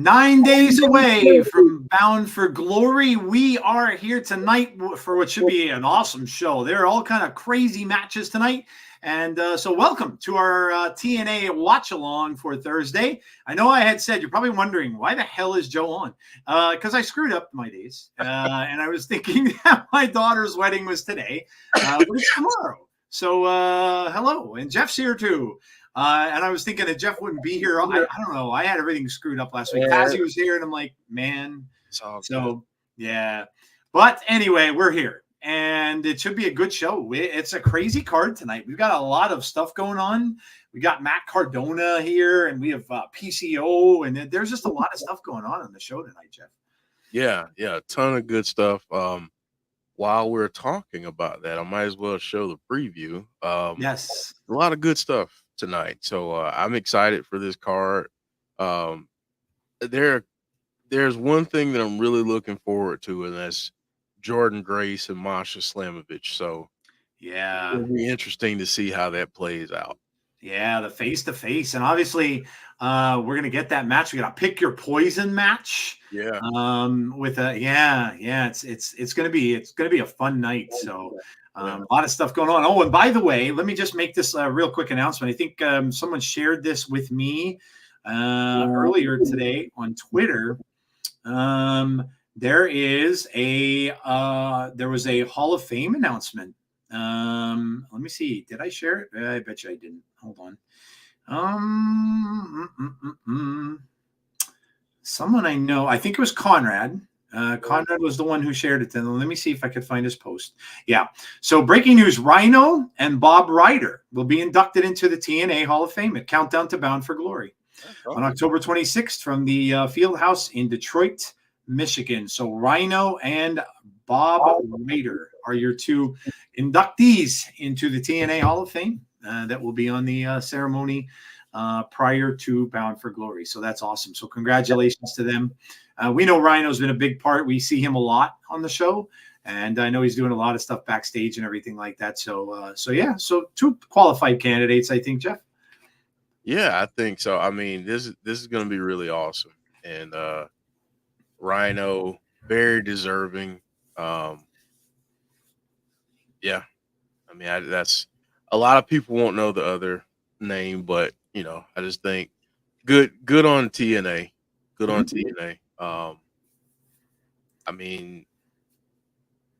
9 days away from Bound for Glory. We are here tonight for what should be an awesome show. There are all kind of crazy matches tonight. And so welcome to our TNA watch along for Thursday. I know I had said, you're probably wondering, why the hell is Joe on? Because I screwed up my days. And I was thinking that my daughter's wedding was today, but it's tomorrow. So hello. And Jeff's here too. And I was thinking that Jeff wouldn't be here. I don't know. I had everything screwed up last week. Pazzy was here, and I'm like, man. So, yeah. But anyway, we're here. And it should be a good show. It's a crazy card tonight. We've got a lot of stuff going on. We got Matt Cardona here, and we have PCO. And there's just a lot of stuff going on the show tonight, Jeff. Yeah, a ton of good stuff. While we're talking about that, I might as well show the preview. Yes. A lot of good stuff tonight. So I'm excited for this card. There's one thing that I'm really looking forward to, and that's Jordynne Grace and Masha Slamovich. So yeah, it'll be interesting to see how that plays out. Yeah, the face-to-face. And obviously we're going to get that match. We got a pick your poison match. Yeah. With a it's going to be a fun night. So a lot of stuff going on. Oh, and by the way, let me just make this a real quick announcement. I think someone shared this with me earlier today on Twitter. There was a Hall of Fame announcement. Let me see. Did I share it? I bet you I didn't. Hold on. Someone I know. I think it was Conrad. Conrad was the one who shared it. Then let me see if I could find his post. Yeah. So breaking news: Rhino and Bob Ryder will be inducted into the TNA Hall of Fame at Countdown to Bound for Glory on October 26th from the Field House in Detroit, Michigan. So Rhino and Bob Ryder are your two inductees into the TNA Hall of Fame that will be on the ceremony prior to Bound for Glory. So that's awesome. So congratulations to them. We know Rhino's been a big part. We see him a lot on the show, and I know he's doing a lot of stuff backstage and everything like that. So so two qualified candidates, I think, Jeff. Yeah, I think so. I mean, this is going to be really awesome, and Rhino very deserving. Yeah, I mean, that's a lot of people won't know the other name, but I just think good on TNA, good on TNA. I mean,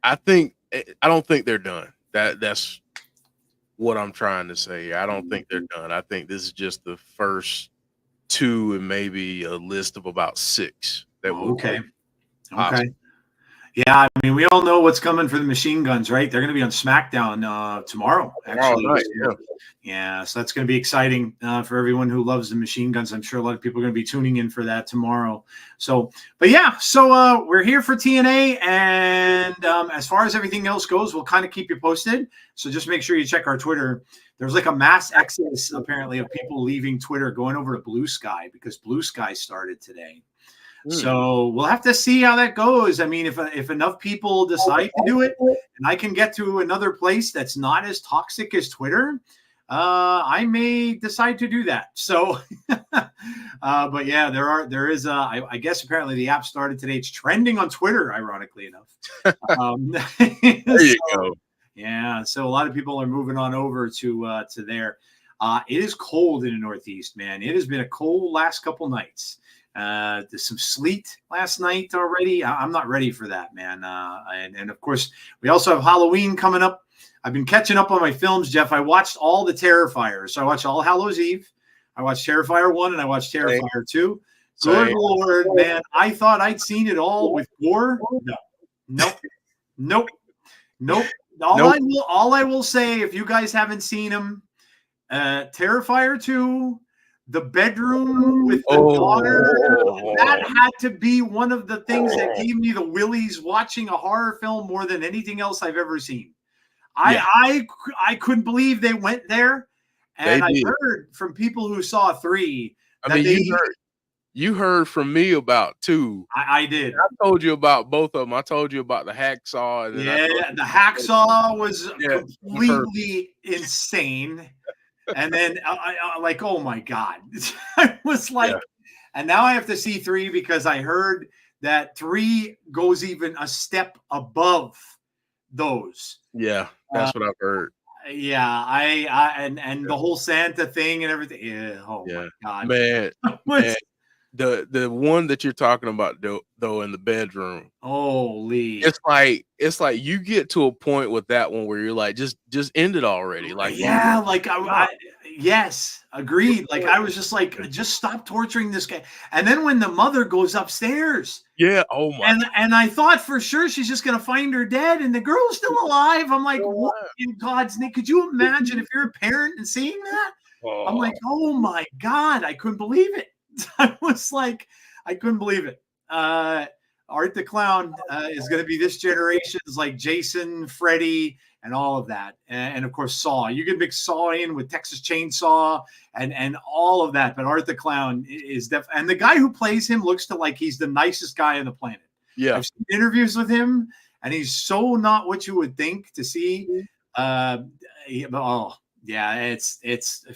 I don't think they're done. That's what I'm trying to say. I don't think they're done. I think this is just the first two and maybe a list of about 6 that will. Okay. Yeah, I mean, we all know what's coming for the Machine Guns, right? They're going to be on SmackDown tomorrow, actually. Right, yeah, so that's going to be exciting for everyone who loves the Machine Guns. I'm sure a lot of people are going to be tuning in for that tomorrow. So, but yeah, so we're here for TNA, and as far as everything else goes, we'll kind of keep you posted. So just make sure you check our Twitter. There's like a mass exodus, apparently, of people leaving Twitter, going over to Blue Sky because Blue Sky started today. So we'll have to see how that goes. I mean, if enough people decide to do it and I can get to another place that's not as toxic as Twitter, I may decide to do that. So, but yeah, there is I guess apparently the app started today. It's trending on Twitter, ironically enough. There you go. Yeah. So a lot of people are moving on over to there. It is cold in the Northeast, man. It has been a cold last couple nights. There's some sleet last night already. I'm not ready for that, man. And of course, we also have Halloween coming up. I've been catching up on my films, Jeff. I watched all the Terrifiers. So I watched All Hallows Eve. I watched Terrifier 1 and I watched Terrifier 2. Good Lord, man. I thought I'd seen it all with gore. Nope. All I will say, if you guys haven't seen them, Terrifier 2, the bedroom with the daughter, that had to be one of the things that gave me the willies watching a horror film more than anything else I've ever seen. I couldn't believe they went there. And I heard from people who saw 3. I mean, you heard from me about 2. I did. I told you about both of them. I told you about the hacksaw. And then the hacksaw was completely insane. And then I like, oh my God. I was like, And now I have to see 3 because I heard that 3 goes even a step above those. Yeah, that's what I've heard. Yeah, I and the whole Santa thing and everything. Yeah, oh my God, man. The one that you're talking about though in the bedroom. Holy! It's like you get to a point with that one where you're like, just end it already. Like, yeah, like yes, agreed. Like I was just like, just stop torturing this guy. And then when the mother goes upstairs, yeah, oh my, and I thought for sure she's just gonna find her dead, and the girl's still alive. I'm like, what in God's name? Could you imagine if you're a parent and seeing that? I'm like, oh my God, I couldn't believe it. I was like, I couldn't believe it. Art the Clown is going to be this generation's like Jason, Freddy, and all of that. And of course, Saw. You can mix Saw in with Texas Chainsaw and all of that. But Art the Clown is and the guy who plays him looks to like he's the nicest guy on the planet. Yeah. I've seen interviews with him, and he's so not what you would think to see. Oh, yeah, it's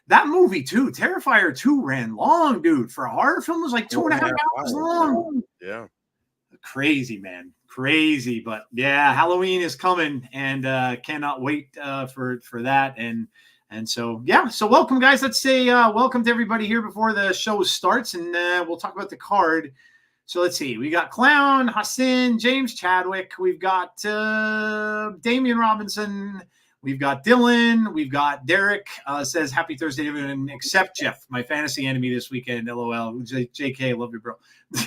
that movie too. Terrifier 2 ran long, dude. For a horror film, it was like 2.5 hours long. Yeah. Crazy, man. Crazy. But yeah, Halloween is coming, and cannot wait for that. And so, yeah. So welcome, guys. Let's say welcome to everybody here before the show starts, and we'll talk about the card. So let's see. We got Clown, Hassan, James Chadwick. We've got Damian Robinson. We've got Dylan. We've got Derek. Says, happy Thursday, everyone, except Jeff, my fantasy enemy this weekend. LOL. JK, love you, bro.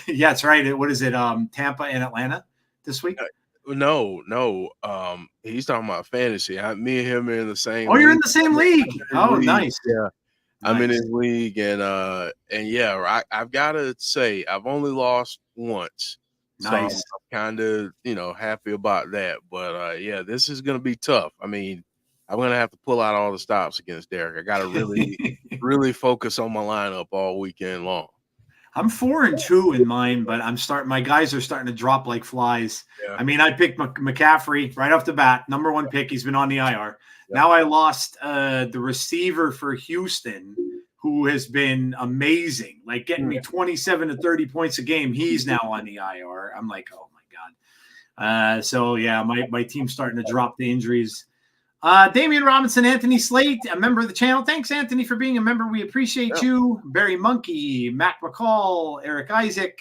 Yeah, that's right. What is it? Tampa and Atlanta this week? No. He's talking about fantasy. Me and him are in the same. Oh, you're in the same league. Oh, nice. Yeah. I'm in his league, and yeah, I've got to say I've only lost once. Nice. So I'm kind of, happy about that. But yeah, this is going to be tough. I mean, I'm going to have to pull out all the stops against Derek. I got to really, really focus on my lineup all weekend long. I'm 4-2 in mine, but my guys are starting to drop like flies. Yeah. I mean, I picked McCaffrey right off the bat, number 1 pick. He's been on the IR. Yeah. Now I lost the receiver for Houston, who has been amazing, like getting me 27 to 30 points a game. He's now on the IR. I'm like, oh my God. So yeah, my team's starting to drop the injuries. Damian Robinson, Anthony Slate, a member of the channel. Thanks, Anthony, for being a member. We appreciate you. Barry Monkey, Matt McCall, Eric Isaac.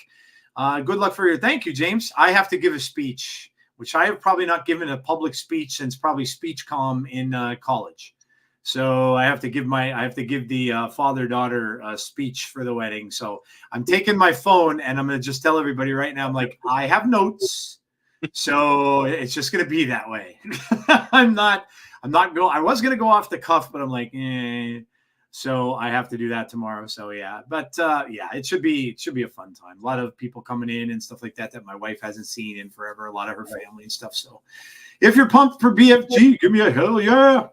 Good luck for your. Thank you, James. I have to give a speech, which I have probably not given a public speech since probably SpeechComm in college. So I have to give the father-daughter speech for the wedding. So I'm taking my phone and I'm going to just tell everybody right now. I'm like, I have notes. So it's just going to be that way. I was going to go off the cuff, but I'm like, so I have to do that tomorrow. So yeah, but yeah, it should be a fun time. A lot of people coming in and stuff like that my wife hasn't seen in forever. A lot of her family and stuff. So if you're pumped for BFG, give me a hell yeah.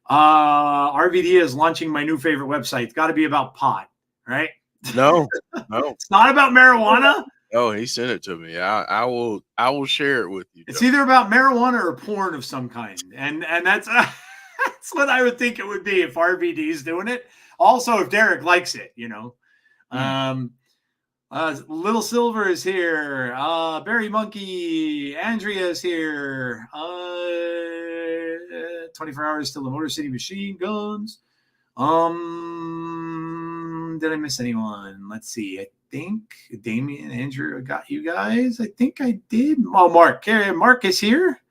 RVD is launching my new favorite website. It's got to be about pot, right? No. It's not about marijuana. Oh, he sent it to me. I will share it with you. It's either about marijuana or porn of some kind, and that's that's what I would think it would be if RVD is doing it. Also, if Derek likes it, Little Silver is here. Barry Monkey, Andrea is here. 24 hours till the Motor City Machine Guns. Did I miss anyone? Let's see. I think Damien, Andrew got you guys. I think I did. Oh, Mark is here.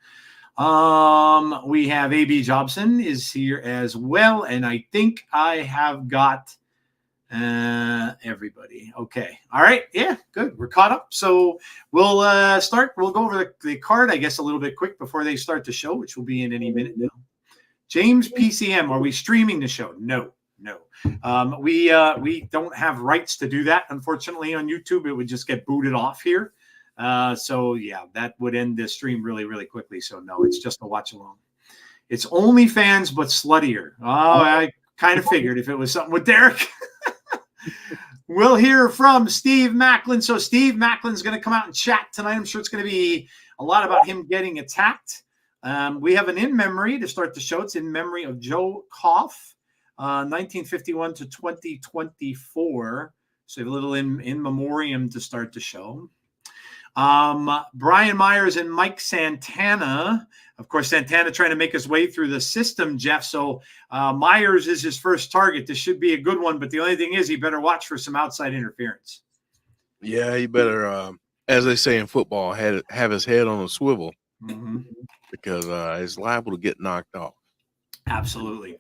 We have AB Jobson is here as well, and I think I have got everybody. Okay. All right. Yeah, good. We're caught up. So we'll start. We'll go over the card, I guess, a little bit quick before they start the show, which will be in any minute now. James PCM, are we streaming the show? No. We don't have rights to do that, unfortunately, on YouTube. It would just get booted off here. So yeah, that would end the stream really, really quickly. So no, it's just a watch along. It's OnlyFans, but sluttier. Oh, I kind of figured if it was something with Derek. We'll hear from Steve Maclin. So Steve Maclin's going to come out and chat tonight. I'm sure it's going to be a lot about him getting attacked. We have an in memory to start the show. It's in memory of Joe Koff, 1951 to 2024. So a little in memoriam to start the show. Brian Myers and Mike Santana. Of course, Santana trying to make his way through the system, Jeff. So Myers is his first target. This should be a good one. But the only thing is he better watch for some outside interference. Yeah, he better, as they say in football, have his head on a swivel because he's liable to get knocked off. Absolutely.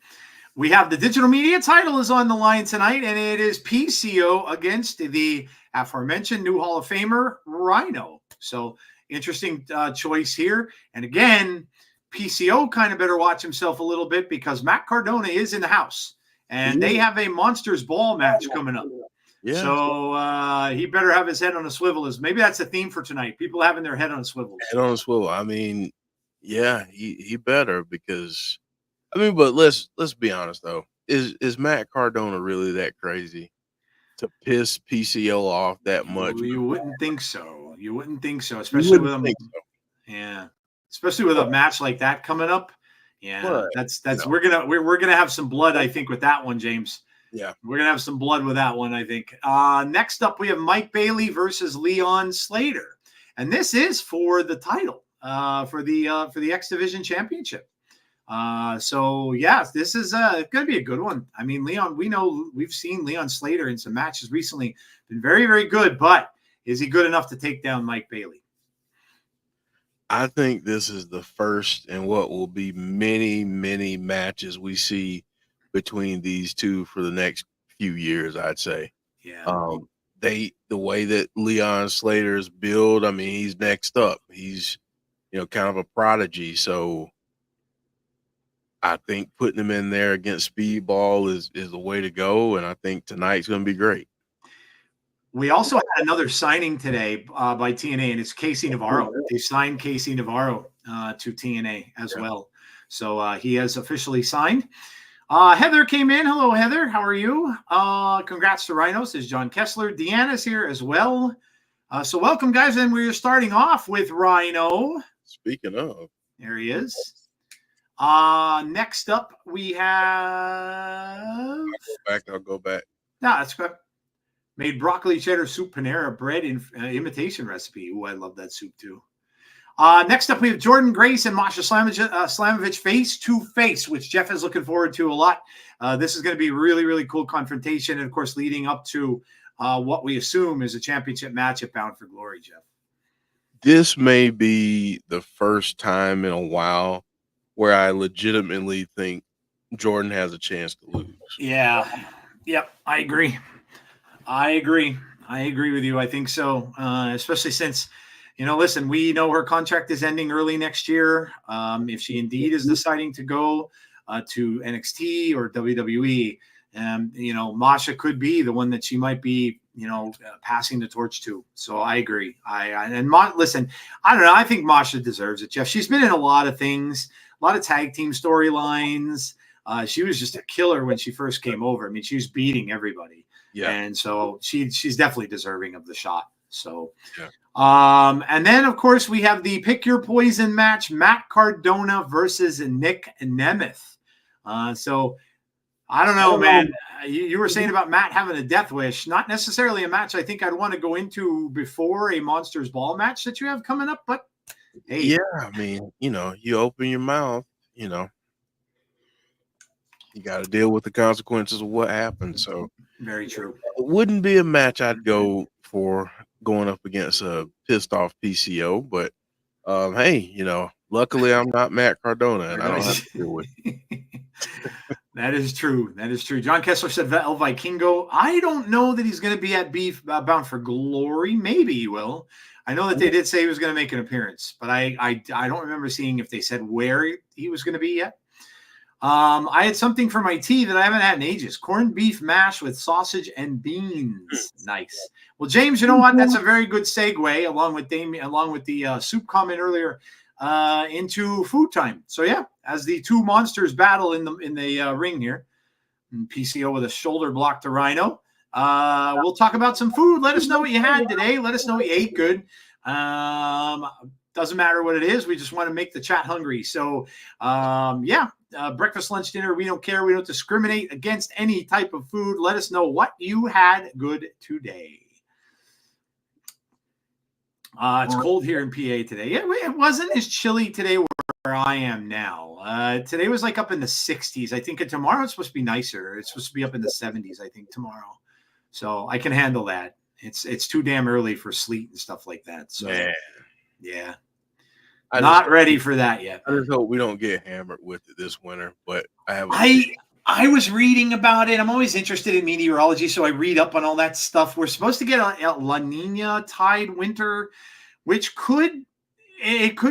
We have the digital media title is on the line tonight, and it is PCO against the aforementioned new Hall of Famer, Rhino. So interesting choice here. And again, PCO kind of better watch himself a little bit because Matt Cardona is in the house, and they have a Monsters Ball match coming up. Yeah. So he better have his head on a swivel. Maybe that's a theme for tonight. People having their head on a swivel. Head on a swivel. I mean, yeah, he better because – I mean, but let's be honest though. Is Matt Cardona really that crazy to piss PCO off that much? You wouldn't think so. You wouldn't think so, especially with him. Yeah, especially with a match like that coming up. Yeah, but, that's we're gonna have some blood, I think, with that one, James. Yeah, we're gonna have some blood with that one, I think. Next up, we have Mike Bailey versus Leon Slater, and this is for the title, for the X Division Championship. So yeah, this is going to be a good one. I mean, Leon, we've seen Leon Slater in some matches recently, been very, very good, but is he good enough to take down Mike Bailey? I think this is the first in what will be many, many matches we see between these two for the next few years, I'd say. Yeah. The way that Leon Slater's build, I mean, he's next up. He's, kind of a prodigy. So I think putting him in there against Speedball is the way to go, and I think tonight's going to be great. We also had another signing today by TNA, and it's Casey Navarro. They signed Casey Navarro to TNA as well. So he has officially signed. Heather came in. Hello, Heather. How are you? Congrats to Rhino, says John Kessler. Deanna's here as well. So welcome, guys. And we're starting off with Rhino. Speaking of. There he is. Next up, we have. I'll go back. No, that's good. Made broccoli cheddar soup Panera bread in imitation recipe. Ooh, I love that soup too. Next up, we have Jordynne Grace and Masha Slamovich face to face, which Jeff is looking forward to a lot. This is going to be really, really cool confrontation, and of course, leading up to what we assume is a championship match at Bound for Glory, Jeff. This may be the first time in a while where I legitimately think Jordynne has a chance to lose. Yeah. Yep. I agree with you. I think so. Especially since, listen, we know her contract is ending early next year. If she indeed is deciding to go to NXT or WWE, Masha could be the one that she might be, passing the torch to. So I agree. Listen, I don't know. I think Masha deserves it, Jeff. She's been in a lot of things. A lot of tag team storylines. She was just a killer when she first came over. I mean, she was beating everybody. Yeah. And so she's definitely deserving of the shot. So, yeah. And then, of course, we have the Pick Your Poison match, Matt Cardona versus Nick Nemeth. So, I don't know, man. You were saying about Matt having a death wish. Not necessarily a match I think I'd want to go into before a Monsters Ball match that you have coming up, but hey. Yeah, I mean, you open your mouth, you got to deal with the consequences of what happened. So very true. It wouldn't be a match I'd go for going up against a pissed off PCO, but hey, luckily I'm not Matt Cardona and I don't have to deal with it. That is true. John Kessler said El Vikingo. I don't know that he's going to be at Bound for Glory. Maybe he will. I know that they did say he was going to make an appearance, but I don't remember seeing if they said where he was going to be yet. I had something for my tea that I haven't had in ages. Corned beef mash with sausage and beans. Nice. Well, James, you know what? That's a very good segue along with the soup comment earlier into food time. So yeah, as the two monsters battle in the ring here, and PCO with a shoulder block to Rhino. We'll talk about some food. Let us know what you had today. Let us know what you ate good. Doesn't matter what it is. We just want to make the chat hungry. So, yeah, breakfast, lunch, dinner. We don't care. We don't discriminate against any type of food. Let us know what you had good today. It's cold here in PA today. It wasn't as chilly today where I am now. Today was like up in the 60s. I think tomorrow it's supposed to be nicer. It's supposed to be up in the 70s, I think, tomorrow. So I can handle that. It's too damn early for sleet and stuff like that. So yeah. Not ready for that yet. I just hope we don't get hammered with it this winter, but I was reading about it. I'm always interested in meteorology, so I read up on all that stuff. We're supposed to get a La Nina tide winter, which could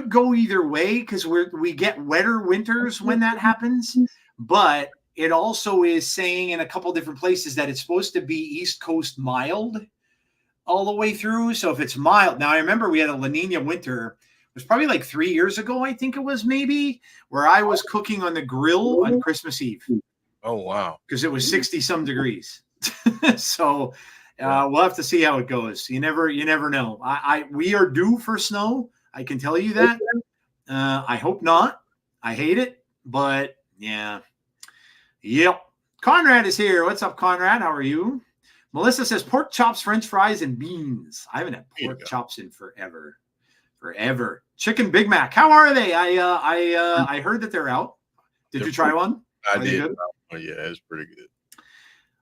go either way because we get wetter winters when that happens. But it also is saying in a couple different places that it's supposed to be East Coast mild all the way through. So if it's mild, now I remember we had a La Nina winter. It was probably like 3 years ago, I think it was maybe, where I was cooking on the grill on Christmas Eve. Oh, wow. Because it was 60-some degrees. So we'll have to see how it goes. You never know. We are due for snow. I can tell you that. I hope not. I hate it. But, yeah. Yep. Conrad is here. What's up, Conrad? How are you? Melissa says pork chops, French fries, and beans. I haven't had pork chops in forever. Chicken Big Mac. How are they? I heard that they're out. Did you try one? I did. Oh, yeah, it's pretty good.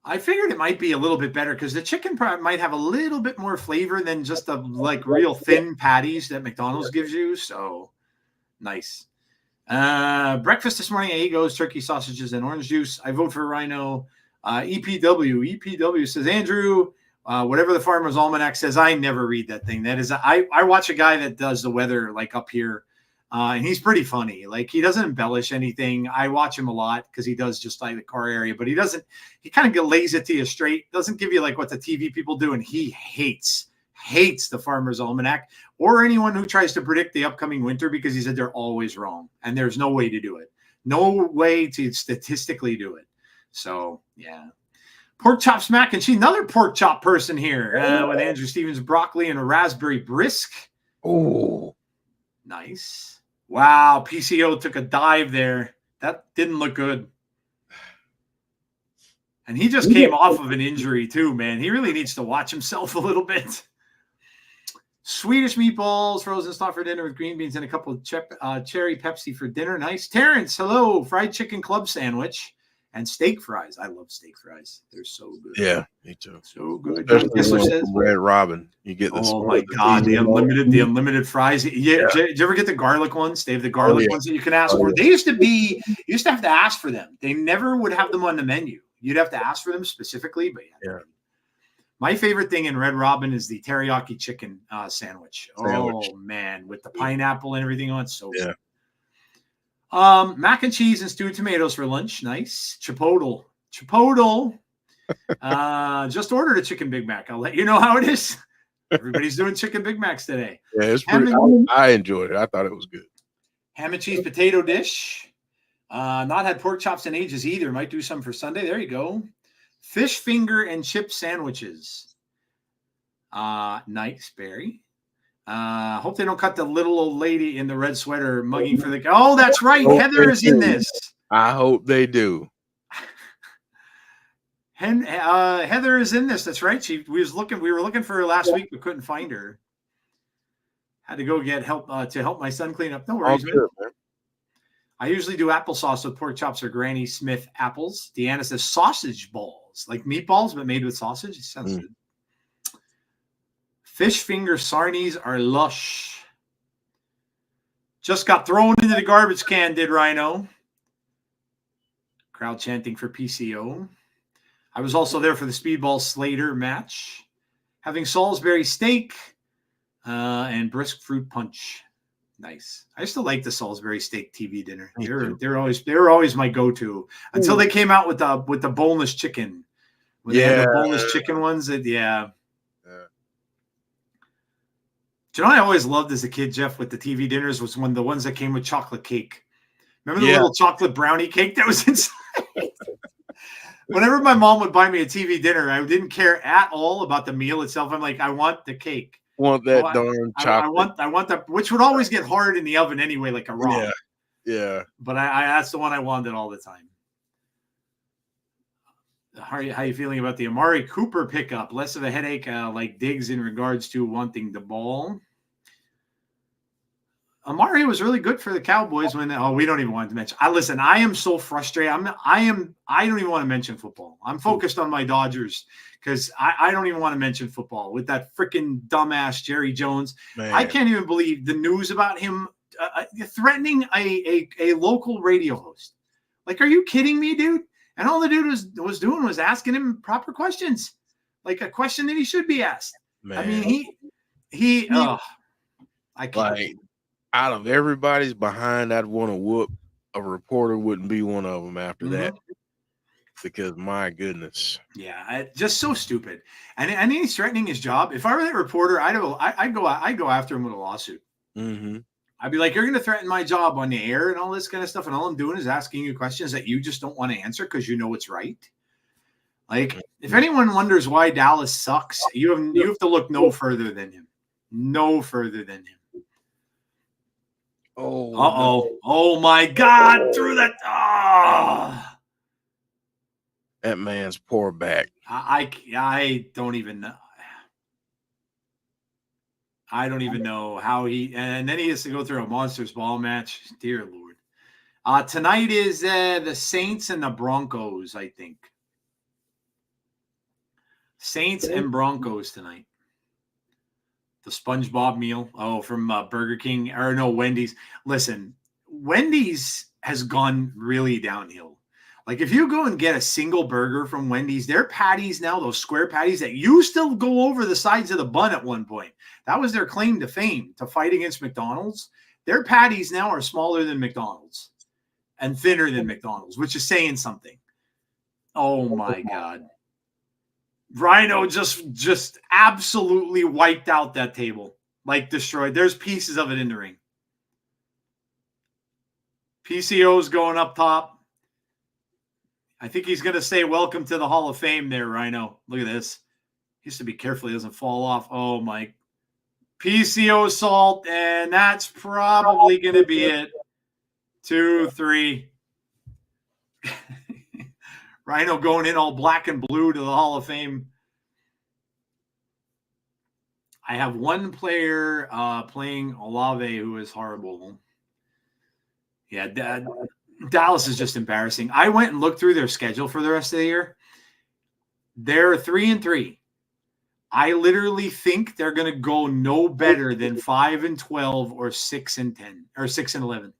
I figured it might be a little bit better because the chicken might have a little bit more flavor than just the like real thin patties that McDonald's gives you. So nice. Breakfast this morning, Egos, turkey sausages, and orange juice. I vote for Rhino. EPW says, Andrew, whatever the Farmer's Almanac says, I never read that thing. That is, I watch a guy that does the weather like up here. And he's pretty funny. Like he doesn't embellish anything. I watch him a lot because he does just like the car area, but he kind of lays it to you straight. Doesn't give you like what the TV people do. And he hates the Farmer's Almanac or anyone who tries to predict the upcoming winter because he said they're always wrong. And there's no way to do it. No way to statistically do it. So yeah. Pork chops, mac and cheese. Another pork chop person here with Andrew Stevens, broccoli, and a raspberry brisk. Oh, nice. Wow, PCO took a dive there. That didn't look good. And he just came off of an injury too, man. He really needs to watch himself a little bit. Swedish meatballs, frozen stuff for dinner with green beans and a couple of cherry Pepsi for dinner. Nice. Terrence, hello. Fried chicken club sandwich and steak fries. I love steak fries. They're so good. Yeah, me too. So good. Says, Red Robin. You get this. Oh my God, the unlimited fries. Yeah. Did you ever get the garlic ones? They have the garlic ones that you can ask for. They used to have to ask for them. They never would have them on the menu. You'd have to ask for them specifically, but yeah. My favorite thing in Red Robin is the teriyaki chicken sandwich. Oh man, with the pineapple and everything on it. So good. Mac and cheese and stewed tomatoes for lunch. Nice. Chipotle. Just ordered a chicken Big Mac. I'll let you know how it is. Everybody's doing chicken Big Macs today. Yeah, it's pretty. I enjoyed it. I thought it was good. Ham and cheese potato dish. Not had pork chops in ages either. Might do some for Sunday. There you go. Fish finger and chip sandwiches. Nice, Barry. Hope they don't cut the little old lady in the red sweater mugging for the. Oh, that's right. Heather is in this. I hope they do. Heather is in this. That's right. We were looking for her last week, but couldn't find her. Had to go get help to help my son clean up. No worries, man. I usually do applesauce with pork chops or Granny Smith apples. Deanna says sausage balls, like meatballs, but made with sausage. It sounds good. Fish finger sarnies are lush. Just got thrown into the garbage can, did Rhino. Crowd chanting for PCO. I was also there for the Speedball Slater match. Having Salisbury steak and brisk fruit punch. Nice. I still like the Salisbury steak TV dinner. They were always my go-to until they came out with the boneless chicken. When they had the boneless chicken ones. Do you know what I always loved as a kid, Jeff, with the TV dinners was the ones that came with chocolate cake. Remember the little chocolate brownie cake that was inside? Whenever my mom would buy me a TV dinner, I didn't care at all about the meal itself. I'm like, I want the cake. Want that darn chocolate. I want that, which would always get hard in the oven anyway, like a rock. Yeah. But I that's the one I wanted all the time. How are you feeling about the Amari Cooper pickup? Less of a headache like Diggs in regards to wanting the ball. Amari was really good for the Cowboys when we don't even want to mention. I am so frustrated. I don't even want to mention football. I'm focused on my Dodgers because I don't even want to mention football with that freaking dumbass Jerry Jones. Man. I can't even believe the news about him threatening a local radio host. Like, are you kidding me, dude? And all the dude was doing was asking him proper questions, like a question that he should be asked. Man. I mean, I can't. Like, out of everybody's behind, I'd want to whoop. A reporter wouldn't be one of them after that, because my goodness, yeah, just so stupid. And he's threatening his job. If I were that reporter, I'd go after him with a lawsuit. Mm-hmm. I'd be like, you're going to threaten my job on the air and all this kind of stuff, and all I'm doing is asking you questions that you just don't want to answer because you know it's right. Like, if anyone wonders why Dallas sucks, you have to look no further than him. No further than him. Oh, no. Oh my God! Through that. That man's poor back. I don't even know. I don't even know how and then he has to go through a Monsters Ball match. Dear Lord. Tonight is the Saints and the Broncos, I think. Saints and Broncos tonight. The SpongeBob meal. Oh, from Burger King. Or no, Wendy's. Listen, Wendy's has gone really downhill. Like, if you go and get a single burger from Wendy's, their patties now, those square patties that used to go over the sides of the bun at one point, that was their claim to fame, to fight against McDonald's. Their patties now are smaller than McDonald's and thinner than McDonald's, which is saying something. Oh, my God. Rhino just absolutely wiped out that table, like destroyed. There's pieces of it in the ring. PCO's going up top. I think he's going to say welcome to the Hall of Fame there, Rhino. Look at this. He has to be careful he doesn't fall off. Oh, my. PCO salt, and that's probably going to be it. 2, 3. Rhino going in all black and blue to the Hall of Fame. I have one player playing Olave who is horrible. Yeah, Dallas is just embarrassing. I went and looked through their schedule for the rest of the year. They're 3-3. I literally think they're going to go no better than 5-12 or 6-10 or 6-11.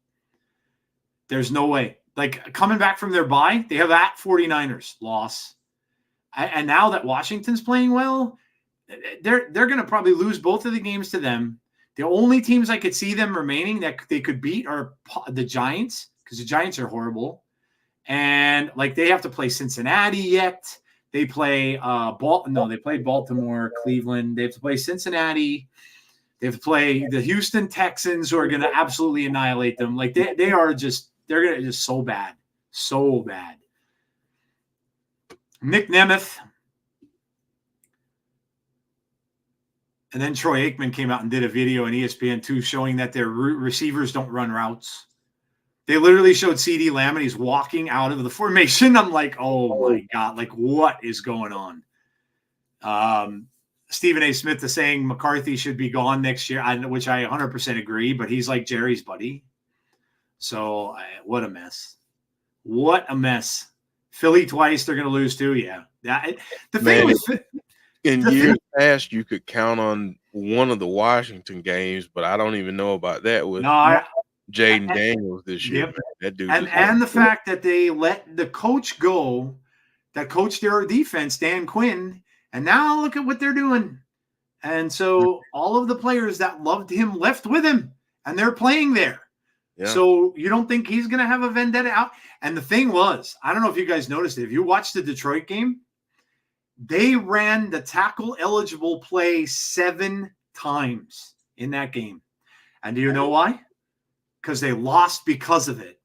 There's no way. Like, coming back from their bye, they have at 49ers loss. And now that Washington's playing well, they're going to probably lose both of the games to them. The only teams I could see them remaining that they could beat are the Giants, because the Giants are horrible. And, like, they have to play Cincinnati yet. They play they played Baltimore, Cleveland. They have to play Cincinnati. They have to play the Houston Texans, who are going to absolutely annihilate them. Like, they're going to just so bad. So bad. Nick Nemeth. And then Troy Aikman came out and did a video on ESPN2 showing that their receivers don't run routes. They literally showed CeeDee Lamb and he's walking out of the formation. I'm like, oh my God, like, what is going on? Stephen A. Smith is saying McCarthy should be gone next year, which I 100% agree, but he's like Jerry's buddy. So what a mess. What a mess. Philly twice, they're going to lose too. Yeah. The thing with in years past, you could count on one of the Washington games, but I don't even know about that with Jaden Daniels this year. Yep. That dude, and the fact that they let the coach go, that coached their defense, Dan Quinn, and now look at what they're doing. And so all of the players that loved him left with him, and they're playing there. Yeah. So you don't think he's going to have a vendetta out? And the thing was, I don't know if you guys noticed it. If you watched the Detroit game, they ran the tackle-eligible play 7 times in that game. And do you know why? Because they lost because of it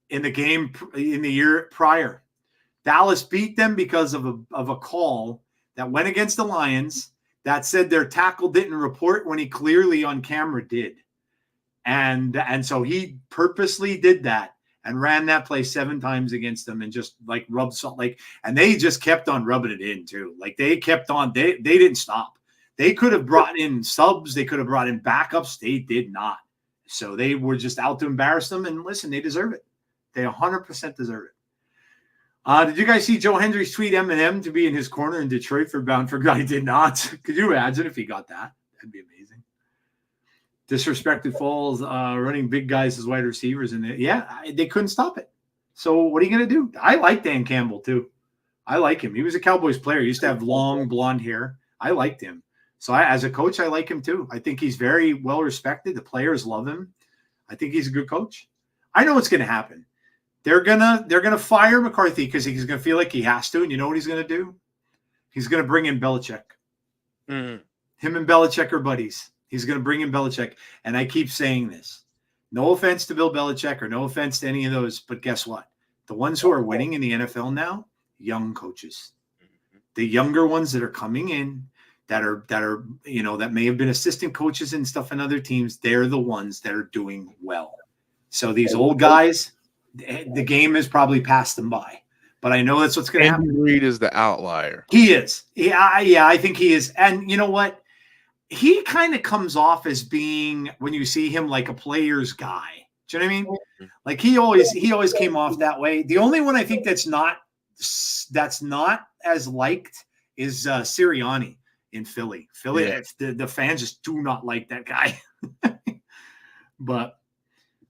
in the game in the year prior. Dallas beat them because of a call that went against the Lions that said their tackle didn't report when he clearly on camera did. And so he purposely did that and ran that play 7 times against them and just like rubbed salt, like, and they just kept on rubbing it in too. Like they kept on, they didn't stop. They could have brought in subs. They could have brought in backups. They did not. So they were just out to embarrass them. And listen, they deserve it. They 100% deserve it. Did you guys see Joe Hendry's tweet Eminem to be in his corner in Detroit for Bound for God? He did not. Could you imagine if he got that? That'd be amazing. Disrespected Falls, running big guys as wide receivers. And they couldn't stop it. So what are you going to do? I like Dan Campbell too. I like him. He was a Cowboys player. He used to have long blonde hair. I liked him. So as a coach, I like him too. I think he's very well respected. The players love him. I think he's a good coach. I know what's going to happen. They're gonna fire McCarthy because he's gonna feel like he has to. And you know what he's gonna do? He's gonna bring in Belichick. Him and Belichick are buddies. He's gonna bring in Belichick. And I keep saying this. No offense to Bill Belichick or no offense to any of those, but guess what? The ones who are winning in the NFL now, young coaches. The younger ones that are coming in, that are that may have been assistant coaches and stuff in other teams, they're the ones that are doing well. So these old guys, the game has probably passed them by. But I know that's what's going to happen. Andy Reid is the outlier. He is. Yeah, I think he is. And you know what? He kind of comes off as being, when you see him, like a player's guy. Do you know what I mean? Like he always came off that way. The only one I think that's not as liked is Sirianni in Philly. Yeah. The fans just do not like that guy. But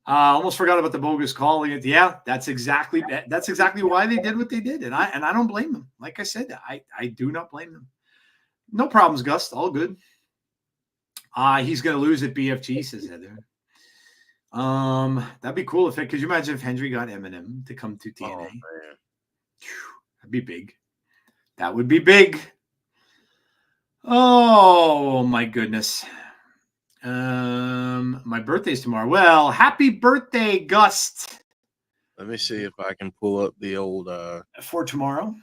almost forgot about the bogus calling it. Yeah, that's exactly why they did what they did, and I don't blame them. Like I said, I do not blame them. No problems, Gus. All good. He's gonna lose at BFG, says Heather. That'd be cool could you imagine if Hendry got Eminem to come to TNA? Oh, man. That'd be big. That would be big. Oh my goodness. My birthday's tomorrow. Well, happy birthday, Gust. Let me see if I can pull up the old for tomorrow.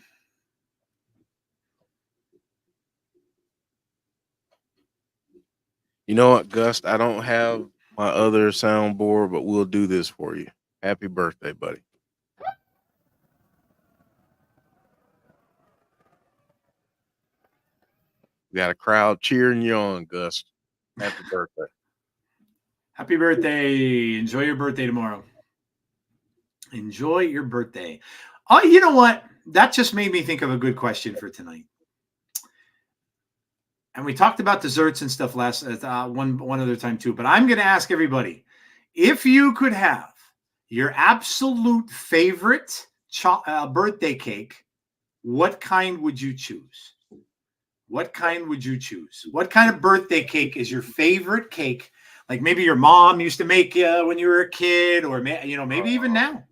You know what, Gust? I don't have my other soundboard, but we'll do this for you. Happy birthday, buddy. We got a crowd cheering you on, Gus. Happy birthday. Happy birthday. Enjoy your birthday tomorrow. Enjoy your birthday. Oh, you know what? That just made me think of a good question for tonight. And we talked about desserts and stuff last one other time too. But I'm going to ask everybody, if you could have your absolute favorite birthday cake, what kind would you choose? What kind would you choose? What kind of birthday cake is your favorite cake? Like maybe your mom used to make when you were a kid, or maybe even now.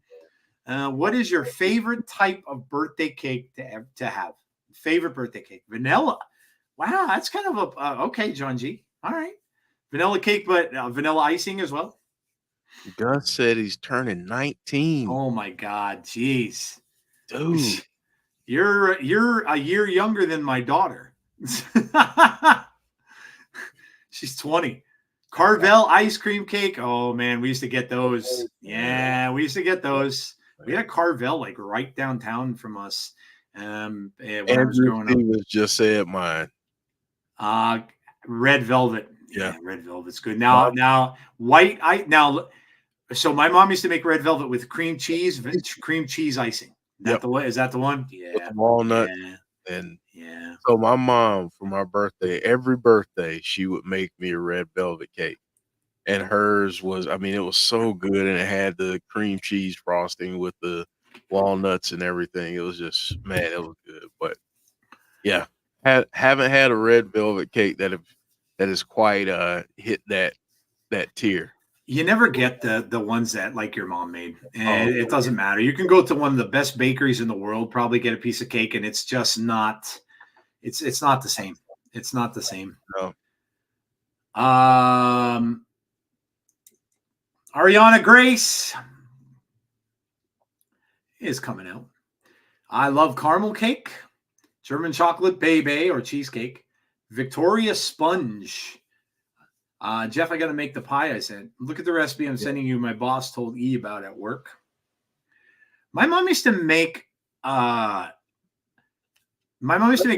What is your favorite type of birthday cake to have? Favorite birthday cake? Vanilla. Wow, that's kind of okay, John G. All right, vanilla cake, but vanilla icing as well. Gus said he's turning 19. Oh my God, jeez, dude, you're a year younger than my daughter. She's 20. Carvel ice cream cake. Oh man, we used to get those. Yeah, we used to get those. We had a Carvel like right downtown from us. When I was growing up. Was just said mine. Red velvet. Yeah, red velvet's good. Now white. So my mom used to make red velvet with cream cheese icing. Is that the one? Yeah. With walnut. Yeah. And yeah. So my mom, for my birthday, every birthday, she would make me a red velvet cake. And hers was, it was so good. And it had the cream cheese frosting with the walnuts and everything. It was just, man, it was good. But yeah, haven't had a red velvet cake that is quite hit that tier. You never get the ones that like your mom made, and it doesn't matter. You can go to one of the best bakeries in the world, probably get a piece of cake, and it's just not. It's not the same. It's not the same. No. Ariana Grace is coming out. I love caramel cake, German chocolate bebe or cheesecake, Victoria sponge. Jeff, I got to make the pie. I said, look at the recipe I'm sending you. My boss told E about at work. My mom used to make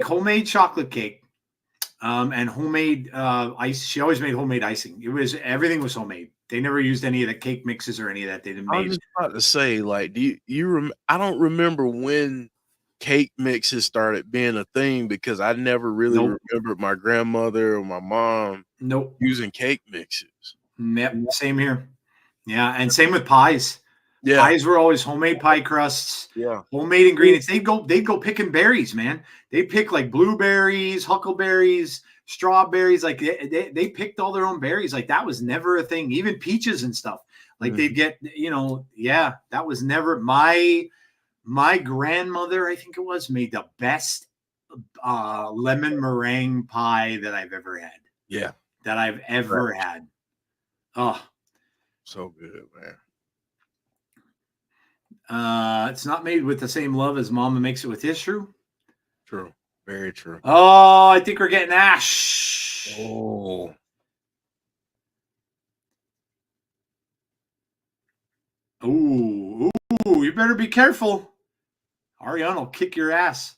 homemade chocolate cake and homemade ice. She always made homemade icing. Everything was homemade. They never used any of the cake mixes or any of that. They didn't. I was just about to say, like, I don't remember when cake mixes started being a thing because I never really remembered my grandmother or my mom using cake mixes. Yep, same here. Yeah, and same with pies. Yeah. Pies were always homemade pie crusts. Yeah. Homemade ingredients. They'd go picking berries, man. They pick like blueberries, huckleberries, strawberries. Like they picked all their own berries. Like that was never a thing. Even peaches and stuff. Like they'd get, that was never my grandmother, I think it was, made the best lemon meringue pie that I've ever had. Yeah. That I've ever had. Oh. So good, man. It's not made with the same love as Mama makes it with his. True. Very true. Oh, I think we're getting Ash. Oh. Ooh, you better be careful. Ariana will kick your ass.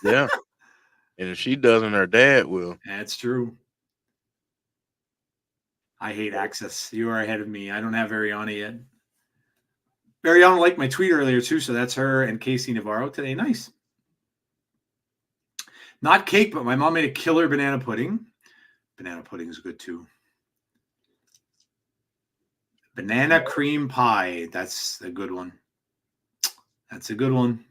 Yeah. And if she doesn't, her dad will. That's true. I hate Access. You are ahead of me. I don't have Ariana yet. Ariana liked my tweet earlier too, so that's her and Casey Navarro today. Nice. Not cake, but my mom made a killer banana pudding. Banana pudding is good too. Banana cream pie. That's a good one. That's a good one.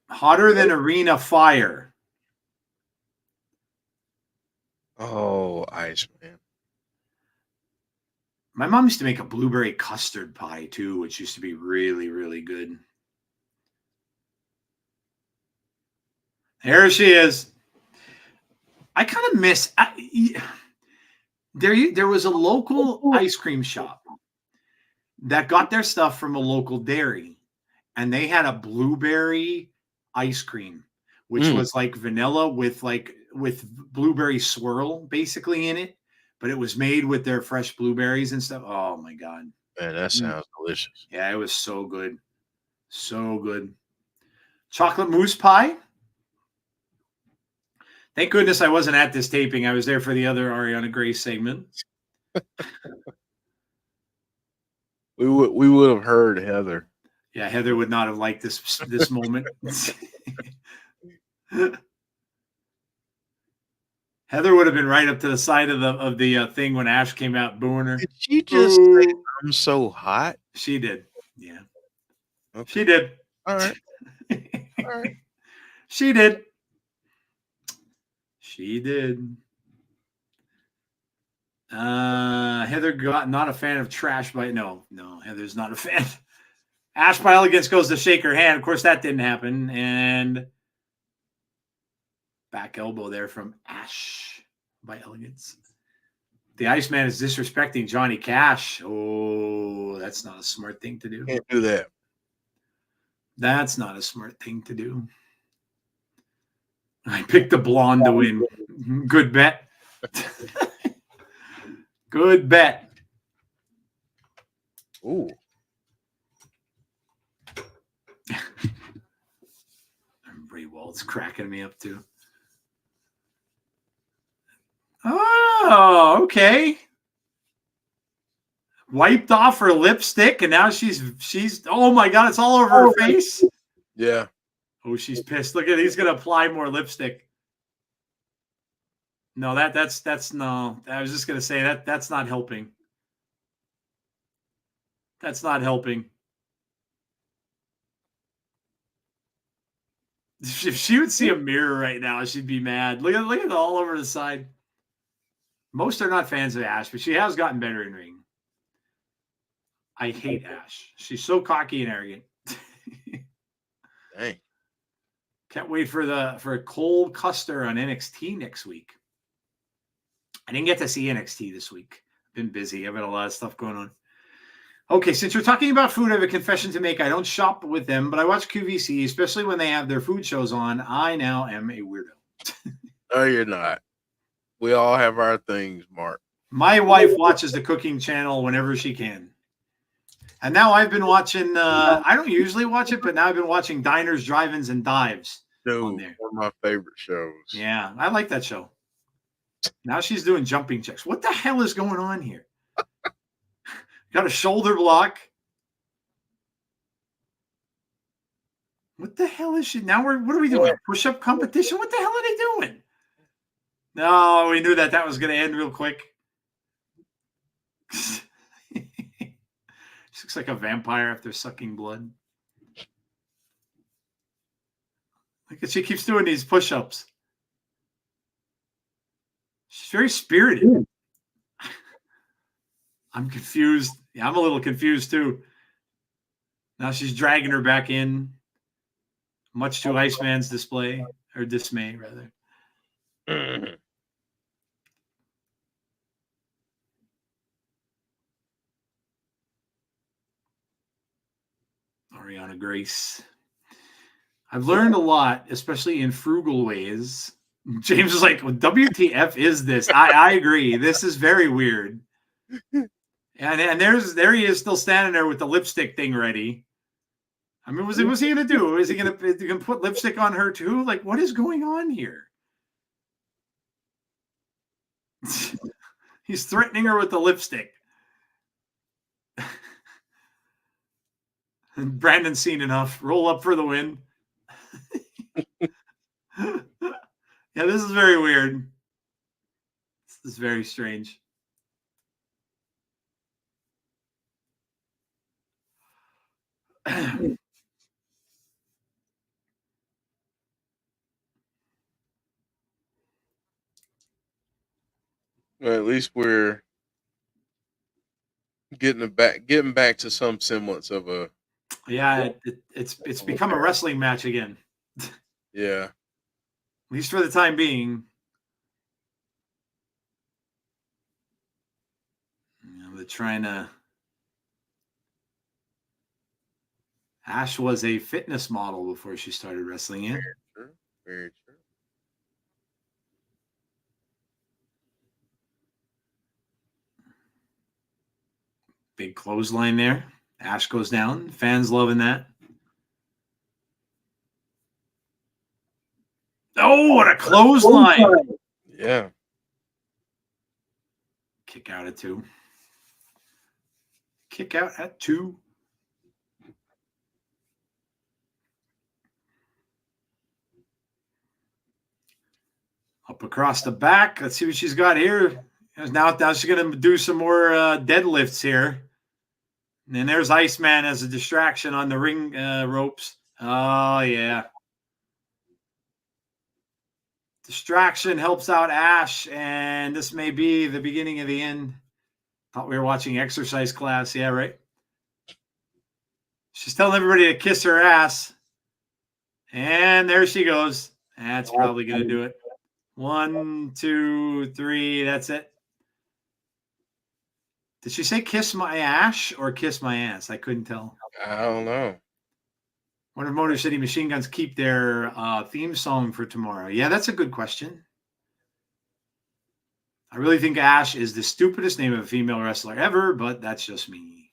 Hotter than arena fire. Oh, ice, man. My mom used to make a blueberry custard pie too, which used to be really, really good. There she is. I kind of miss. There was a local ice cream shop that got their stuff from a local dairy, and they had a blueberry ice cream, which was like vanilla with blueberry swirl basically in it, but it was made with their fresh blueberries and stuff. Oh my God. Man, that sounds delicious. Yeah, it was so good. So good. Chocolate mousse pie. Thank goodness I wasn't at this taping. I was there for the other Ariana Grace segment. We would have heard Heather. Yeah, Heather would not have liked this moment. Heather would have been right up to the side of the thing when Ash came out booing her. Did she just say I'm so hot? She did. Yeah. Okay. She did. All right. All right. She did. She did. Heather got not a fan of trash by no, Heather's not a fan. Ash by Elegance goes to shake her hand. Of course, that didn't happen. And back elbow there from Ash by Elegance. The Iceman is disrespecting Johnny Cash. Oh, that's not a smart thing to do. Can't do that. That's not a smart thing to do. I picked the blonde to win. Good bet. Good bet. Ooh. Bray Walt's cracking me up too. Oh, okay. Wiped off her lipstick, and now she's. Oh my God! It's all over her face. Yeah. Oh, she's pissed. Look at it. He's gonna apply more lipstick. No, that's no. I was just gonna say that's not helping. That's not helping. If she would see a mirror right now, she'd be mad. Look at it all over the side. Most are not fans of Ash, but she has gotten better in ring. I hate Ash. She's so cocky and arrogant. Dang. Can't wait for Cole Custer on NXT next week. I didn't get to see NXT this week. I've been busy. I've got a lot of stuff going on. Okay, since we're talking about food, I have a confession to make. I don't shop with them, but I watch QVC, especially when they have their food shows on. I now am a weirdo. No, you're not. We all have our things, Mark. My wife watches the cooking channel whenever she can. And now I've been watching, I don't usually watch it, but now I've been watching Diners, Drive-Ins, and Dives on Dude, there. one of my favorite shows. Yeah, I like that show. Now she's doing jumping jacks. What the hell is going on here? Got a shoulder block. What the hell is she? Now what are we doing? Push-up competition? What the hell are they doing? No, we knew that was going to end real quick. She looks like a vampire after sucking blood. Look at, she keeps doing these push-ups. She's very spirited. I'm confused. Yeah, I'm a little confused too. Now she's dragging her back in, much to Iceman's dismay, rather. Mm-hmm. Jordynne Grace. I've learned a lot, especially in frugal ways. James is like, well, WTF is this? I agree. This is very weird. And there he is, still standing there with the lipstick thing ready. I mean, what's he gonna do? Is he gonna put lipstick on her too? Like, what is going on here? He's threatening her with the lipstick. And Brandon's seen enough. Roll up for the win. Yeah, this is very weird. This is very strange. Well, at least we're getting back to some semblance of a. Yeah, it's become a wrestling match again. Yeah. At least for the time being. They're trying to. Ash was a fitness model before she started wrestling in. Very true. Very true. Big clothesline there. Ash goes down. Fans loving that. Oh, what a clothesline. Yeah. Kick out at 2. Kick out at 2. Up across the back. Let's see what she's got here. Now she's going to do some more deadlifts here. And then there's Iceman as a distraction on the ring ropes. Oh, yeah. Distraction helps out Ash, and this may be the beginning of the end. Thought we were watching exercise class. Yeah, right. She's telling everybody to kiss her ass. And there she goes. That's probably going to do it. 1, 2, 3. That's it. Did she say kiss my ash or kiss my ass? I couldn't tell. I don't know. Wonder if Motor City Machine Guns keep their theme song for tomorrow. Yeah, that's a good question. I really think Ash is the stupidest name of a female wrestler ever, but that's just me.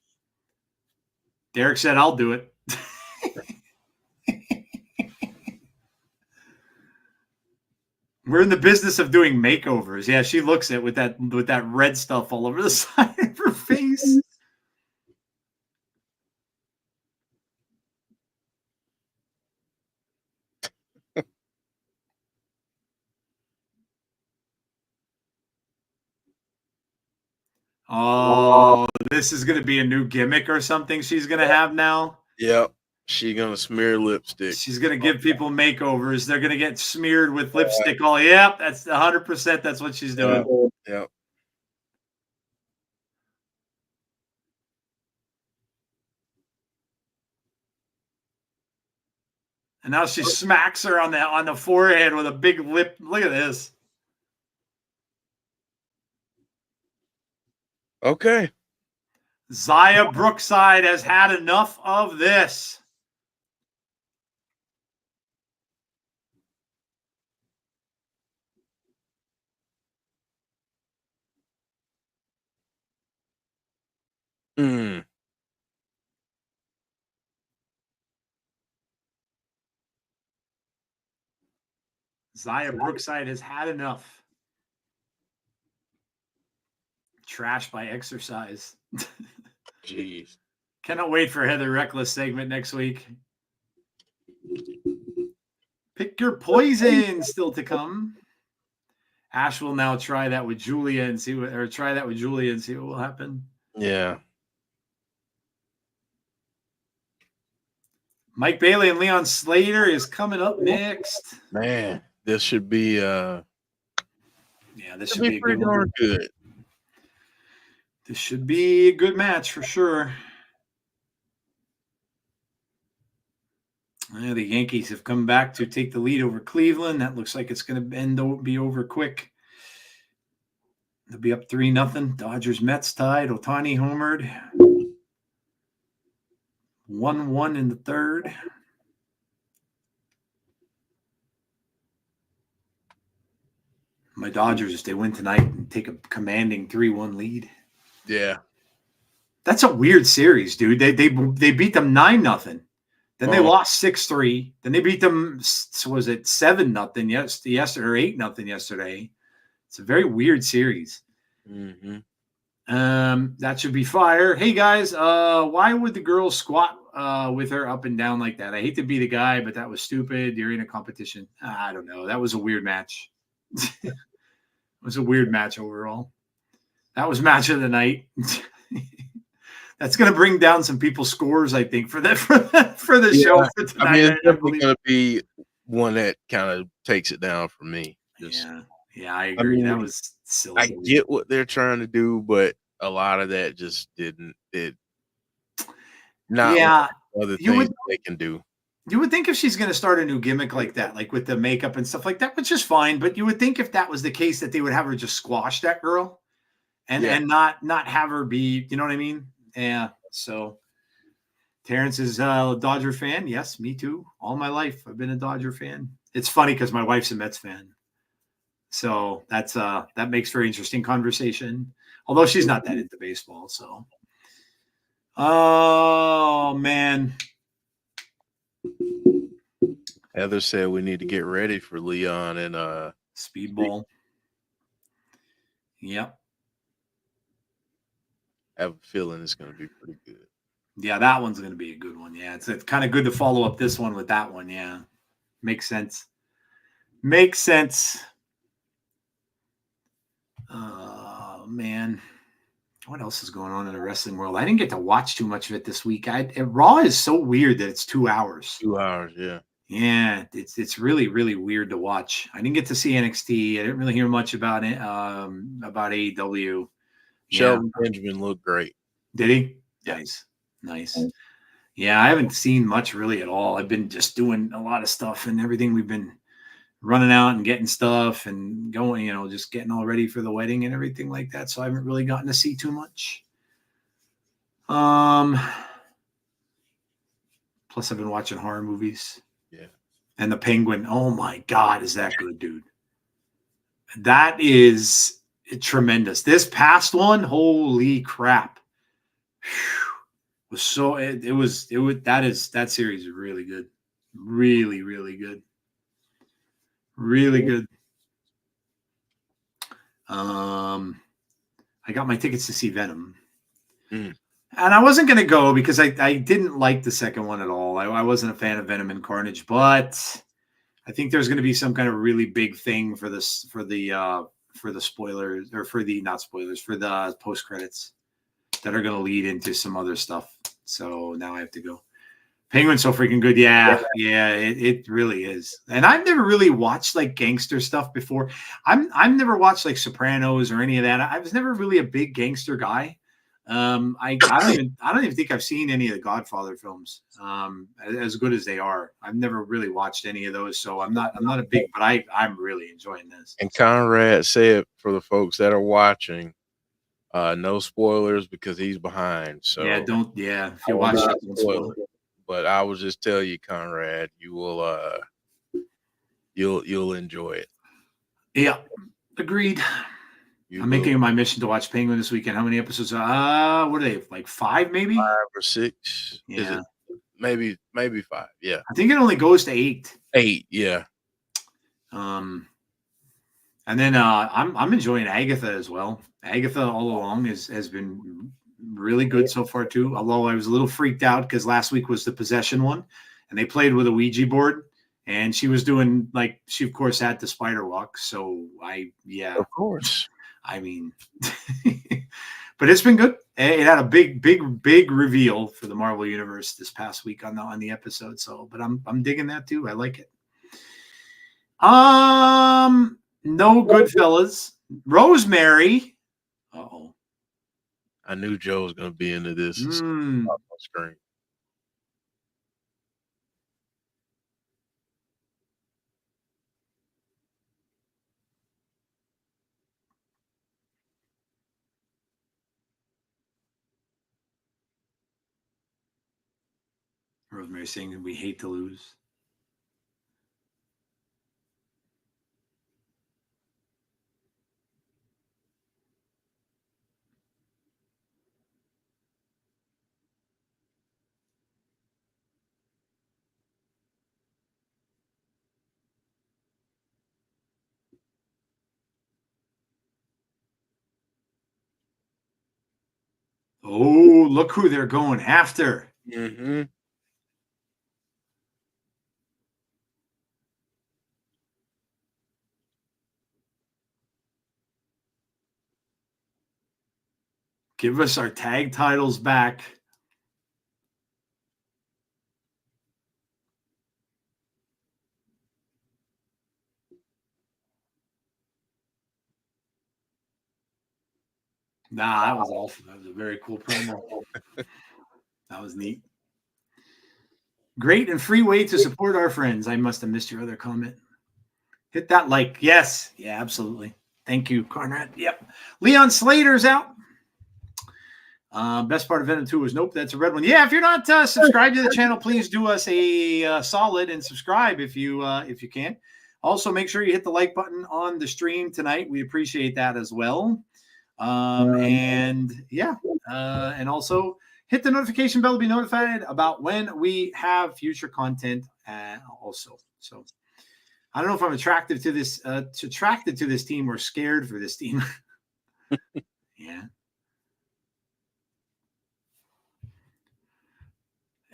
Derek said, I'll do it. We're in the business of doing makeovers. Yeah, she looks at with that red stuff all over the side of her face. Oh, this is going to be a new gimmick or something she's going to have now. Yep. She's going to smear lipstick. She's going to give people makeovers. They're going to get smeared with lipstick. Oh, yep. That's 100%. That's what she's doing. Yep. And now she smacks her on the forehead with a big lip. Look at this. Okay. Zaya Brookside has had enough of this. Zaya Brookside has had enough. Trash by exercise. Jeez. Cannot wait for Heather Reckless segment next week. Pick your poison still to come. Ash will now try that with Julia and see what will happen. Yeah. Mike Bailey and Leon Slater is coming up next. Man, this should be this should be a pretty good one. darn good. This should be a good match for sure. The Yankees have come back to take the lead over Cleveland. That looks like it's going to be over quick. They'll be up 3-0. Dodgers Mets tied. Ohtani homered. 1-1 in the third. My Dodgers, if they win tonight, and take a commanding 3-1 lead. Yeah. That's a weird series, dude. They beat them 9-0. Then they lost 6-3. Then they beat them, was it 7-0 yesterday or 8-0 yesterday? It's a very weird series. Mm-hmm. That should be fire. Hey guys, why would the girls squat with her up and down like that? I hate to be the guy, but that was stupid. You're in a competition. I don't know. That was a weird match. It was a weird match overall. That was match of the night. That's going to bring down some people's scores, I think, for the show for tonight. I mean, it's definitely going to be one that kind of takes it down for me. Yeah, I agree. That was silly. I get what they're trying to do, but a lot of that just not other things they can do. You would think if she's going to start a new gimmick like that, like with the makeup and stuff like that, which is fine, but you would think if that was the case that they would have her just squash that girl and not have her be, you know what I mean? Yeah. So Terrence is a Dodger fan. Yes, me too. All my life I've been a Dodger fan. It's funny because my wife's a Mets fan. So that makes very interesting conversation. Although she's not that into baseball. So oh man. Heather said we need to get ready for Leon and Speedball. Yep. I have a feeling it's going to be pretty good. Yeah, that one's going to be a good one. Yeah, it's kind of good to follow up this one with that one. Yeah, makes sense. Makes sense. Man, what else is going on in the wrestling world? I didn't get to watch too much of it this week. Raw is so weird that it's 2 hours. 2 hours, yeah. Yeah, it's really, really weird to watch. I didn't get to see NXT. I didn't really hear much about it, about AEW. Shelton Benjamin looked great. Did he? Nice. Yeah, I haven't seen much really at all. I've been just doing a lot of stuff and everything. We've been running out and getting stuff and going, just getting all ready for the wedding and everything like that. So I haven't really gotten to see too much. Plus I've been watching horror movies. Yeah. And The Penguin. Oh my God, is that good, dude? That is tremendous. This past one, holy crap. That series is really good. Really, really good. Really good. I got my tickets to see Venom. And I wasn't going to go because I didn't like the second one at all. I wasn't a fan of Venom and Carnage, but I think there's going to be some kind of really big thing for the spoilers, or for the post credits that are going to lead into some other stuff. So now I have to go. Penguin's so freaking good. Yeah, it really is. And I've never really watched like gangster stuff before. I've never watched like Sopranos or any of that. I was never really a big gangster guy. I don't even think I've seen any of the Godfather films. As good as they are, I've never really watched any of those. So I'm not a big, but I'm really enjoying this. And Conrad said for the folks that are watching, no spoilers because he's behind. So if you watch it, don't spoil it. But I will just tell you, Conrad, you will you'll enjoy it. Yeah, agreed. I'm making it my mission to watch Penguin this weekend. How many episodes? What are they? Like 5, maybe? 5 or 6. Yeah. Is it? Maybe 5. Yeah. I think it only goes to 8. 8, yeah. And then I'm enjoying Agatha as well. Agatha all along has been really good so far too. Although I was a little freaked out because last week was the possession one, and they played with a Ouija board, and she was doing like she of course had the spider walk. So Of course. I mean, but it's been good. It had a big reveal for the Marvel Universe this past week on the episode. So, but I'm digging that too. I like it. No Goodfellas. Rosemary. Uh-oh. I knew Joe was going to be into this. It's Mm. on my screen. Rosemary saying we hate to lose. Oh, look who they're going after. Mm-hmm. Give us our tag titles back. Nah, that was awesome. That was a very cool promo. That was neat. Great and free way to support our friends. I must have missed your other comment. Hit that like. Yes. Yeah, absolutely. Thank you, Conrad. Yep. Leon Slater's out. Best part of Venom 2 was nope, that's a red one. Yeah, if you're not subscribed to the channel, please do us a solid and subscribe if you can. Also, make sure you hit the like button on the stream tonight. We appreciate that as well. And also hit the notification bell to be notified about when we have future content. Also, so I don't know if I'm attracted to this team or scared for this team. Yeah.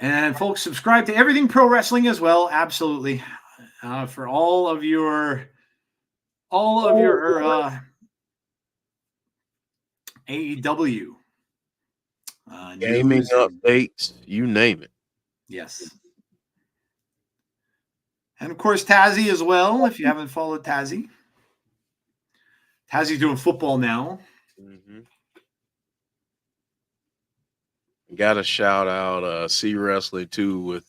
And folks, subscribe to Everything Pro Wrestling as well. Absolutely. For all of your AEW Gaming news. updates, you name it. Yes. And of course, Tazzy as well. If you haven't followed Tazzy, Tazzy's doing football now. Mm-hmm. Got to shout out C Wrestling too with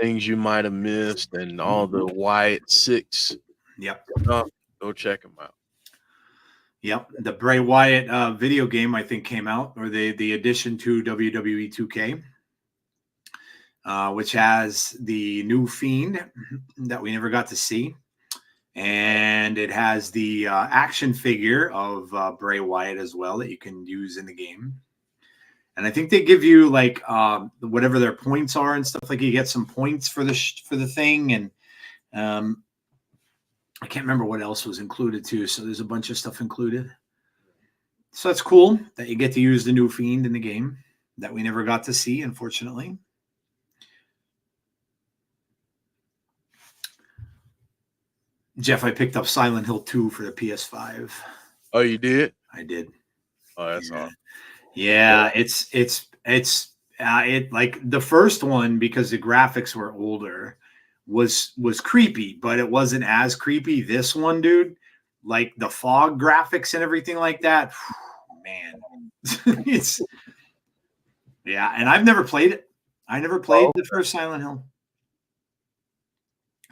things you might have missed and all the Wyatt 6. Yep. Go check them out. Yep. The Bray Wyatt video game, I think, came out, or the addition to WWE 2K, which has the new Fiend that we never got to see. And it has the action figure of Bray Wyatt as well that you can use in the game. And I think they give you like whatever their points are and stuff. Like you get some points for the thing, and I can't remember what else was included too. So there's a bunch of stuff included. So that's cool that you get to use the new Fiend in the game that we never got to see, unfortunately. Jeff, I picked up Silent Hill 2 for the PS5. Oh, you did? I did. Oh, that's awesome. Yeah, it's like the first one, because the graphics were older, was creepy, but it wasn't as creepy. This one, dude, like the fog graphics and everything like that, man. It's and I've never played it. I never played the first Silent Hill.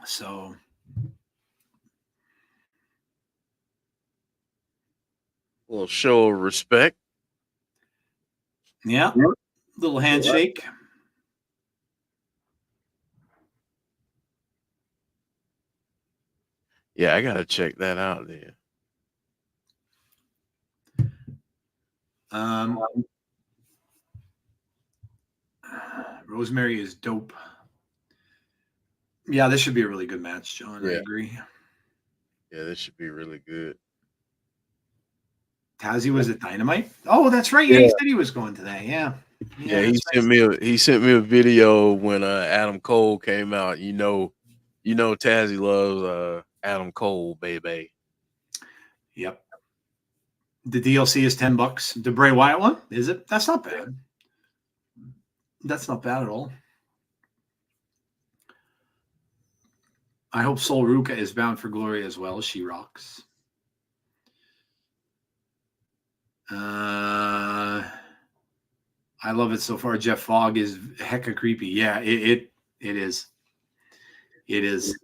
So a little show of respect. Yeah. Little handshake. Yeah, I gotta check that out then. Rosemary is dope. Yeah, this should be a really good match, John. Yeah. I agree. Yeah, this should be really good. Tazzy was at Dynamite. Oh, that's right. Yeah, Yeah, he said he was going today. Yeah, yeah. that's right. He sent me a video when Adam Cole came out. You know, Tazzy loves Adam Cole, baby. Yep. The DLC is $10. The Bray Wyatt one, is it? That's not bad. That's not bad at all. I hope Sol Ruka is bound for glory as well. She rocks. I love it so far. Jeff Fogg is hecka creepy. Yeah, it is. It is.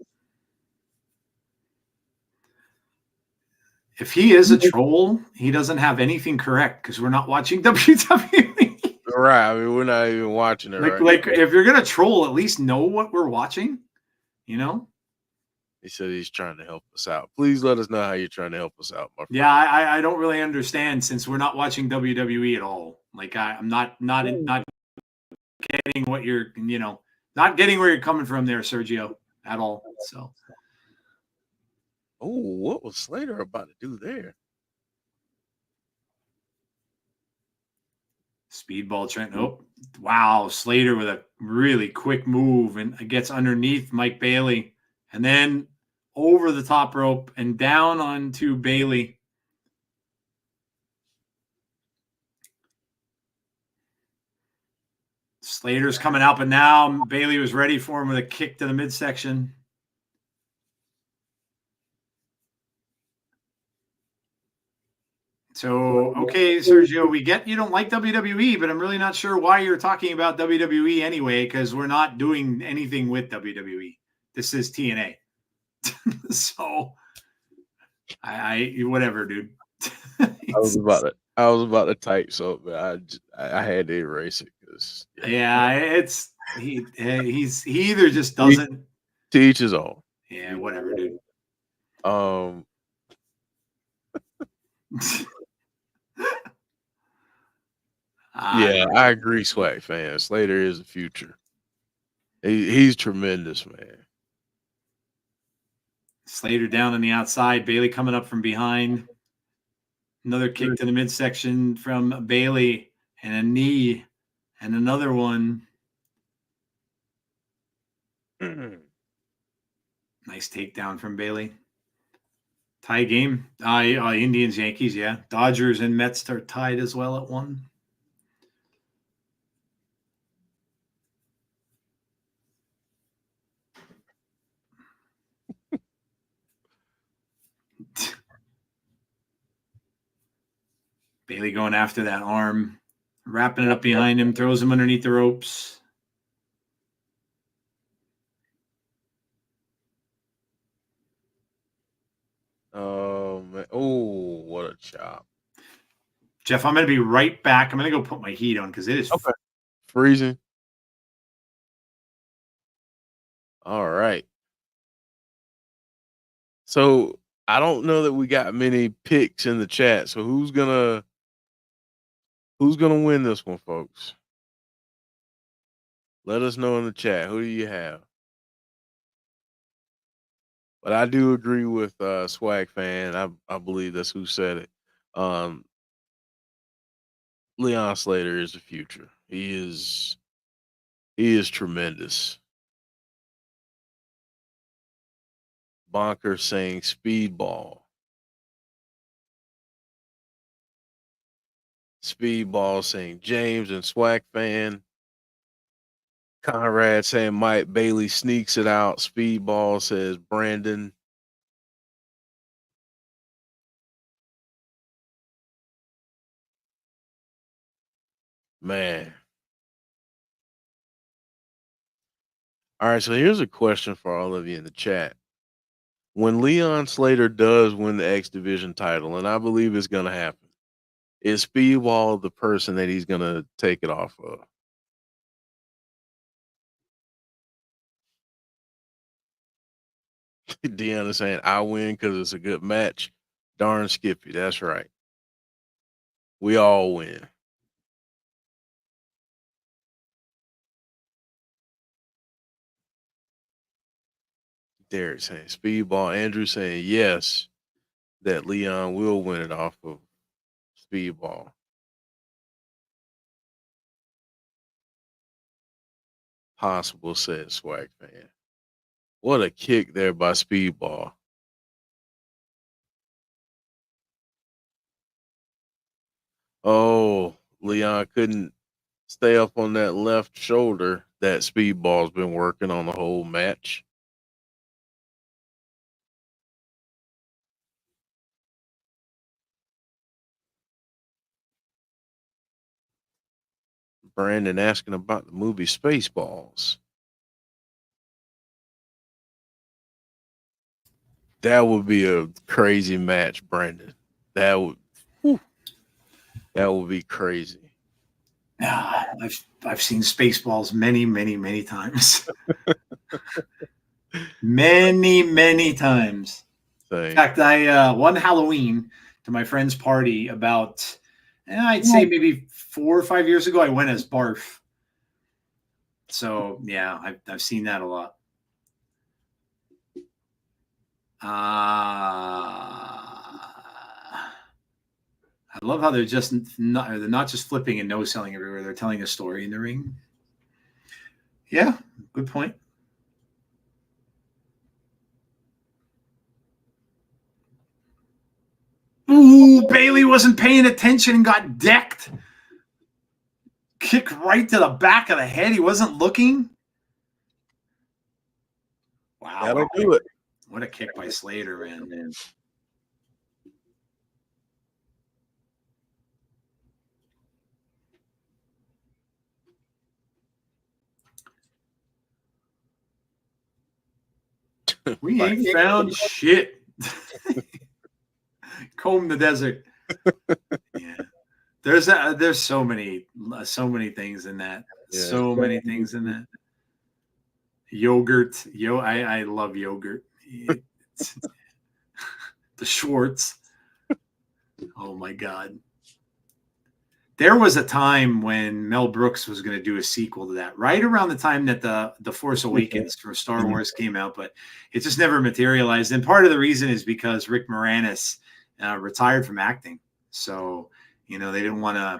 If he is a troll, he doesn't have anything correct because we're not watching WWE. Right. I mean, we're not even watching it, right? Like if you're gonna troll, at least know what we're watching. You know. He said he's trying to help us out. Please let us know how you're trying to help us out, my friend. Yeah, I don't really understand since we're not watching WWE at all. Like I'm not getting what you're not getting where you're coming from there, Sergio, at all. So. Oh, what was Slater about to do there? Speedball Trent. Oh, wow. Slater with a really quick move and gets underneath Mike Bailey and then over the top rope and down onto Bailey. Slater's coming out, but now Bailey was ready for him with a kick to the midsection. So, okay, Sergio, we get you don't like WWE, but I'm really not sure why you're talking about WWE anyway, because we're not doing anything with WWE. This is TNA. So, I whatever, dude. I was about to type something. I had to erase it because it's he either just doesn't. To each his own. Yeah, whatever, dude. Yeah, I agree, Swag fan. Slater is the future. He's tremendous, man. Slater down on the outside, Bailey coming up from behind. Another kick to the midsection from Bailey and a knee and another one. Nice takedown from Bailey. Tie game. Indians, Yankees, yeah. Dodgers and Mets are tied as well at 1. Bailey going after that arm, wrapping it up behind him, throws him underneath the ropes. Oh, what a chop. Jeff, I'm going to be right back. I'm going to go put my heat on because it is freezing. All right. So I don't know that we got many picks in the chat. So who's gonna win this one, folks? Let us know in the chat. Who do you have? But I do agree with Swag fan. I believe that's who said it. Leon Slater is the future. He is tremendous. Bonker saying Speedball. Speedball saying James and Swag fan. Conrad saying Mike Bailey sneaks it out. Speedball says Brandon. Man. All right, so here's a question for all of you in the chat. When Leon Slater does win the X Division title, and I believe it's going to happen, is Speedball the person that he's going to take it off of? Deanna saying, I win because it's a good match. Darn Skippy, that's right. We all win. Derek saying Speedball. Andrew saying yes, that Leon will win it off of Speedball. Possible, said Swag Fan. What a kick there by Speedball. Oh, Leon couldn't stay up on that left shoulder that Speedball's been working on the whole match. Brandon asking about the movie Spaceballs. That would be a crazy match, Brandon. That would be crazy. I've seen Spaceballs many times. many times. Same. In fact, I one Halloween to my friend's party about, I'd say maybe 4 or 5 years ago, I went as Barf. So yeah, I've seen that a lot. I love how they're not just flipping and no selling everywhere. They're telling a story in the ring. Yeah, good point. Ooh, Bailey wasn't paying attention and got decked. Kick right to the back of the head. He wasn't looking. Wow. That'll do it. What a kick by Slater, man. We ain't found shit. Comb the desert. Yeah. There's so many things in that. Yeah, so many things in that. Yogurt. I love yogurt. The Schwartz. Oh my God. There was a time when Mel Brooks was going to do a sequel to that, right around the time that the Force Awakens for Star Wars came out, but it just never materialized. And part of the reason is because Rick Moranis retired from acting, so they didn't want to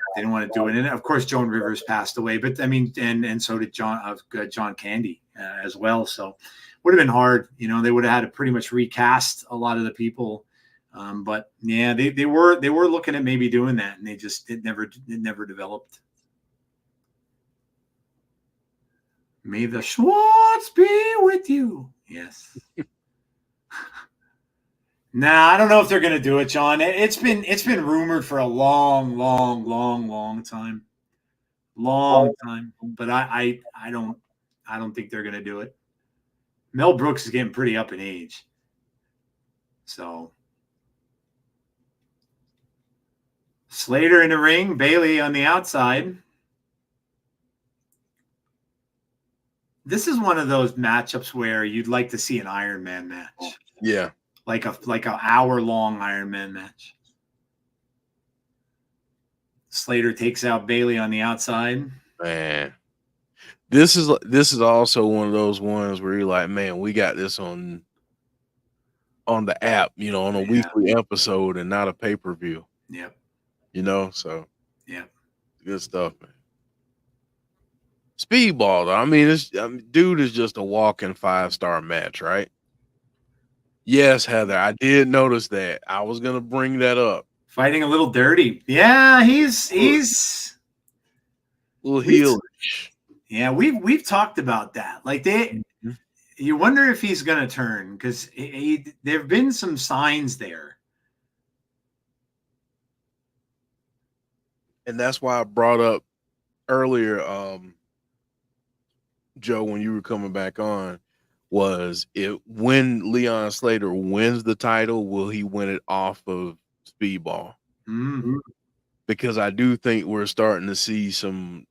do it. And of course, Joan Rivers passed away, but I mean, and so did John Candy as well. So would have been hard. They would have had to pretty much recast a lot of the people. But yeah, they were looking at maybe doing that, and it never developed. May the Schwartz be with you. Yes. Nah, I don't know if they're gonna do it, John. It's been rumored for a long time. Long time. But I don't think they're gonna do it. Mel Brooks is getting pretty up in age. So Slater in the ring, Bailey on the outside. This is one of those matchups where you'd like to see an Iron Man match. Yeah. Like an hour-long Iron Man match. Slater takes out Bailey on the outside. Man. This is also one of those ones where you're like, man, we got this on the app, on a weekly episode and not a pay-per-view. Yep. So yeah. Good stuff, man. Speedball, though. I mean, dude is just a walking 5-star match, right? Yes, Heather, I did notice that. I was gonna bring that up. Fighting a little dirty. Yeah, he's a little heelish. Yeah, we've talked about that. Like you wonder if he's gonna turn, because there have been some signs there. And that's why I brought up earlier, Joe, when you were coming back on, was when Leon Slater wins the title, will he win it off of Speedball? Mm-hmm. Because I do think we're starting to see some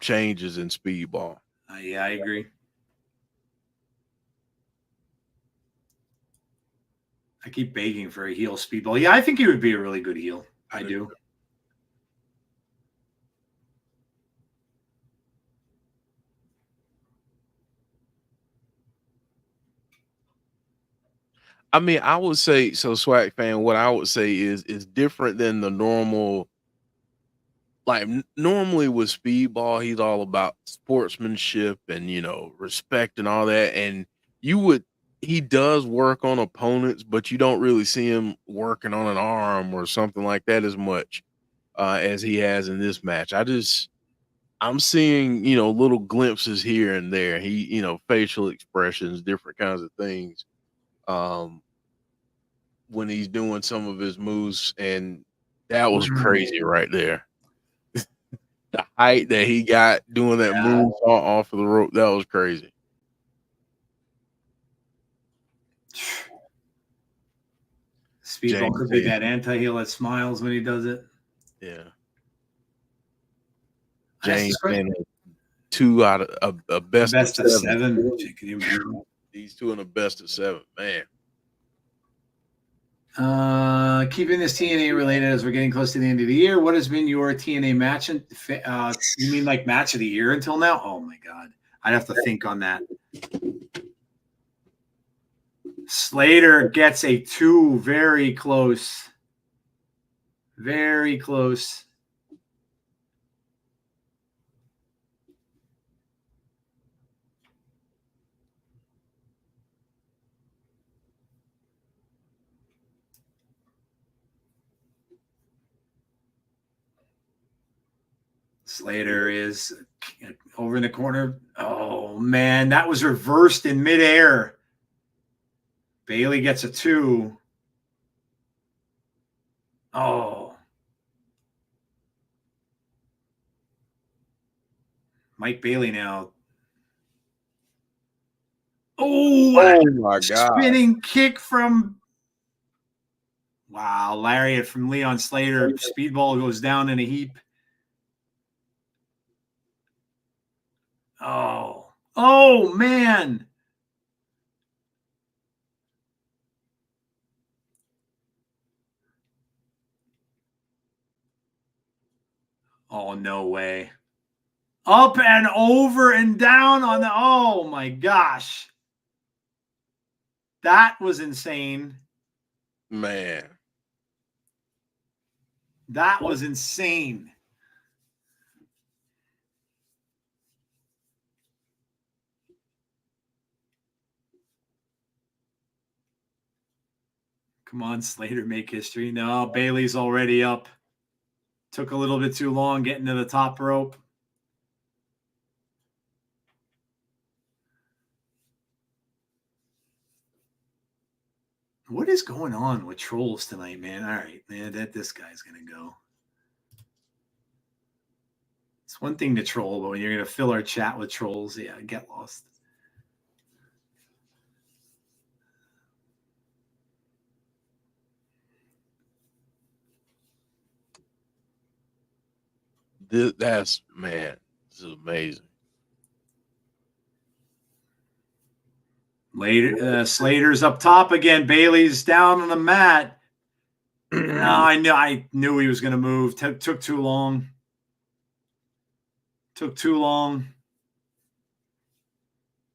changes in Speedball. Yeah, I agree. I keep begging for a heel Speedball. Yeah, I think he would be a really good heel. I do. I mean, I would say so. Swag fan, what I would say is different than the normal. Like normally with Speedball, he's all about sportsmanship and respect and all that. And he does work on opponents, but you don't really see him working on an arm or something like that as much as he has in this match. I'm seeing little glimpses here and there. He facial expressions, different kinds of things. When he's doing some of his moves, and that was crazy right there. The height that he got doing that move off of the rope, that was crazy. Speedball could be that anti-heel that smiles when he does it. Yeah. James and 2 out of a best of 7. These 2 in a best of 7, man. Keeping this TNA related as we're getting close to the end of the year, what has been your TNA match? You mean like match of the year until now? Oh my God. I'd have to think on that. Slater gets a 2, very close. Very close. Slater is over in the corner. Oh, man, that was reversed in midair. Bailey gets a 2. Oh. Mike Bailey now. Oh my God. Spinning kick from. Wow, lariat from Leon Slater. Speedball goes down in a heap. Oh, man. Oh, no way. Up and over and down on the. Oh, my gosh. That was insane. Man. That was insane. Come on, Slater, make history. No, Bailey's already up. Took a little bit too long getting to the top rope. What is going on with trolls tonight, man? All right, man, this guy's going to go. It's one thing to troll, but when you're going to fill our chat with trolls, yeah, get lost. This is amazing. Slater's up top again. Bailey's down on the mat. I knew he was going to move. Took too long. Took too long.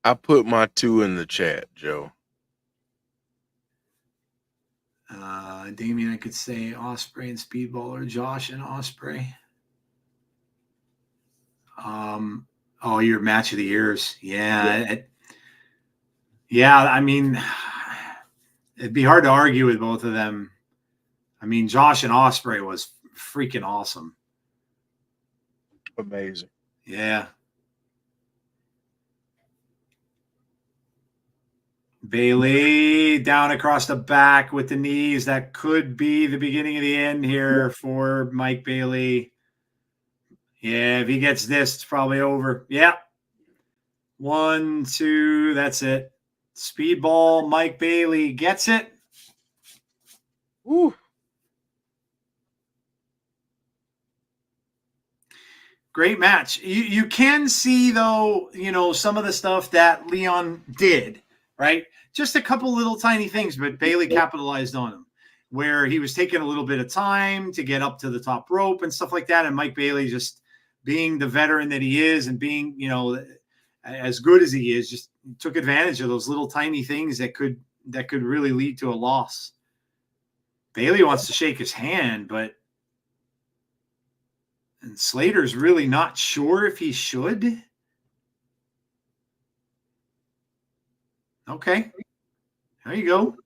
I put my 2 in the chat, Joe. Damien, I could say Osprey and Speedball, or Josh and Osprey. Your match of the years. Yeah. I mean, it'd be hard to argue with both of them. I mean, Josh and Osprey was freaking awesome. Amazing. Yeah. Bailey down across the back with the knees. That could be the beginning of the end here for Mike Bailey. Yeah, if he gets this, it's probably over. Yeah. 1, 2, that's it. Speedball, Mike Bailey gets it. Woo. Great match. You can see, though, some of the stuff that Leon did, right? Just a couple little tiny things, but Bailey capitalized on them, where he was taking a little bit of time to get up to the top rope and stuff like that. And Mike Bailey, just being the veteran that he is and being, as good as he is, just took advantage of those little tiny things that could, that could really lead to a loss. Bailey wants to shake his hand, and Slater's really not sure if he should. Okay. There you go.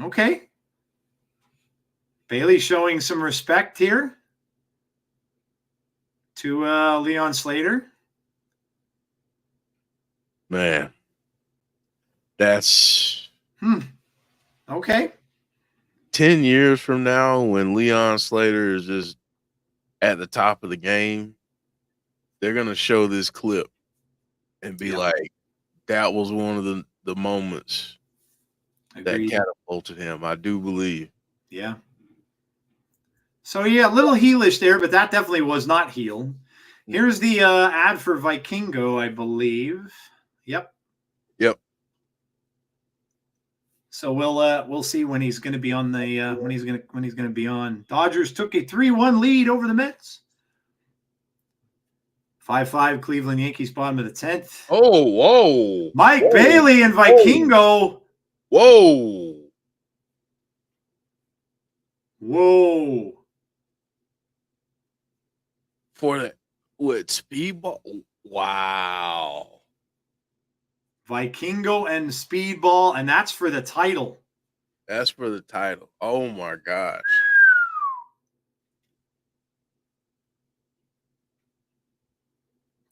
Okay. Bailey showing some respect here to Leon Slater. Man, that's okay. 10 years from now, when Leon Slater is just at the top of the game, they're gonna show this clip and be like, that was one of the moments that catapulted him. I do believe. Yeah. So yeah, a little heelish there, but that definitely was not heel. Here's the ad for Vikingo, I believe. Yep. So we'll see when he's going to be on the when he's going to be on. Dodgers took a 3-1 lead over the Mets. 5-5 Cleveland Yankees, bottom of the 10th. Oh, whoa. Mike Bailey and Vikingo. Whoa. For that, with Speedball. Wow. Vikingo and Speedball, and that's for the title. That's for the title. Oh my gosh.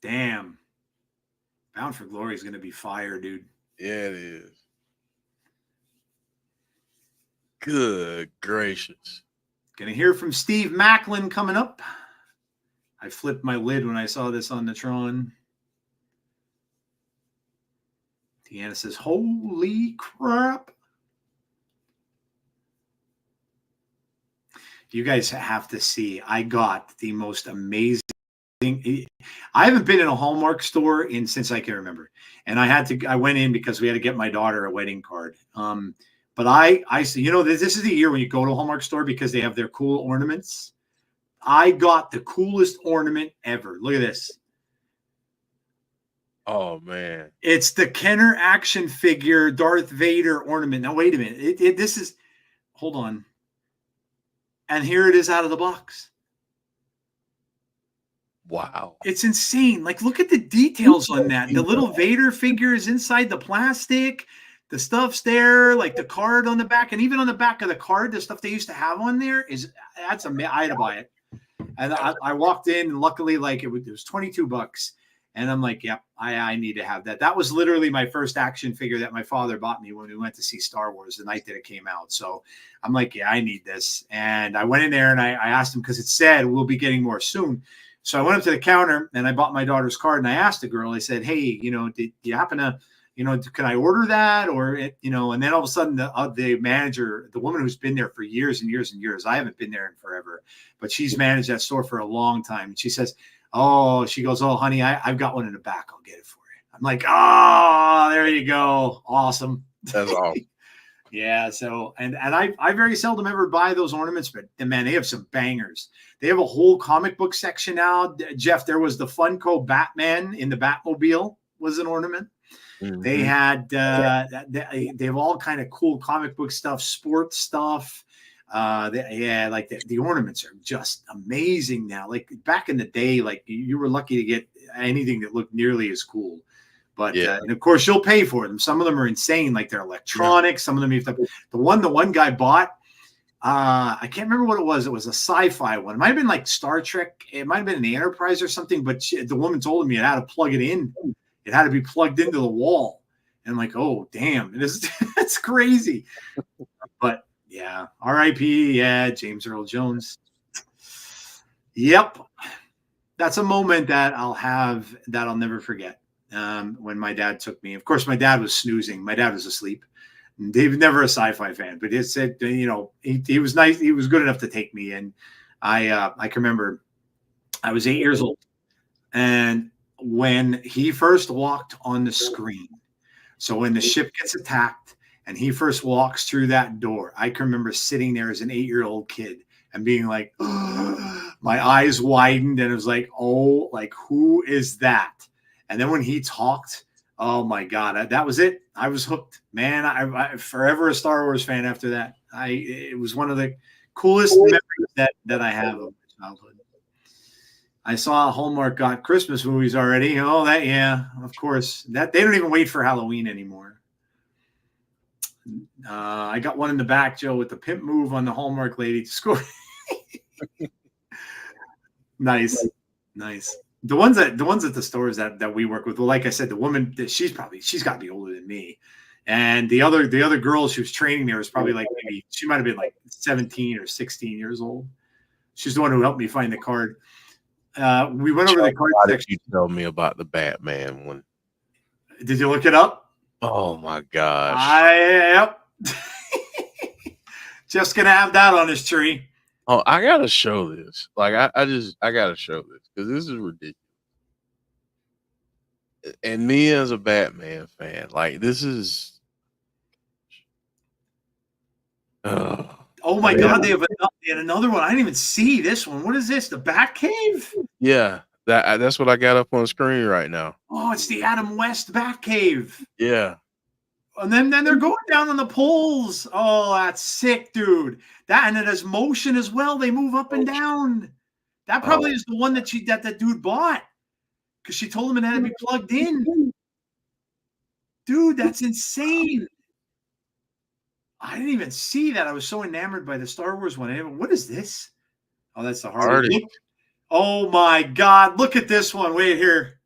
Damn. Bound for Glory is going to be fire, dude. Yeah, it is. Good gracious. Gonna hear from Steve Maclin coming up. I flipped my lid when I saw this on the Tron. Deanna says, holy crap. You guys have to see. I got the most amazing. I haven't been in a Hallmark store since I can remember. And I went in because we had to get my daughter a wedding card. But I see, this is the year when you go to a Hallmark store because they have their cool ornaments. I got the coolest ornament ever. Look at this. Oh, man. It's the Kenner action figure Darth Vader ornament. Now, wait a minute. This is, hold on. And here it is out of the box. Wow. It's insane. Like, look at the details on that. The little Vader figure is inside the plastic. The stuff's there, like the card on the back. And even on the back of the card, the stuff they used to have on there that's amazing. I had to buy it. And I walked in, and luckily, like, it was $22. And I'm like, yep, I need to have that. That was literally my first action figure that my father bought me when we went to see Star Wars the night that it came out. So I'm like, yeah, I need this. And I went in there and I asked him, because it said we'll be getting more soon. So I went up to the counter and I bought my daughter's card, and I asked the girl, I said, hey, did you happen to, can I order that? Or, and then all of a sudden the manager, the woman who's been there for years and years and years, I haven't been there in forever, but she's managed that store for a long time. And she says, she goes, oh, honey, I've got one in the back. I'll get it for you. I'm like, there you go. Awesome. That's awesome. Yeah. So, and I very seldom ever buy those ornaments, but man, they have some bangers. They have a whole comic book section now. Jeff, there was the Funko Batman in the Batmobile was an ornament. Mm-hmm. They had, they have all kind of cool comic book stuff, sports stuff. The ornaments are just amazing now. Like back in the day, like you were lucky to get anything that looked nearly as cool. But and of course you'll pay for them. Some of them are insane, like they're electronic. Some of them you have to. The one guy bought, I can't remember what it was. It was a sci-fi one. It might have been like Star Trek. It might have been the Enterprise or something. But the woman told me it had to plug it in. It had to be plugged into the wall. And I'm like, oh damn, it's crazy. But yeah, R.I.P. Yeah, James Earl Jones. Yep, that's a moment that I'll never forget. When my dad took me. Of course, my dad was snoozing. My dad was asleep. He was never a sci-fi fan, but he said, he was nice. He was good enough to take me. And I can remember I was 8 years old. And when he first walked on the screen, so when the ship gets attacked and he first walks through that door, I can remember sitting there as an 8-year-old kid and being like, my eyes widened and it was like, oh, like, who is that? And then when he talked, Oh my God, that was it. I was hooked, man. I forever a Star Wars fan after that. It was one of the coolest memories that I have of my childhood. I saw Hallmark got Christmas movies already. Oh, that yeah, of course. That they don't even wait for Halloween anymore. I got one in the back, Joe, with the pimp move on the Hallmark lady to score. Nice. The ones at the stores that we work with. Well, like I said, the woman she's got to be older than me, and the other girl she was training there was probably like maybe she might have been like 17 or 16 years old. She's the one who helped me find the card. We went over the card section. You tell me about the Batman one. Did you look it up? Oh my gosh! Yep. Just gonna have that on his tree. Oh, I gotta show this. Like I gotta show this because this is ridiculous. And me as a Batman fan, like this is. Oh my God! They had another one. I didn't even see this one. What is this? The Batcave? Yeah, that's what I got up on the screen right now. Oh, it's the Adam West Batcave. Yeah. And then they're going down on the poles. Oh, that's sick, dude. And it has motion as well. They move up and down. That probably is the one that that dude bought because she told him it had to be plugged in. Dude, that's insane. I didn't even see that. I was so enamored by the Star Wars one. What is this? Oh, that's the Hardy. Oh my God! Look at this one. Wait here.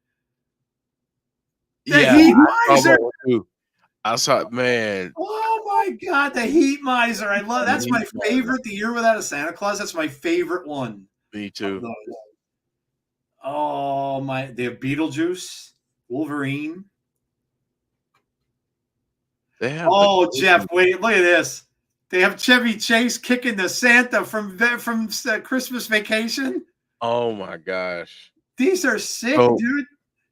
The Heat Miser. I saw, man. Oh my God, the Heat Miser. I love that's my favorite. The Year Without a Santa Claus. That's my favorite one. Me too. Oh my, they have Beetlejuice, Wolverine. They have Jeff, wait, look at this. They have Chevy Chase kicking the Santa from Christmas Vacation. Oh my gosh. These are sick, dude.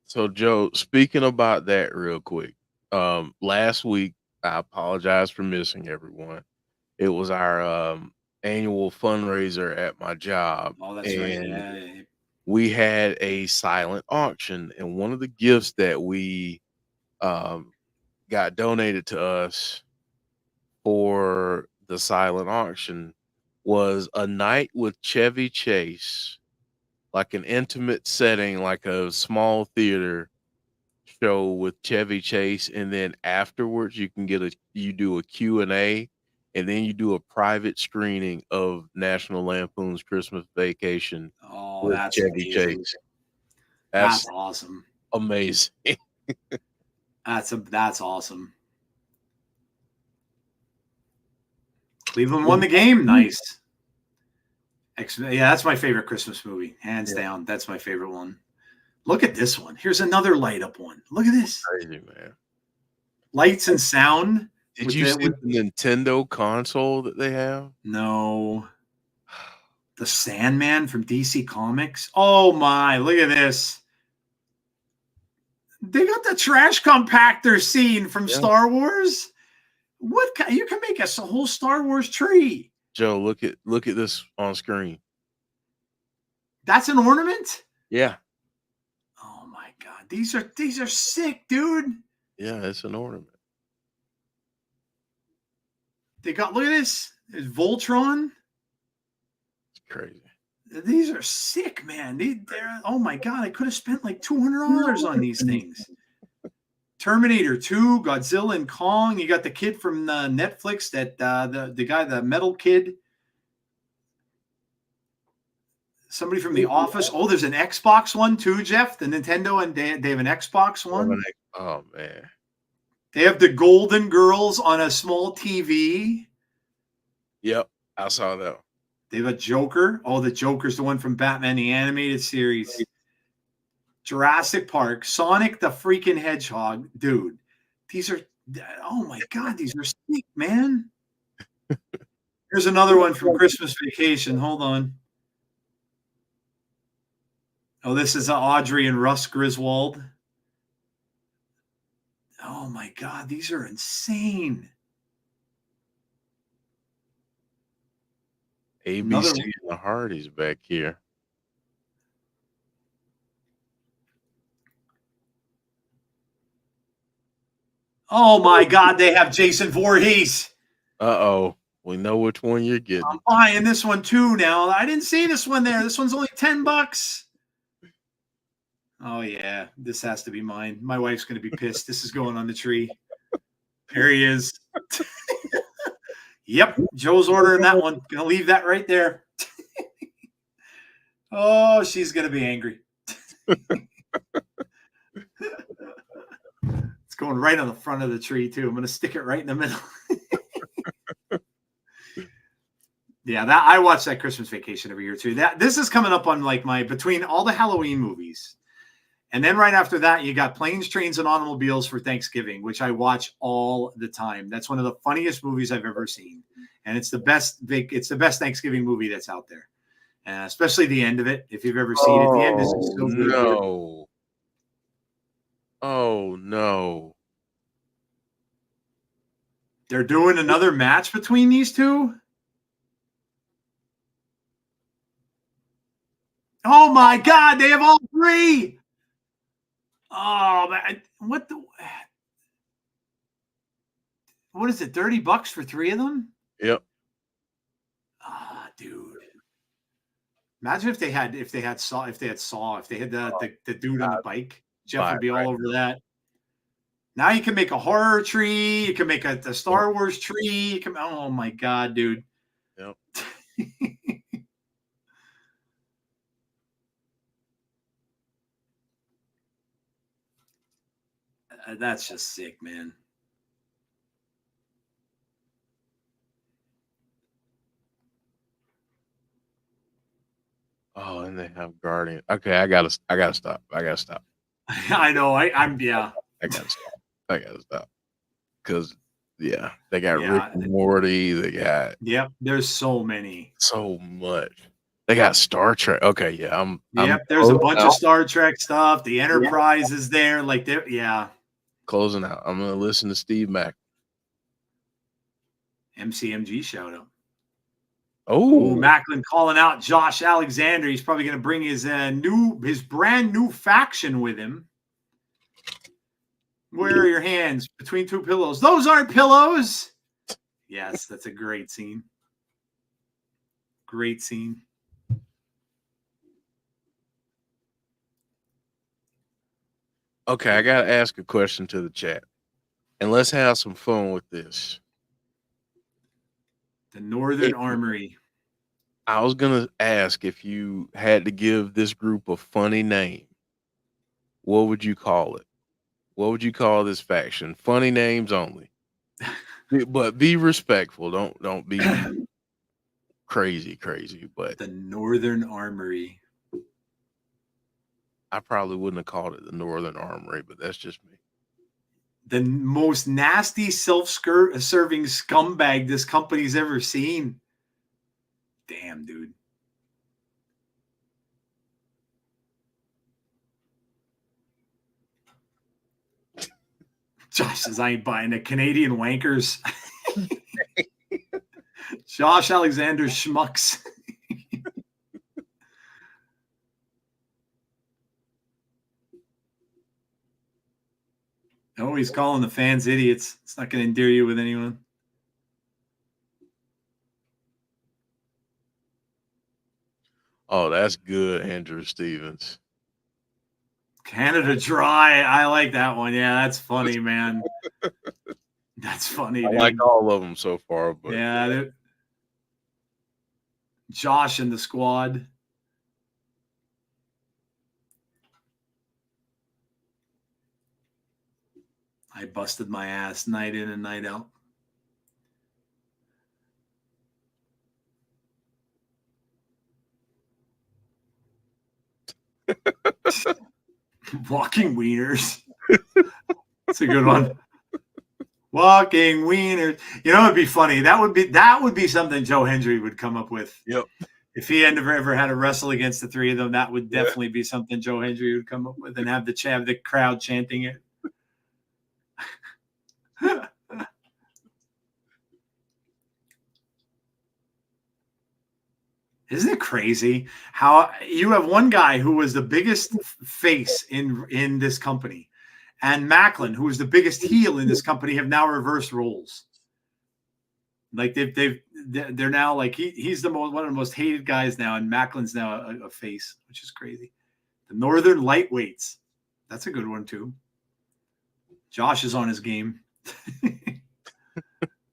So Joe, speaking about that real quick. Last week, I apologize for missing everyone. It was our annual fundraiser at my job. Oh, that's right. Yeah. We had a silent auction, and one of the gifts that we got donated to us for the silent auction was a night with Chevy Chase, like an intimate setting, like a small theater show with Chevy Chase, and then afterwards you can you do a Q&A, and then you do a private screening of National Lampoon's Christmas Vacation with that's Chevy amazing. Chase. That's awesome. Amazing. That's awesome. Cleveland won the game. Nice. Yeah, that's my favorite Christmas movie, hands down. That's my favorite one. Look at this one. Here's another light up one. Look at this. Crazy, man. Lights and sound. Did you see the Nintendo console that they have? No. The Sandman from DC Comics. Oh my, look at this. They got the trash compactor scene from Star Wars. You can make a whole Star Wars tree. Joe, look at this on screen. That's an ornament? Yeah. Oh my God. These are sick, dude. Yeah, it's an ornament. They got, look at this. There's Voltron. It's crazy. These are sick, man. They're oh my God. I could have spent like $200 on these things. Terminator 2, Godzilla and Kong. You got the kid from Netflix, that the guy, the metal kid. Somebody from The Office. Oh, there's an Xbox one too, Jeff. The Nintendo, and they have an Xbox one. Oh man. They have the Golden Girls on a small TV. Yep, I saw that. They have a Joker. Oh, the Joker's the one from Batman the Animated Series. Jurassic Park, Sonic the freaking Hedgehog. Dude, these are, oh my God, these are sick, man. Here's another one from Christmas Vacation. Hold on. Oh, this is Audrey and Russ Griswold. Oh my God, these are insane. ABC and the Hardys back here. Oh my God, they have Jason Voorhees. Uh-oh. We know which one you're getting. I'm buying this one too now. I didn't see this one there. This one's only $10. Oh yeah, this has to be mine. My wife's gonna be pissed. This is going on the tree. There he is. Yep, Joe's ordering that one. Gonna leave that right there. Oh, she's gonna be angry. It's going right on the front of the tree too. I'm gonna stick it right in the middle. Yeah, that I watch that Christmas Vacation every year too. This is coming up on like my between all the Halloween movies. And then right after that, you got Planes, Trains, and Automobiles for Thanksgiving, which I watch all the time. That's one of the funniest movies I've ever seen. And it's the best Thanksgiving movie that's out there. Especially the end of it. If you've ever seen it, the end is just so good. No. Oh no. They're doing another match between these two. Oh my God, they have all three. Oh man, what is it? $30 for three of them? Yep. Ah, dude. Imagine if they had Saw, if they had the dude on the bike. Jeff would be all over that. Now you can make a horror tree, you can make a Star Wars tree, you can, oh my God, dude. Yep. That's just sick, man. Oh, and they have Guardian. Okay, I gotta stop. I know. I'm yeah. I gotta stop. Because yeah, they got Rick and Morty. They got There's so many. So much. They got Star Trek. Okay, yeah. There's a bunch of Star Trek stuff. The Enterprise is there. Like closing out. I'm gonna listen to Steve Mack. MCMG shout out. Oh, Maclin calling out Josh Alexander. He's probably going to bring his brand new faction with him. Where are your hands? Between two pillows. Those aren't pillows. Yes, that's a great scene. Great scene. Okay, I got to ask a question to the chat. And let's have some fun with this. The Northern Armory. I was going to ask if you had to give this group a funny name. What would you call it? What would you call this faction? Funny names only. But be respectful. Don't be crazy. But the Northern Armory. I probably wouldn't have called it the Northern Armory, but that's just me. The most nasty self-serving scumbag this company's ever seen. Damn, dude. Josh says, I ain't buying the Canadian wankers. Josh Alexander schmucks. Oh, he's calling the fans idiots. It's not going to endear you with anyone. Oh, that's good, Andrew Stevens. Canada Dry. I like that one. Yeah, that's funny, man. That's funny. I like all of them so far. But yeah, Josh and the squad. I busted my ass night in and night out. Walking wieners. That's a good one. Walking wieners. You know, it'd be funny. That would be something Joe Hendry would come up with. Yep. If he had ever had to wrestle against the three of them, that would definitely be something Joe Hendry would come up with and have the crowd chanting it. Isn't it crazy how you have one guy who was the biggest face in this company, and Maclin, who is the biggest heel in this company, have now reversed roles. Like they're now like he's one of the most hated guys now, and Macklin's now a face, which is crazy. The Northern Lightweights, that's a good one too. Josh is on his game,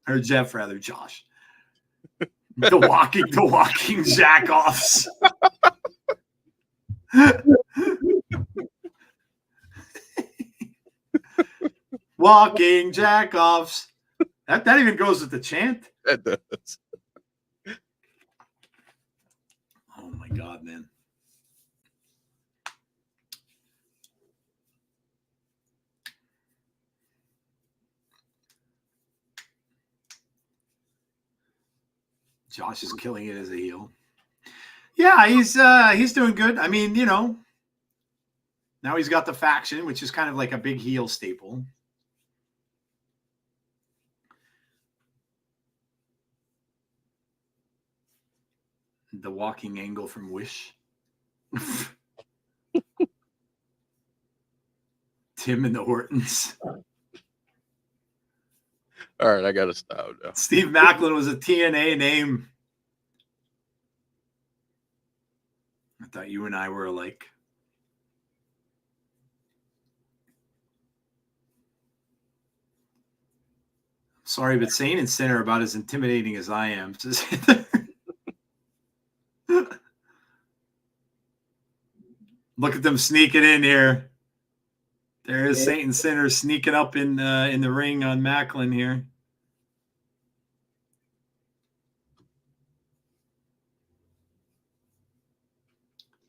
or Jeff rather. Josh, the walking jack-offs. Walking jack-offs. That even goes with the chant. That does. Oh my God, man. Josh is killing it as a heel. Yeah, he's doing good. I mean, you know, now he's got the faction, which is kind of like a big heel staple. The walking angle from Wish. Tim and the Hortons. All right, I got to stop now. Steve Maclin was a TNA name. I thought you and I were alike. Sorry, but Sane and Sin are about as intimidating as I am. Look at them sneaking in here. There is Saint and Sinner sneaking up in the ring on Maclin here.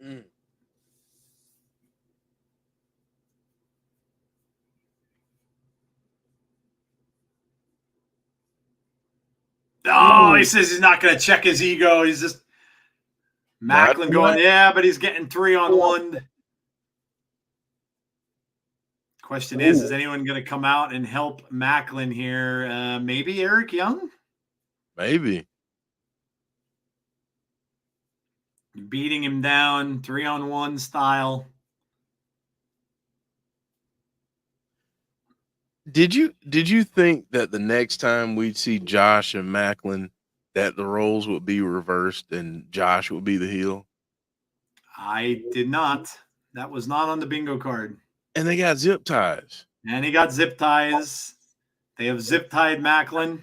Mm. Oh, he says he's not going to check his ego. He's just Maclin going, yeah, but he's getting 3-on-1. Question is anyone going to come out and help Maclin here? Maybe Eric Young? Maybe. Beating him down, 3-on-1 style. Did you think that the next time we'd see Josh and Maclin that the roles would be reversed and Josh would be the heel? I did not. That was not on the bingo card. And they got zip ties. And he got zip ties. They have zip tied Maclin.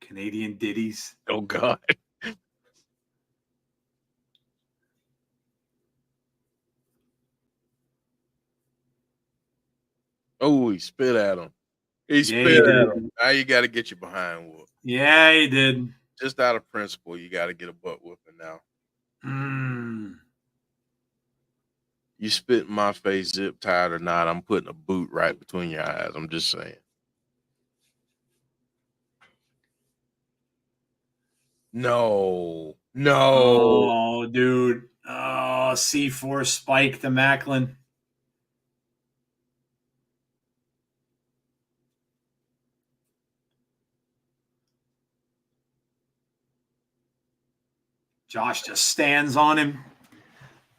Canadian ditties. Oh, God. Oh, he spit at him. He spit at him. Now you got to get your behind whoop. Yeah, he did. Just out of principle, you got to get a butt whooping now. You spit in my face, zip tied or not, I'm putting a boot right between your eyes. I'm just saying. No. Oh, dude. Oh, C4 spike to Maclin. Josh just stands on him.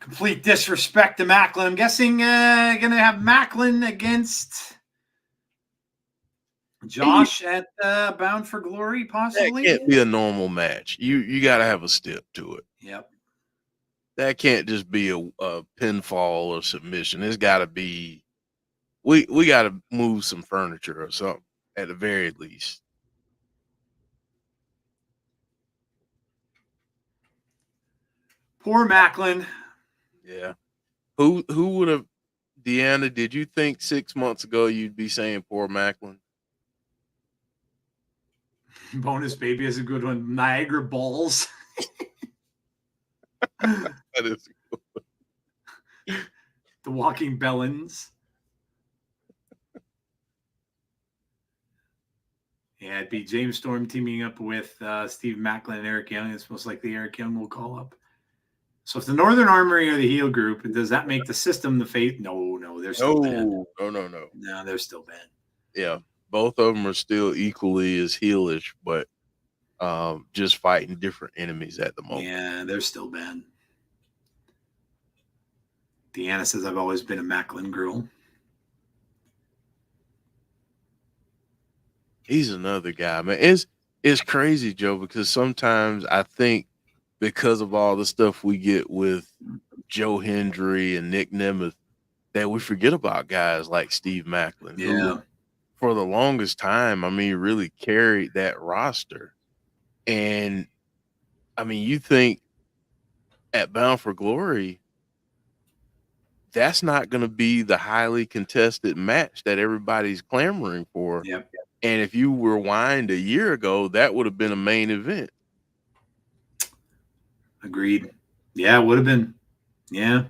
Complete disrespect to Maclin. I'm guessing going to have Maclin against Josh at Bound for Glory, possibly. That can't be a normal match. You got to have a step to it. Yep. That can't just be a pinfall or submission. It's got to be. We got to move some furniture or something at the very least. Poor Maclin. Yeah. Who would have, Deanna, did you think 6 months ago you'd be saying poor Maclin? Bonus Baby is a good one. Niagara Balls. That is good. The Walking Bellins. Yeah, it'd be James Storm teaming up with Steve Maclin and Eric Young. It's most likely Eric Young will call up. So if the Northern Armory are the heel group, does that make the system the face? No, they're still bad. No. No, they're still bad. Yeah, both of them are still equally as heelish, but just fighting different enemies at the moment. Yeah, they're still bad. Deanna says I've always been a Maclin girl. He's another guy, man. It's crazy, Joe, because sometimes I think because of all the stuff we get with Joe Hendry and Nick Nemeth that we forget about guys like Steve Maclin, who for the longest time, I mean, really carried that roster. And I mean, you think at Bound for Glory, that's not going to be the highly contested match that everybody's clamoring for. Yep. And if you rewind a year ago, that would have been a main event. Agreed. Yeah, it would have been. Yeah.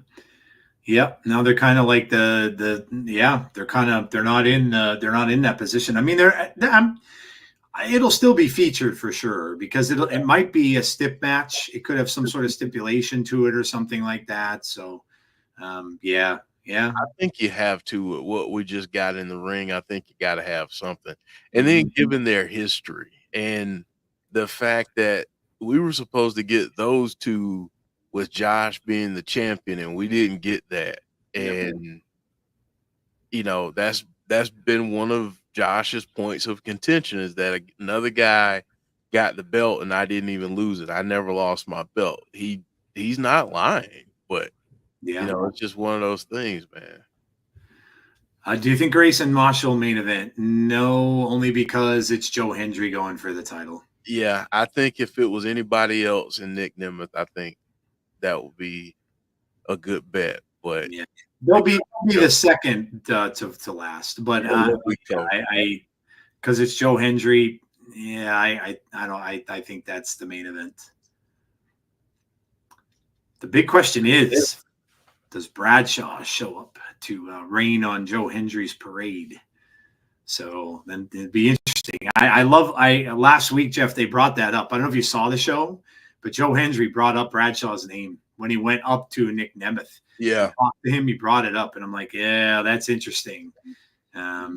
Yep. Now they're kind of like they're not in that position. I mean, it'll still be featured for sure because it might be a stip match. It could have some sort of stipulation to it or something like that. So, yeah. I think you have to. What we just got in the ring, I think you got to have something. And then given their history and the fact that we were supposed to get those two with Josh being the champion, and we didn't get that. And you know, that's been one of Josh's points of contention is that another guy got the belt and I didn't even lose it. I never lost my belt. He's not lying, but you know, it's just one of those things, man. Do you think Grace and Masha will main event? No, only because it's Joe Hendry going for the title. Yeah, I think if it was anybody else in Nick Nemeth, I think that would be a good bet. But yeah, they'll be the second to last. But because it's Joe Hendry, yeah, I think that's the main event. The big question is, does Bradshaw show up to rain on Joe Hendry's parade? So then it'd be interesting. Last week, Jeff, they brought that up. I don't know if you saw the show, but Joe Hendry brought up Bradshaw's name when he went up to Nick Nemeth. Yeah. He talked to him, he brought it up, and I'm like, yeah, that's interesting.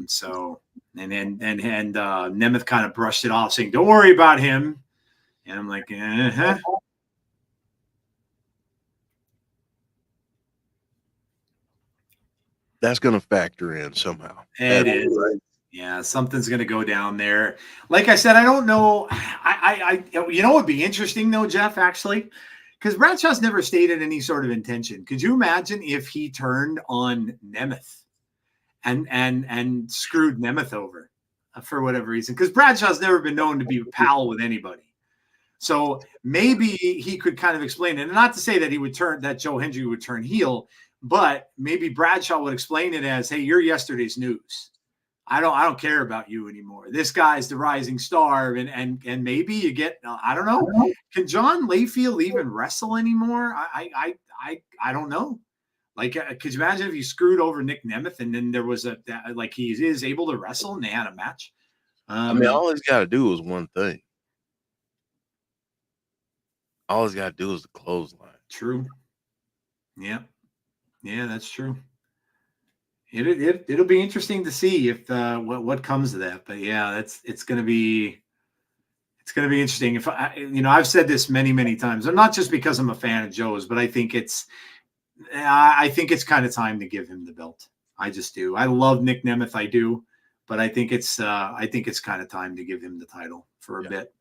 So Nemeth kind of brushed it off, saying, "Don't worry about him." And I'm like, That's going to factor in somehow. It is. Right. Yeah, something's going to go down there. Like I said, I don't know. You know, it would be interesting though, Jeff, actually, because Bradshaw's never stated any sort of intention. Could you imagine if he turned on Nemeth and screwed Nemeth over for whatever reason? Because Bradshaw's never been known to be a pal with anybody. So maybe he could kind of explain it. And not to say that Joe Hendry would turn heel, but maybe Bradshaw would explain it as, hey, you're yesterday's news. I don't care about you anymore. This guy's the rising star. And maybe you get, I don't know. Can John Layfield even wrestle anymore? I don't know. Like, could you imagine if you screwed over Nick Nemeth and then there was he is able to wrestle and they had a match? I mean, all he's got to do is one thing. All he's got to do is the clothesline. True. Yeah. Yeah, that's true. It'll be interesting to see if what comes of that. But yeah, it's going to be interesting. If I've said this many times, and not just because I'm a fan of Joe's, but I think it's kind of time to give him the belt. I just do. I love Nick Nemeth, I do, but I think it's kind of time to give him the title for a bit.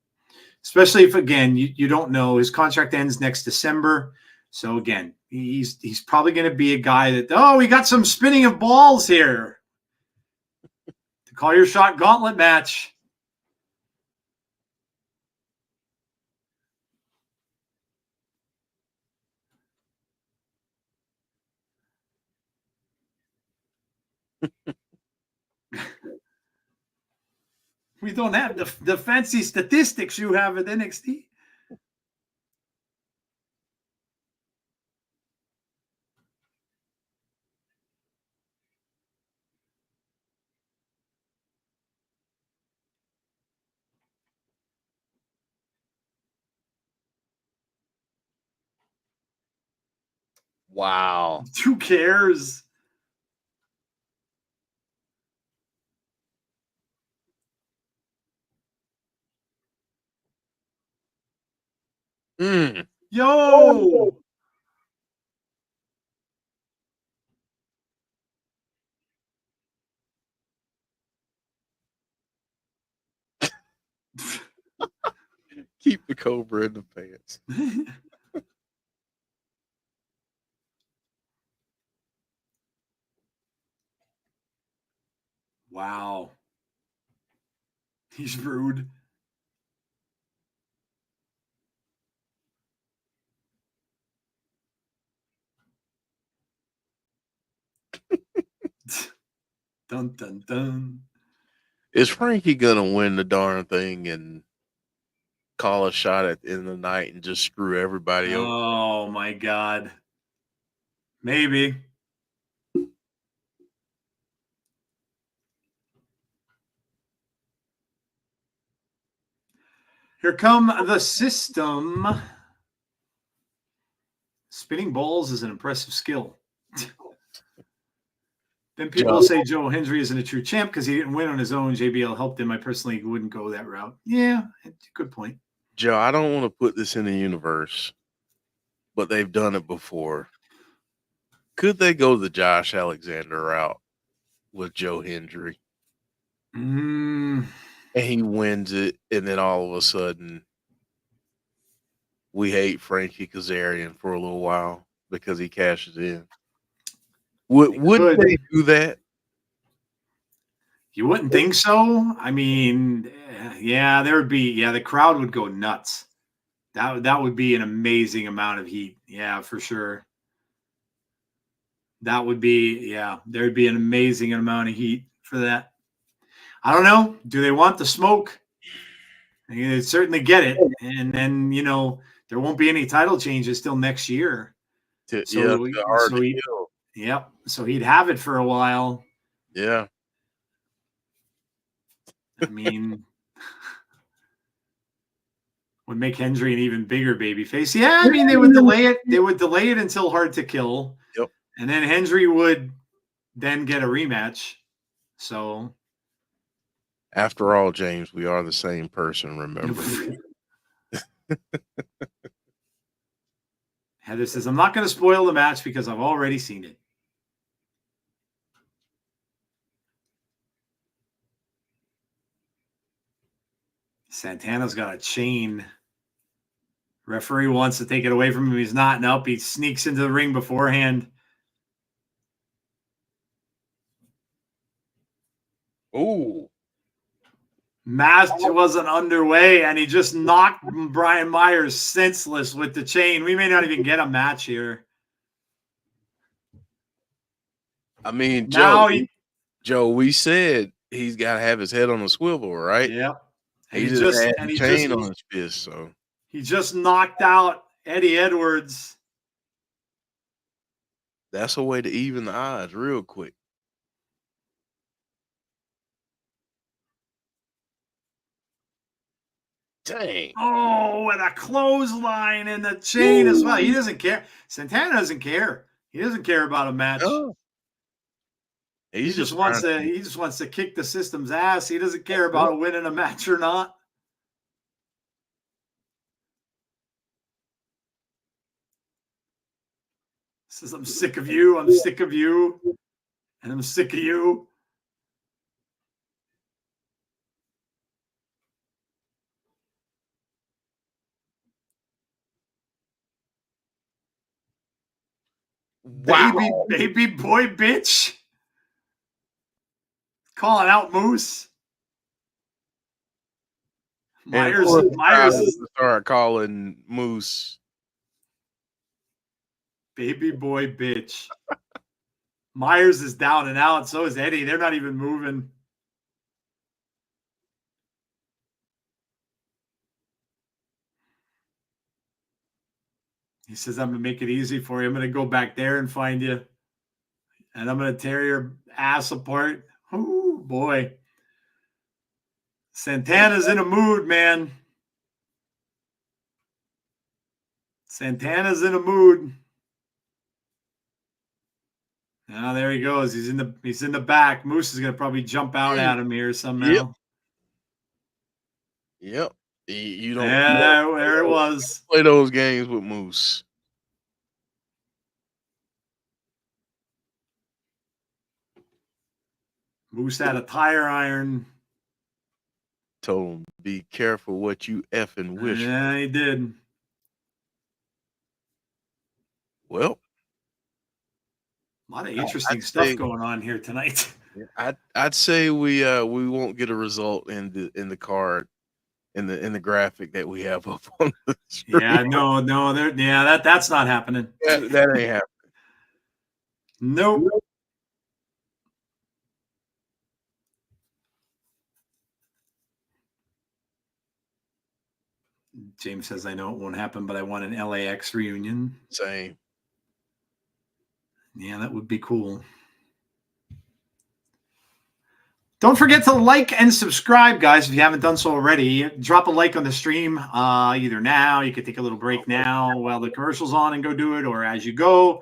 Especially if, again, you don't know. His contract ends next December. So, again, he's probably going to be a guy that, we got some spinning of balls here. To call your shot gauntlet match. We don't have the fancy statistics you have at NXT. Wow. Who cares? Yo! Keep the cobra in the pants. Wow. He's rude. Dun, dun, dun. Is Frankie gonna win the darn thing and call a shot at the end of the night and just screw everybody over? Oh, my God. Maybe. Here come the system. Spinning balls is an impressive skill. Then people say Joe Hendry isn't a true champ because he didn't win on his own. JBL helped him. I personally wouldn't go that route. Yeah, good point. Joe, I don't want to put this in the universe, but they've done it before. Could they go the Josh Alexander route with Joe Hendry? And he wins it, and then all of a sudden we hate Frankie Kazarian for a little while because he cashes in. Would they do that? You wouldn't think so. I mean, yeah, there would be. Yeah, the crowd would go nuts. That would be an amazing amount of heat. Yeah, for sure. That would be. Yeah, there'd be an amazing amount of heat for that. I don't know. Do they want the smoke? They certainly get it, and then there won't be any title changes till next year. So he'd have it for a while. Yeah. I mean, would make Hendry an even bigger babyface. Yeah, I mean they would delay it. They would delay it until Hard to Kill. Yep. And then Hendry would then get a rematch. So after all, James, we are the same person, remember? Heather says, I'm not going to spoil the match because I've already seen it. Santana's got a chain. Referee wants to take it away from him. He's not. Nope. He sneaks into the ring beforehand. Ooh. Match wasn't underway, and he just knocked Brian Myers senseless with the chain. We may not even get a match here. I mean, now Joe, we said he's got to have his head on a swivel, right? Yep. And he just had the chain on his fist, so he just knocked out Eddie Edwards. That's a way to even the odds real quick. Dang. Oh, and a clothesline and the chain as well. He doesn't care. Santana doesn't care. He doesn't care about a match. No. He just wants to kick the system's ass. He doesn't care about winning a match or not. Says, I'm sick of you. I'm sick of you. And I'm sick of you. Wow. Baby boy bitch. Calling out Moose. Myers start calling Moose baby boy bitch. Myers is down and out. So is Eddie. They're not even moving. He says, I'm going to make it easy for you. I'm going to go back there and find you. And I'm going to tear your ass apart. Oh, boy. Santana's in a mood, man. Santana's in a mood. Now there he goes. He's in the back. Moose is going to probably jump out at him here somehow. Yep. You don't, Yeah, there it was. play those games with Moose. Moose had a tire iron. Told him, be careful what you effing wish for. Yeah, he did. Well, A lot of interesting stuff going on here tonight. I'd say we won't get a result in the card in the graphic that we have up on the screen. Yeah, no, that's not happening. That ain't happening. Nope. James says, I know it won't happen, but I want an LAX reunion. Same. Yeah, that would be cool. Don't forget to like and subscribe, guys, if you haven't done so already. Drop a like on the stream either now. You could take a little break now while the commercial's on and go do it, or as you go.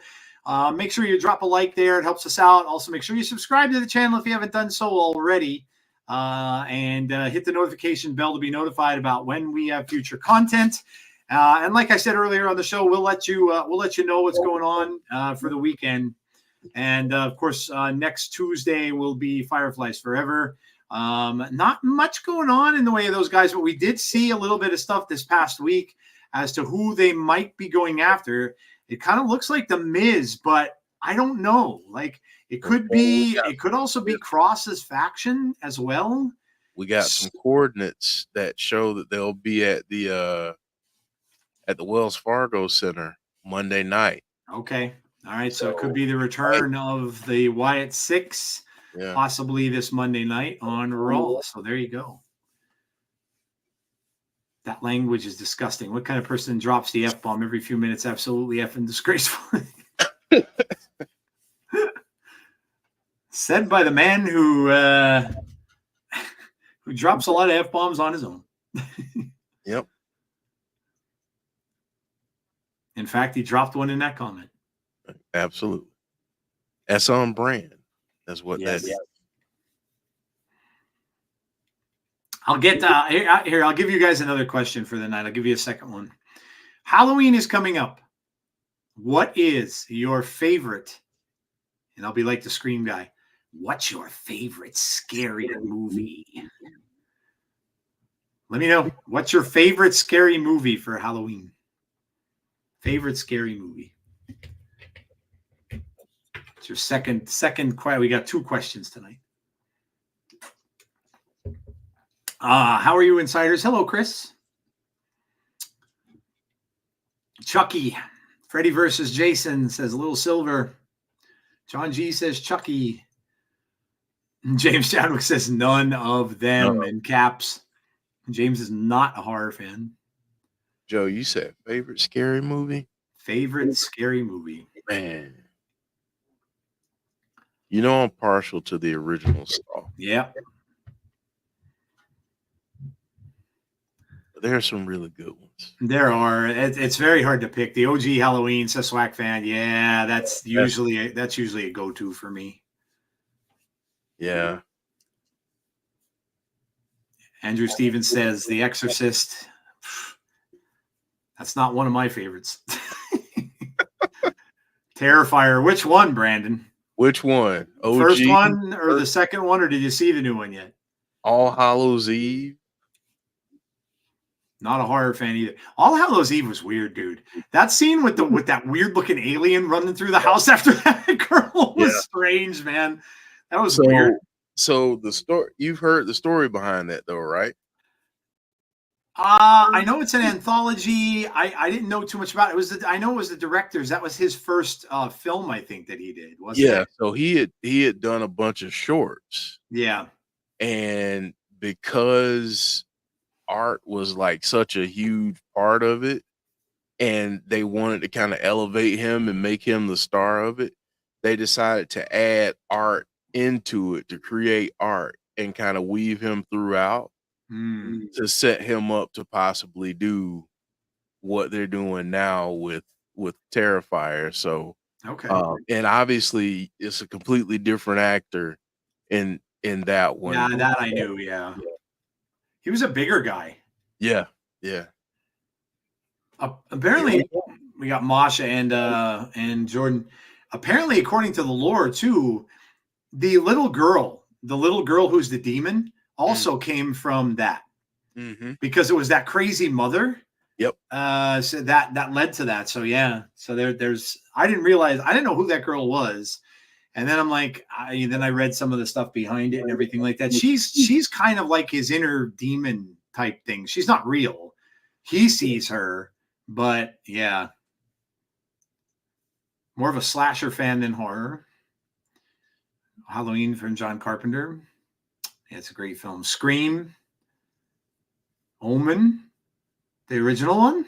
Make sure you drop a like there. It helps us out. Also, make sure you subscribe to the channel if you haven't done so already. And hit the notification bell to be notified about when we have future content. And like I said earlier on the show, we'll let you know what's going on for the weekend. And of course, next Tuesday will be Fireflies Forever. Not much going on in the way of those guys, but we did see a little bit of stuff this past week as to who they might be going after. It kind of looks like the Miz, but I don't know. Like, it could be, it could also be Cross's faction as well. We got some coordinates that show that they'll be at the Wells Fargo Center Monday night. Okay. All right. So it could be the return of the Wyatt Six, possibly this Monday night on Raw. So there you go. That language is disgusting. What kind of person drops the F-bomb every few minutes? Absolutely effing disgraceful. Said by the man who drops a lot of F-bombs on his own. Yep. In fact, he dropped one in that comment. Absolutely. That's on brand. That's what that is. I'll get here. I'll give you guys another question for the night. I'll give you a second one. Halloween is coming up. What is your favorite? And I'll be like the Scream guy. What's your favorite scary movie? Let me know. What's your favorite scary movie for Halloween? Favorite scary movie. It's your second question. We got two questions tonight. How are you, insiders? Hello, Chris. Chucky. Freddy versus Jason says Little Silver. John G says Chucky. James Chadwick says none of them in caps. James is not a horror fan. Joe, you said favorite scary movie? Favorite scary movie. Man. You know I'm partial to the original Saw. Yeah. There are some really good ones. There are. It's very hard to pick. The OG Halloween, says Swag Fan. Yeah, that's usually a go-to for me. Yeah. Andrew Stevens says The Exorcist. That's not one of my favorites. Terrifier. Which one, Brandon? Which one? OG? First one or the second one, or did you see the new one yet? All Hallows Eve. Not a horror fan either. All Hallows Eve was weird, dude. That scene with that weird looking alien running through the house after that girl was strange, man. That was weird. So the story, you've heard the story behind that though, right? I know it's an anthology. I didn't know too much about it. I know it was the director's. That was his first film, I think, that he did. Wasn't it? So he had done a bunch of shorts. Yeah. And because art was like such a huge part of it, and they wanted to kind of elevate him and make him the star of it, they decided to add art into it to create art and kind of weave him throughout to set him up to possibly do what they're doing now with Terrifier. So and obviously it's a completely different actor in that one. Yeah, that I knew. Yeah. He was a bigger guy. Yeah. Yeah. Apparently, we got Masha and Jordynne. Apparently, according to the lore, too, the little girl who's the demon, also came from that because it was that crazy mother. Yep. So that led to that. So yeah. So there's. I didn't know who that girl was, and then I'm like, then I read some of the stuff behind it and everything like that. She's kind of like his inner demon type thing. She's not real. He sees her. But yeah, more of a slasher fan than horror. Halloween from John Carpenter. Yeah, it's a great film. Scream. Omen, the original one.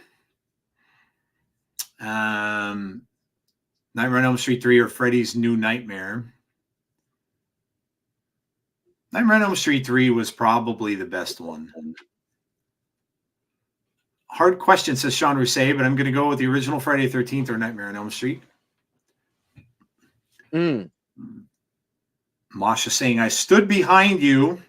Nightmare on Elm Street 3 or Freddy's New Nightmare. Nightmare on Elm Street 3 was probably the best one. Hard question, says Sean Rousset, but I'm going to go with the original Friday the 13th or Nightmare on Elm Street. Masha saying, I stood behind you.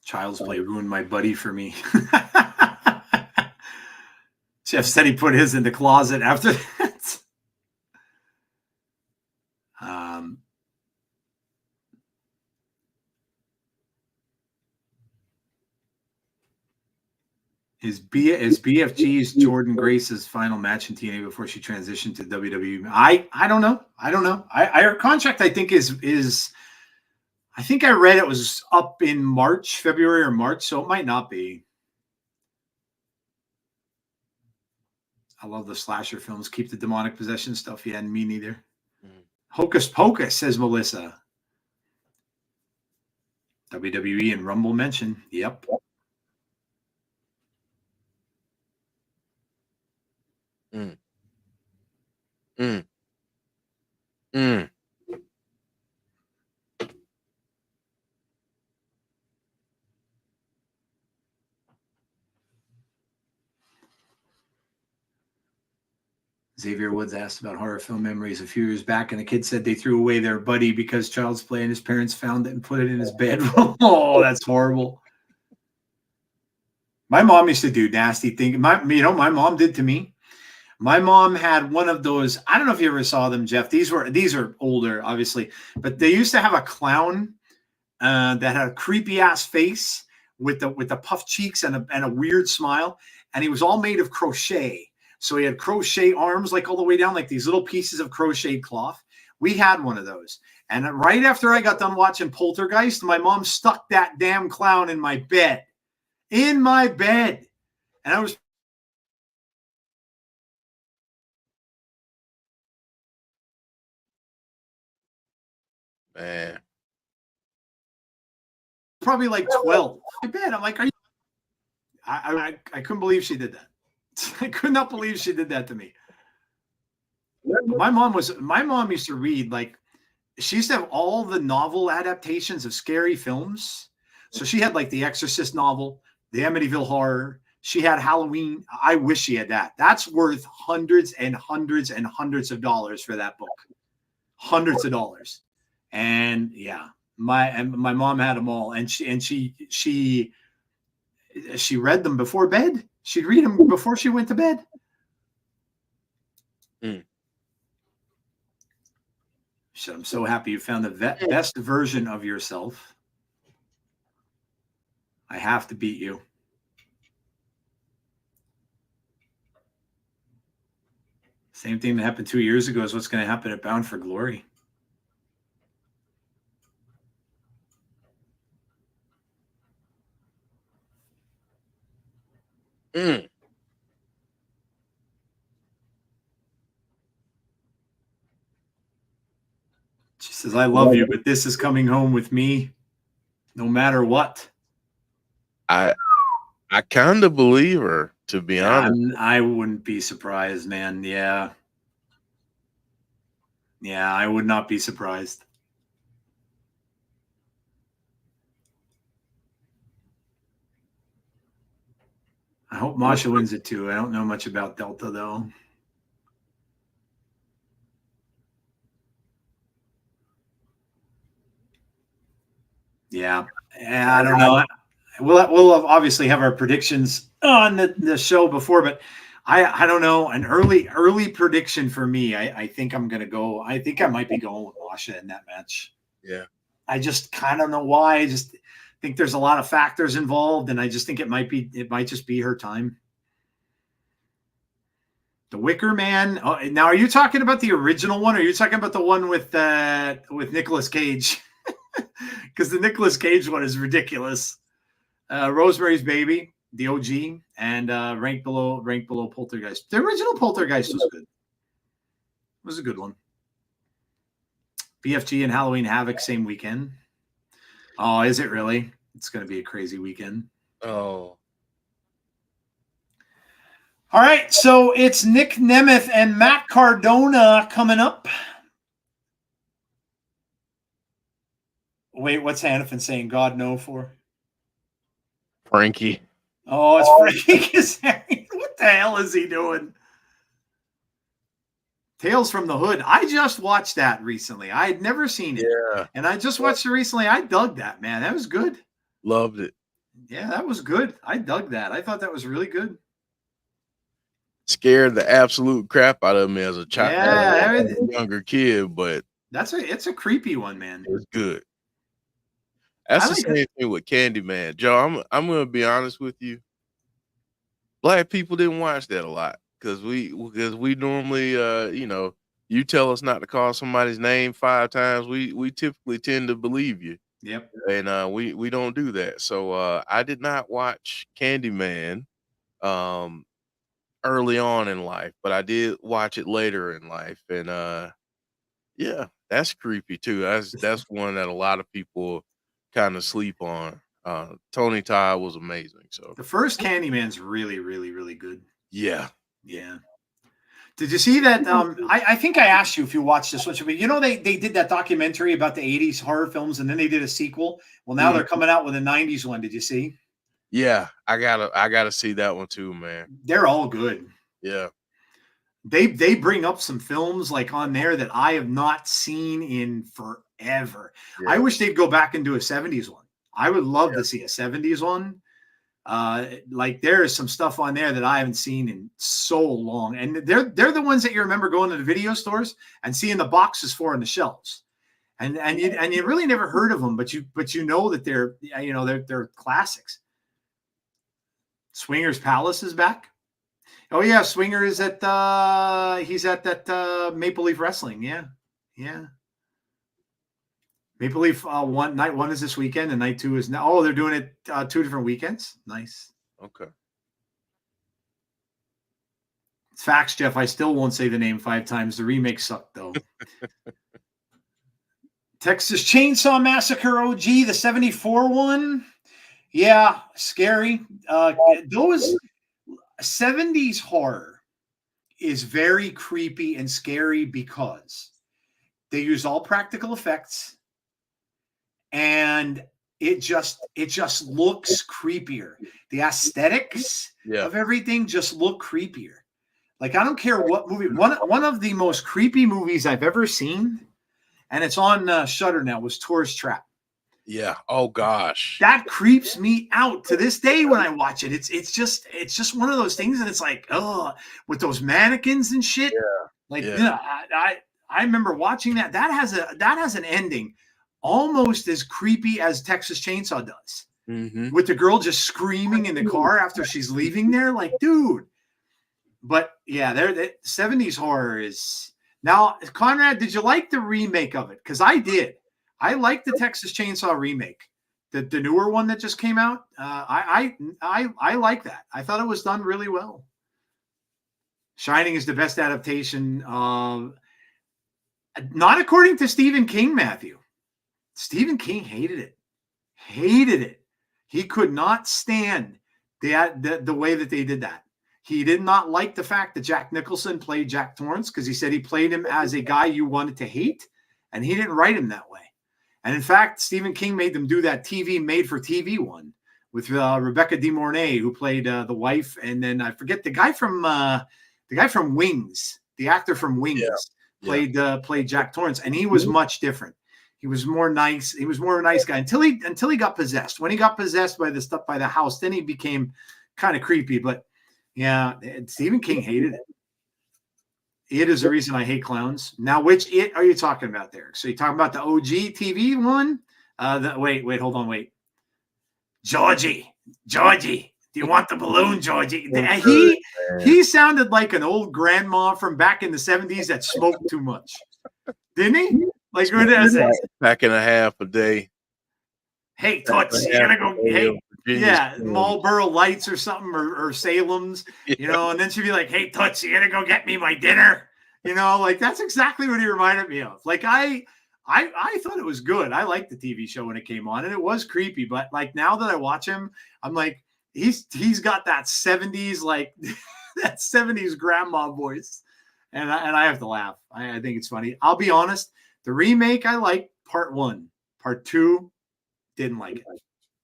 Child's Play ruined my buddy for me. Jeff said he put his in the closet after that. Is BFG's Jordynne Grace's final match in TNA before she transitioned to WWE? I don't know. Her contract, I think, is I think I read it was up in February or March, so it might not be. I love the slasher films. Keep the demonic possession stuff. Yeah, me neither. Hocus Pocus, says Melissa. WWE and Rumble mention. Yep. Xavier Woods asked about horror film memories a few years back, and the kid said they threw away their buddy because Child's Play and his parents found it and put it in his bedroom. Oh, that's horrible. My mom used to do nasty things. My mom did to me. My mom had one of those. I don't know if you ever saw them, Jeff. These are older, obviously, but they used to have a clown that had a creepy ass face with the puffed cheeks and a weird smile, and he was all made of crochet. So he had crochet arms, like all the way down, like these little pieces of crocheted cloth. We had one of those. And right after I got done watching Poltergeist, my mom stuck that damn clown in my bed. And I was Man. probably like 12. My bed. I'm like, are you? I couldn't believe she did that. I could not believe she did that to me. My mom used to read, like, she used to have all the novel adaptations of scary films. So she had like the Exorcist novel, the Amityville Horror. She had Halloween. I wish she had that. That's worth hundreds and hundreds and hundreds of dollars for that book. Hundreds of dollars. And yeah, my mom had them all, and she read them before bed. She'd read them before she went to bed. So I'm so happy you found the best version of yourself. I have to beat you. Same thing that happened 2 years ago is what's going to happen at Bound for Glory. She says, I love you, but this is coming home with me no matter what. I kind of believe her, to be honest. I wouldn't be surprised, man. Yeah. Yeah, I would not be surprised. Masha wins it too. I don't know much about Delta though. Yeah, I don't know. We'll obviously have our predictions on the show before, but I don't know. An early prediction for me. I think I'm gonna go. I think I might be going with Masha in that match. Yeah. I just kind of know why. I just think there's a lot of factors involved, and I just think it might just be her time. The Wicker Man. Oh, now, are you talking about the original one, or are you talking about the one with Nicolas Cage? Because the Nicolas Cage one is ridiculous. Rosemary's Baby, the OG, and Rank Below Poltergeist. The original Poltergeist was good. It was a good one. BFG and Halloween Havoc same weekend. Oh, is it really? It's going to be a crazy weekend. Oh. All right, so it's Nick Nemeth and Matt Cardona coming up. Wait, what's Hannafin saying? God no for? Frankie. Oh, it's Frankie. What the hell is he doing? Tales from the Hood. I just watched that recently. I had never seen it. Yeah. And I just watched it recently. I dug that, man. That was good. Loved it. Yeah, that was good. I dug that. I thought that was really good. Scared the absolute crap out of me as a child. Yeah, as a younger kid, but it's a creepy one, man. It was good. That's the same thing with Candyman. Joe, I'm gonna be honest with you. Black people didn't watch that a lot because we normally you tell us not to call somebody's name 5 times, we typically tend to believe you. Yep. And we don't do that. So I did not watch Candyman early on in life, but I did watch it later in life. And yeah, that's creepy too. That's one that a lot of people kind of sleep on. Tony Todd was amazing. So the first Candyman's really, really, really good. Yeah. Did you see that? I think I asked you if you watched this one, but they did that documentary about the 80s horror films, and then they did a sequel. Well, now they're coming out with a 90s one. Did you see? Yeah, I gotta see that one too, man. They're all good. Yeah. They bring up some films like on there that I have not seen in forever. Yeah. I wish they'd go back and do a 70s one. I would love to see a 70s one. Like there is some stuff on there that I haven't seen in so long. And they're the ones that you remember going to the video stores and seeing the boxes for on the shelves. And you really never heard of them, but you know that they're classics. Swinger's Palace is back. Oh yeah, Swinger is at he's at that Maple Leaf Wrestling. Yeah. Maple Leaf night 1 is this weekend, and night 2 is now. Oh, they're doing it 2 different weekends. Nice. Okay. It's facts, Jeff. I still won't say the name 5 times. The remake sucked though. Texas Chainsaw Massacre OG, the 74 one. Yeah, scary. Those 70s horror is very creepy and scary because they use all practical effects, and it just looks creepier. The aesthetics of everything just look creepier. Like I don't care what movie. One of the most creepy movies I've ever seen, and it's on Shudder now, was Tourist Trap. Yeah. Oh gosh. That creeps me out to this day when I watch it. It's just one of those things, and it's like, oh, with those mannequins and shit. Yeah. Like I remember watching that. That has an ending almost as creepy as Texas Chainsaw does. Mm-hmm. With the girl just screaming in the car after she's leaving there, like, dude. But yeah, the 70s horror is now. Conrad, did you like the remake of it? Because I did. I like the Texas Chainsaw remake, the newer one that just came out. I like that. I thought it was done really well. Shining is the best adaptation. Not according to Stephen King, Matthew. Stephen King hated it. He could not stand the way that they did that. He did not like the fact that Jack Nicholson played Jack Torrance because he said he played him as a guy you wanted to hate, and he didn't write him that way. And in fact, Stephen King made them do that TV made-for-TV one with Rebecca De Mornay, who played the wife, and then I forget the guy from Wings, the actor from Wings, played Jack Torrance, and he was much different. He was more nice. He was more a nice guy until he got possessed. When he got possessed by the stuff by the house, then he became kind of creepy. But yeah, Stephen King hated it. It is the reason I hate clowns. Now, which it are you talking about there? So you're talking about the OG TV one? Wait, hold on, wait. Georgie, do you want the balloon, Georgie? He sounded like an old grandma from back in the 70s that smoked too much. Didn't he? Like pack and a half a day. Hey, Toots, you gotta go. Hey, Marlboro Lights or something, or Salem's, and then she'd be like, "Hey, Toots, you gotta go get me my dinner." Like that's exactly what he reminded me of. Like I thought it was good. I liked the TV show when it came on, and it was creepy. But like now that I watch him, I'm like, he's got that 70s like that 70s grandma voice, and I have to laugh. I think it's funny. I'll be honest. The remake I liked part 1, part 2 didn't like it.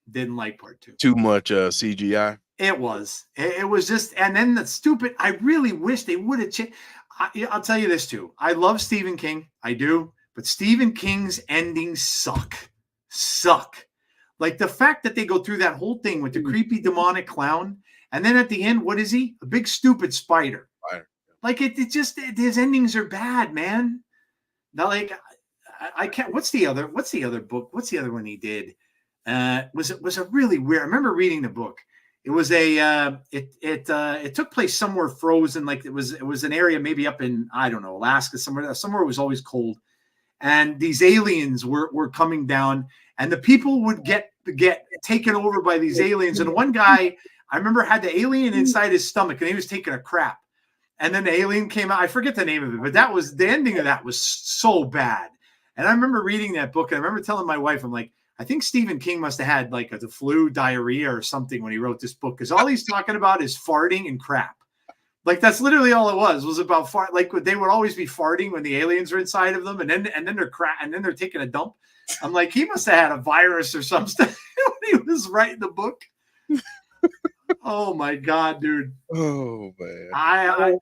Didn't like part 2. Too much CGI. It was just, and then the stupid. I really wish they would have changed. I'll tell you this too. I love Stephen King. I do. But Stephen King's endings suck. Like the fact that they go through that whole thing with the creepy demonic clown, and then at the end, what is he? A big stupid spider. Like it just his endings are bad, man. Now, like I can't. What's the other book? What's the other one he did? Was a really weird. I remember reading the book. It was it took place somewhere frozen, like it was an area maybe up in, I don't know, Alaska, somewhere it was always cold. And these aliens were coming down, and the people would get taken over by these aliens. And one guy, I remember, had the alien inside his stomach, and he was taking a crap. And then the alien came out. I forget the name of it, but that was the ending of that was so bad. And I remember reading that book, and I remember telling my wife, I'm like, I think Stephen King must have had like the flu, diarrhea, or something when he wrote this book, because all he's talking about is farting and crap. Like that's literally all it was about fart. Like they would always be farting when the aliens were inside of them, and then they're crap, and then they're taking a dump. I'm like, he must have had a virus or some stuff when he was writing the book. Oh my god, dude. Oh man.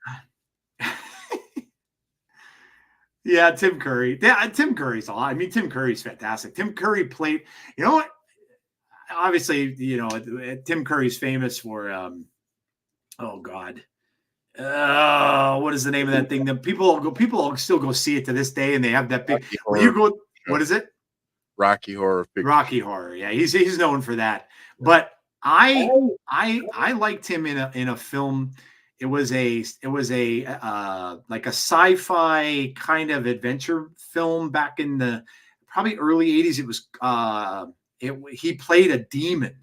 Yeah, Tim Curry. Yeah, Tim Curry's all. I mean, Tim Curry's fantastic. Tim Curry played. You know what? Obviously, Tim Curry's famous for. Oh God. What is the name of that thing? That people still go see it to this day, and they have that big. When you go, what is it? Rocky Horror Picture. Rocky Horror. Yeah, he's known for that. But I liked him in a film. It was a like a sci-fi kind of adventure film back in the probably early 80s. It was he played a demon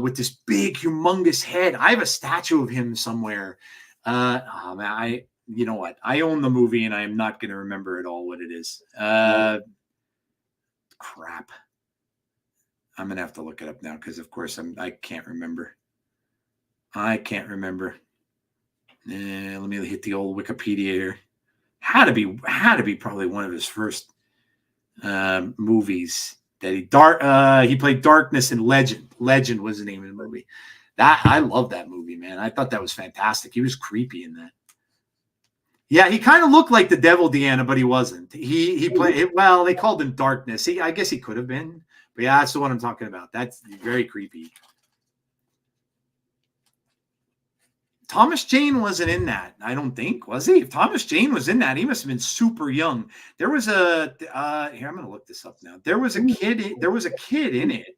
with this big humongous head. I have a statue of him somewhere. Man, you know what? I own the movie and I am not going to remember at all what it is. Crap. I'm going to have to look it up now because of course I can't remember. Let me hit the old Wikipedia here. Had to be probably one of his first movies that he played Darkness in Legend. Legend was the name of the movie. That I love that movie, man. I thought that was fantastic. He was creepy in that. Yeah, he kind of looked like the Devil, Deanna, but he wasn't. He played well. They called him Darkness. I guess he could have been, but yeah, that's the one I'm talking about. That's very creepy. Thomas Jane wasn't in that. I don't think, was he? If Thomas Jane was in that, he must have been super young. There was a here, I'm going to look this up now. There was a kid in it.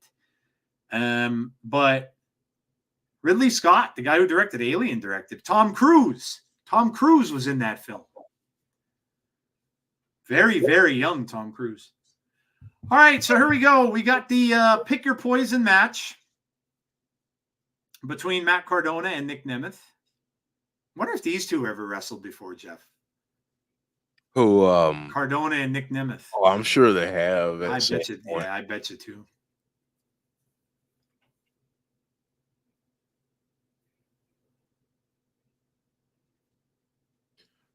But Ridley Scott, the guy who directed Alien, directed. Tom Cruise was in that film. Very, very young Tom Cruise. All right, so here we go. We got the pick your poison match between Matt Cardona and Nick Nemeth. Wonder if these two ever wrestled before, Jeff. Who? Cardona and Nick Nemeth. Oh, I'm sure they have. I bet you. Yeah, I bet you too.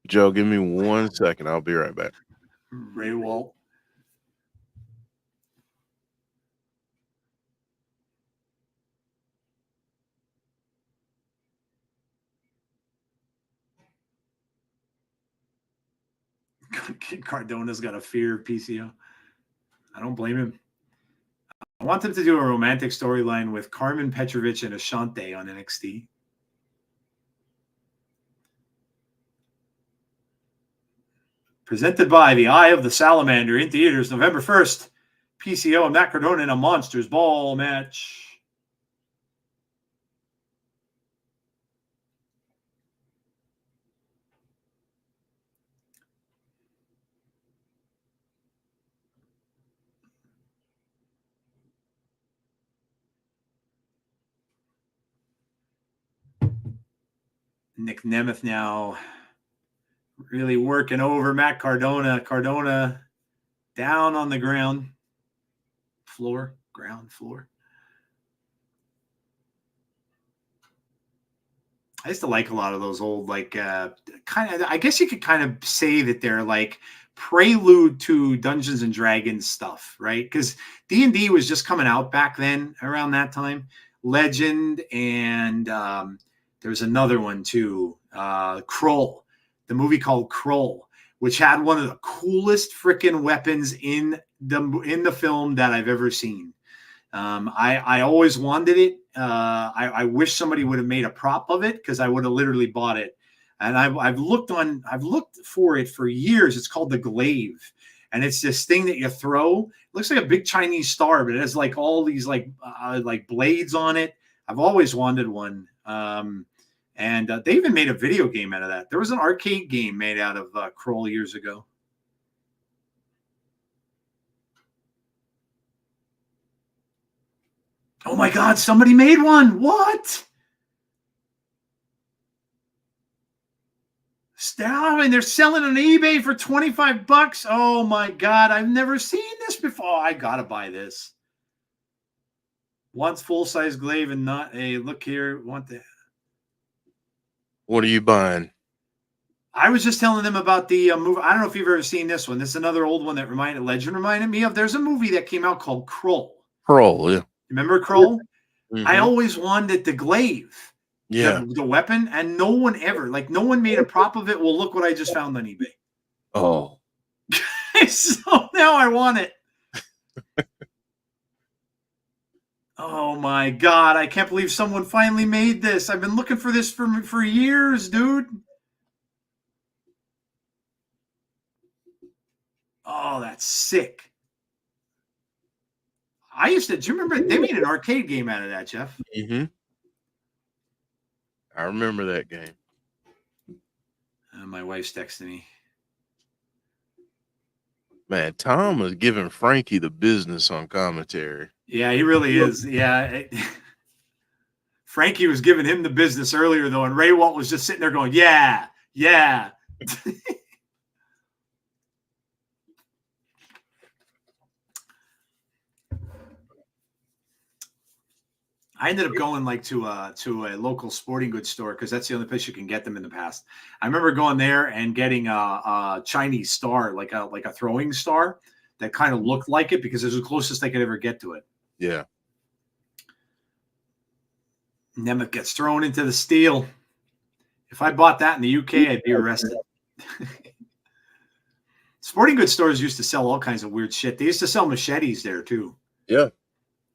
Joe, give me 1 second. I'll be right back. Ray Walt. Cardona's got a fear of PCO. I don't blame him. I want them to do a romantic storyline with Carmen Petrovich and Ashante on NXT. Presented by the Eye of the Salamander in theaters November 1st. PCO and Matt Cardona in a Monsters Ball match. Nick Nemeth now really working over Matt Cardona. Cardona down on the ground floor. I used to like a lot of those old, like, kind of, I guess you could kind of say that they're like prelude to Dungeons and Dragons stuff, right? Because D&D was just coming out back then around that time. Legend, and there's another one too, Kroll, the movie called Kroll, which had one of the coolest freaking weapons in the film that I've ever seen. I always wanted it. I wish somebody would have made a prop of it, because I would have literally bought it. And I've looked for it for years. It's called the glaive, and it's this thing that you throw. It looks like a big Chinese star, but it has like all these like blades on it. I've always wanted one. And they even made a video game out of that. There was an arcade game made out of Kroll years ago. Oh my God, somebody made one. What? Stop, and they're selling on eBay for $25. Oh my God, I've never seen this before. I gotta buy this. Wants full-size glaive and not a look here. Want the. What are you buying? I was just telling them about the movie. I don't know if you've ever seen this one. This is another old one that Legend reminded me of. There's a movie that came out called Kroll. Kroll, yeah. Remember Kroll? Mm-hmm. I always wanted the glaive. Yeah. The weapon, and no one made a prop of it. Well, look what I just found on eBay. Oh. So now I want it. Oh my God, I can't believe someone finally made this. I've been looking for this for years, dude. Oh, that's sick. Do you remember they made an arcade game out of that, Jeff? Mm-hmm. I remember that game. My wife's texting me. Man, Tom is giving Frankie the business on commentary. Yeah, he really is. Yeah. Frankie was giving him the business earlier, though, and Ray Walt was just sitting there going, yeah. I ended up going to a local sporting goods store, because that's the only place you can get them in the past. I remember going there and getting a Chinese star, like a throwing star that kind of looked like it, because it was the closest I could ever get to it. Yeah. Nemeth gets thrown into the steel. If I bought that in the UK, I'd be arrested. Sporting goods stores used to sell all kinds of weird shit. They used to sell machetes there too. Yeah.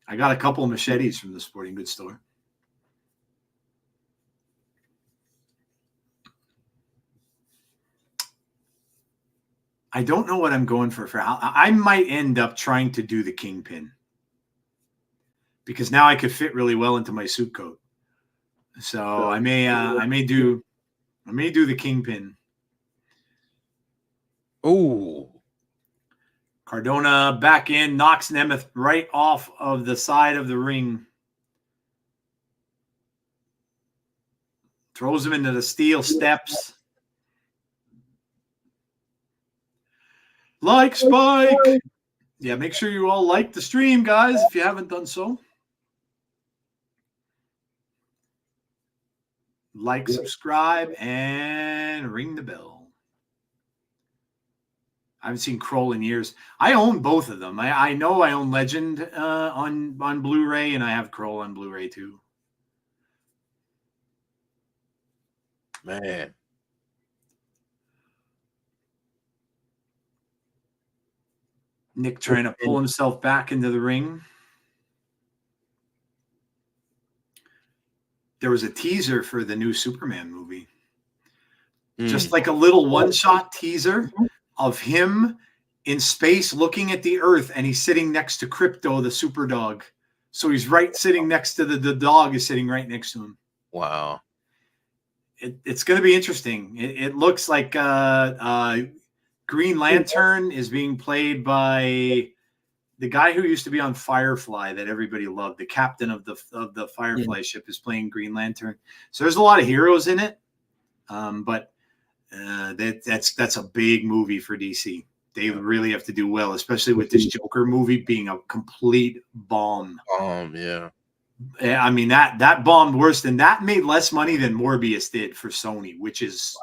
I got a couple of machetes from the sporting goods store. I don't know what I'm going for. I might end up trying to do the kingpin, because now I could fit really well into my suit coat. So I may do the kingpin. Oh. Cardona back in, knocks Nemeth right off of the side of the ring. Throws him into the steel steps. Like Spike. Yeah, make sure you all like the stream, guys, if you haven't done so. Like, subscribe, and ring the bell. I haven't seen Kroll in years. I own both of them. I know I own Legend on Blu-ray, and I have Kroll on Blu-ray too. Man. Nick trying to pull himself back into the ring. There was a teaser for the new Superman movie. Just like a little one-shot teaser of him in space looking at the Earth, and he's sitting next to Crypto, the super dog. So he's right sitting next to the dog is sitting right next to him. Wow. It's going to be interesting. It looks like Green Lantern is being played by the guy who used to be on Firefly that everybody loved. The captain of the Firefly ship is playing Green Lantern. So there's a lot of heroes in it, but that's a big movie for DC. They really have to do well, especially with this Joker movie being a complete bomb. Yeah. I mean, that bombed worse than that, made less money than Morbius did for Sony, which is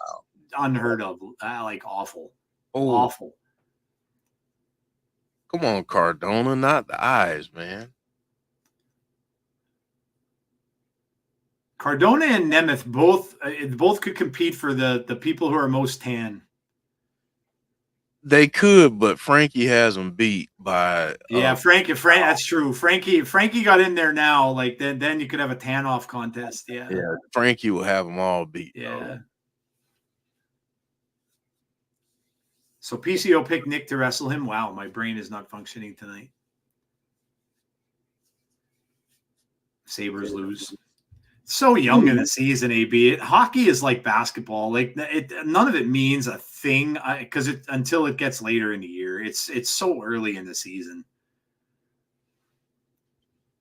unheard of. Like awful. Awful. Come on, Cardona, not the eyes, man. Cardona and Nemeth both could compete for the people who are most tan. They could, but Frankie has them beat by Frankie. That's true. Frankie got in there now. Like then you could have a tan off contest. Yeah. Frankie will have them all beat. Yeah. Though. So PCO picked Nick to wrestle him. Wow, my brain is not functioning tonight. Sabres lose. So young in the season, AB. Hockey is like basketball. Like none of it means a thing because until it gets later in the year. It's so early in the season.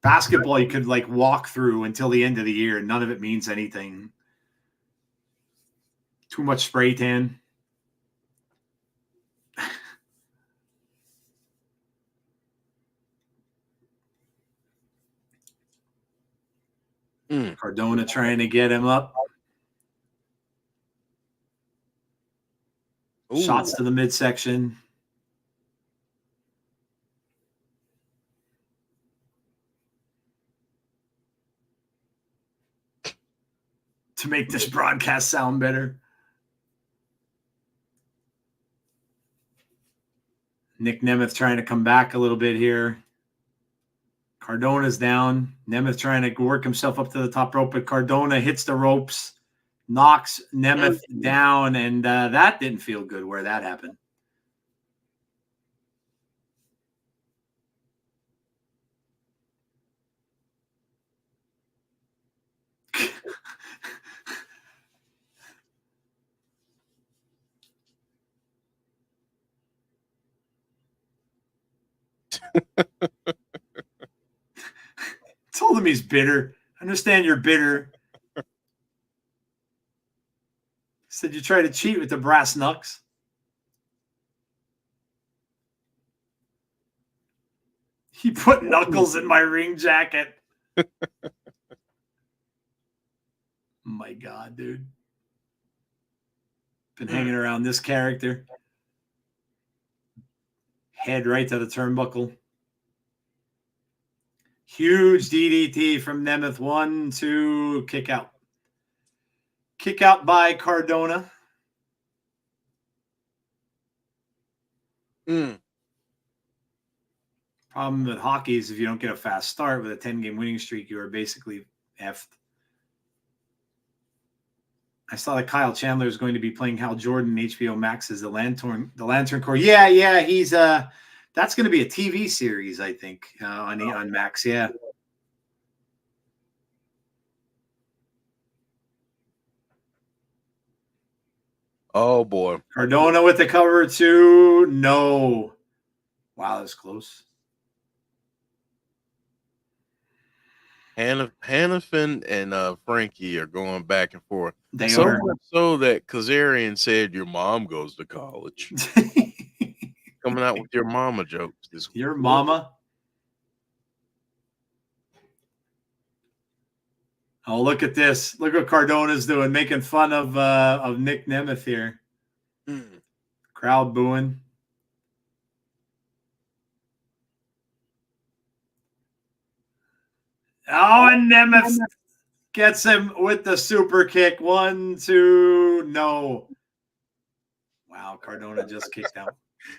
Basketball, you could like walk through until the end of the year, and none of it means anything. Too much spray tan. Cardona trying to get him up. Ooh. Shots to the midsection. To make this broadcast sound better. Nick Nemeth trying to come back a little bit here. Cardona's down. Nemeth trying to work himself up to the top rope, but Cardona hits the ropes, knocks Nemeth down, and that didn't feel good where that happened. Told him he's bitter. I understand you're bitter. Said you try to cheat with the brass knucks. He put knuckles in my ring jacket. My God, dude. Been hanging around this character. Head right to the turnbuckle. Huge DDT from Nemeth. 1, 2, kick out. Kick out by Cardona. Problem with hockey is if you don't get a fast start with a 10-game winning streak, you are basically effed. I saw that Kyle Chandler is going to be playing Hal Jordan in HBO Max's The Lantern Corps. Yeah, he's that's going to be a TV series, I think, on Max. Yeah. Oh boy, Cardona with the cover too. No, wow, that's close. Hannafin and Frankie are going back and forth. They so are. much so that Kazarian said your mom goes to college. Coming out with your mama jokes this week. Your mama. Oh, look at this. Look what Cardona's doing, making fun of Nick Nemeth here. Crowd booing. Oh, and Nemeth gets him with the super kick. 1, 2, no. Wow, Cardona just kicked out.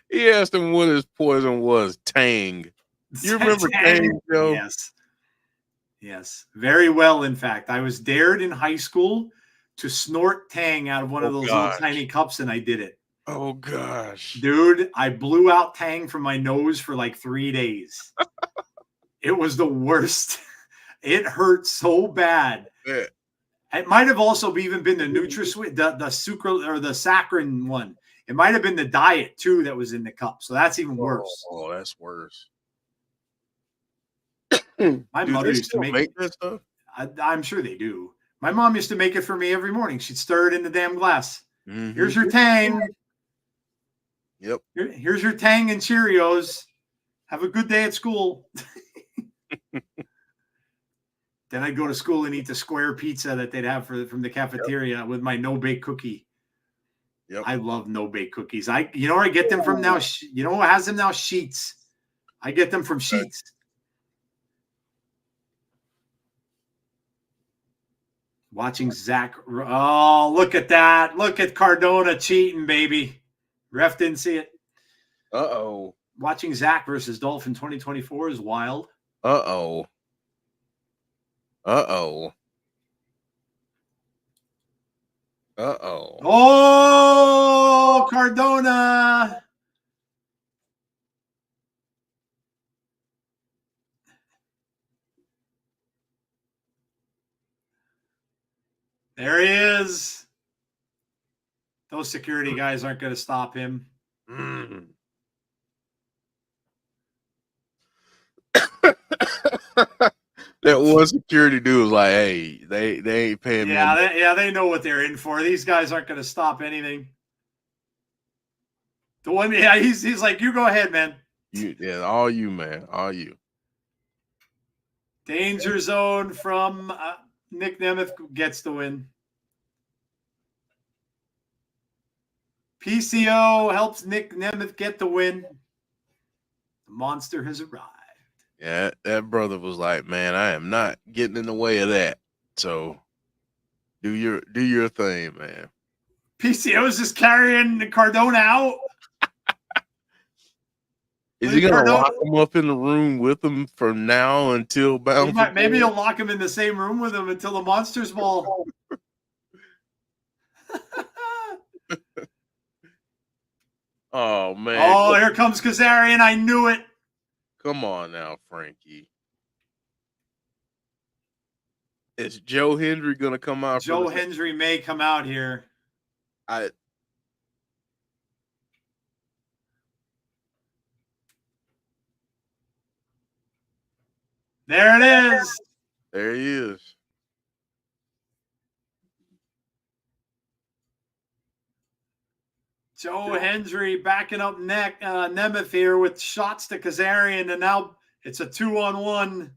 He asked him what his poison was. Tang. You remember Tang, Joe? Yes. Yes. Very well, in fact. I was dared in high school to snort Tang out of one of those little tiny cups, and I did it. Oh, gosh. Dude, I blew out Tang from my nose for like 3 days. It was the worst. It hurt so bad. Yeah. It might have also even been the NutraSweet, the sucral or the saccharin one. It might have been the diet too that was in the cup. So that's even worse. Oh, that's worse. My mother used to make that stuff. I'm sure they do. My mom used to make it for me every morning. She'd stir it in the damn glass. Mm-hmm. Here's your Tang. Yep. Here's your Tang and Cheerios. Have a good day at school. Then I'd go to school and eat the square pizza that they'd have from the cafeteria with my no-bake cookie. Yep. I love no-bake cookies. You know where I get them from now? You know who has them now? Sheets. I get them from Sheets. Watching Zach. Oh, look at that. Look at Cardona cheating, baby. Ref didn't see it. Uh-oh. Watching Zach versus Dolphin 2024 is wild. Uh-oh. Uh-oh. Uh-oh. Oh, Cardona. There he is. Those security guys aren't going to stop him. Mm. That one security dude was like, "Hey, they ain't paying me." They know what they're in for. These guys aren't going to stop anything. The one, he's like, "You go ahead, man." All you, man, all you. Danger zone from Nick Nemeth gets the win. PCO helps Nick Nemeth get the win. The monster has arrived. Yeah, that brother was like, "Man, I am not getting in the way of that. So do your thing, man." PCO is just carrying Cardona out. Is he gonna lock him up in the room with him from now until Bound? Maybe he'll lock him in the same room with him until the Monsters Ball. Oh man! Oh, here comes Kazarian. I knew it. Come on now, Frankie. Is Joe Hendry gonna come out? Joe Hendry may come out here. There it is. There he is. Joe Hendry backing up Nemeth here with shots to Kazarian, and now it's a 2-on-1.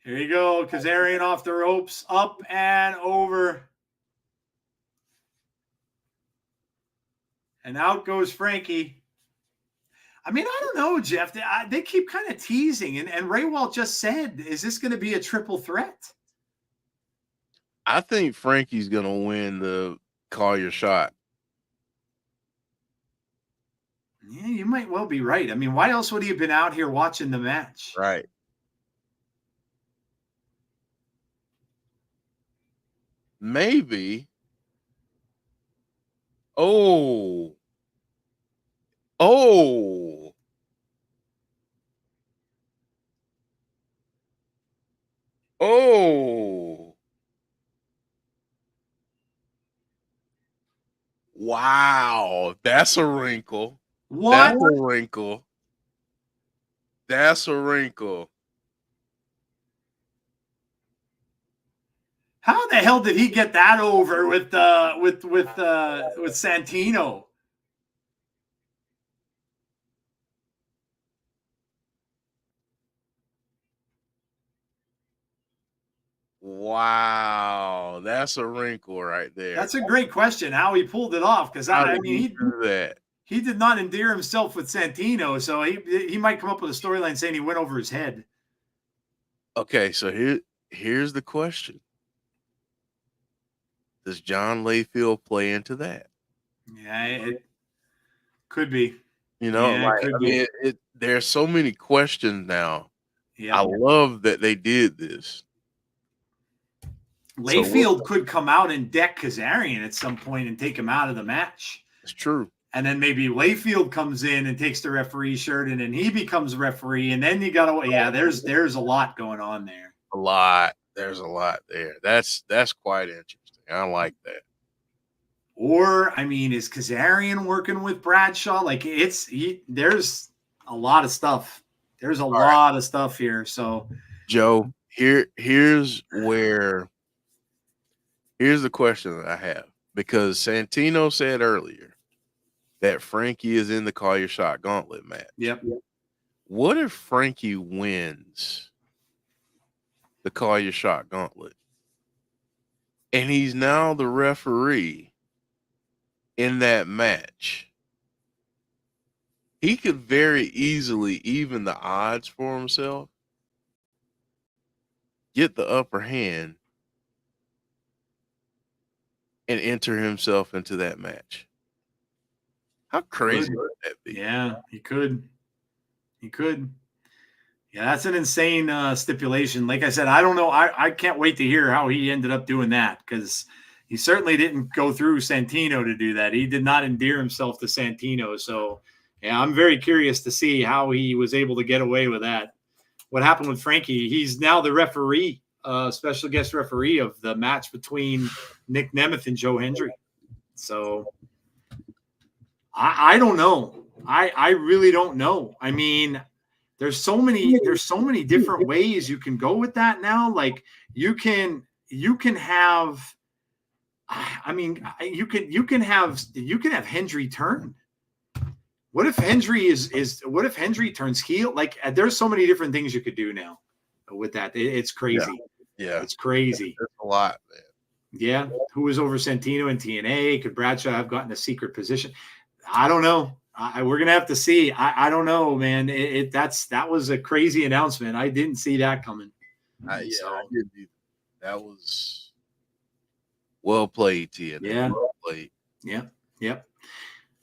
Here you go. Kazarian off the ropes, up and over. And out goes Frankie. I mean, I don't know, Jeff. They keep kind of teasing. And Ray Walt just said, is this going to be a triple threat? I think Frankie's going to win the call your shot. Yeah, you might well be right. I mean, why else would he have been out here watching the match? Right. Maybe. Oh. Oh. Oh. Wow. That's a wrinkle. What? That's a wrinkle. That's a wrinkle. How the hell did he get that over with Santino? Wow, that's a wrinkle right there. That's a great question. How he pulled it off, because he did not endear himself with Santino, so he might come up with a storyline saying he went over his head. Okay, so here's the question: does John Layfield play into that? Yeah, it could be. You know, Yeah, it like, could I be. mean, there's so many questions now. I Yeah. love that they did this. So Layfield could come out and deck Kazarian at some point and take him out of the match. it's true. And then maybe Layfield comes in and takes the referee shirt, and then he becomes referee. And then you got to, yeah, there's a lot going on there. A lot. There's a lot there. That's quite interesting. I like that. Or, I mean, is Kazarian working with Bradshaw? Like, there's a lot of stuff. There's a lot of stuff here. So, Joe, here's the question that I have, because Santino said earlier that Frankie is in the Call Your Shot Gauntlet match. Yep. What if Frankie wins the Call Your Shot Gauntlet and he's now the referee in that match? He could very easily even the odds for himself, get the upper hand, and enter himself into that match. How crazy would that be? Yeah, he could. He could. Yeah, that's an insane stipulation. Like I said, I don't know. I can't wait to hear how he ended up doing that, because he certainly didn't go through Santino to do that. He did not endear himself to Santino. So, yeah, I'm very curious to see how he was able to get away with that. What happened with Frankie? He's now the referee, special guest referee of the match between Nick Nemeth and Joe Hendry. So, I don't know. I really don't know. I mean, there's so many different ways you can go with that now. Like, you can have, I mean, you can have Hendry turn. What if Hendry what if Hendry turns heel? Like, there's so many different things you could do now with that. It's crazy. Yeah. It's crazy. There's a lot, man. Yeah. Who was over Santino and TNA? Could Bradshaw have gotten a secret position? I don't know. We're gonna have to see. I don't know, man. That was a crazy announcement. I didn't see that coming. I didn't either. That was well played, TNA. Yeah. Well played. Yep.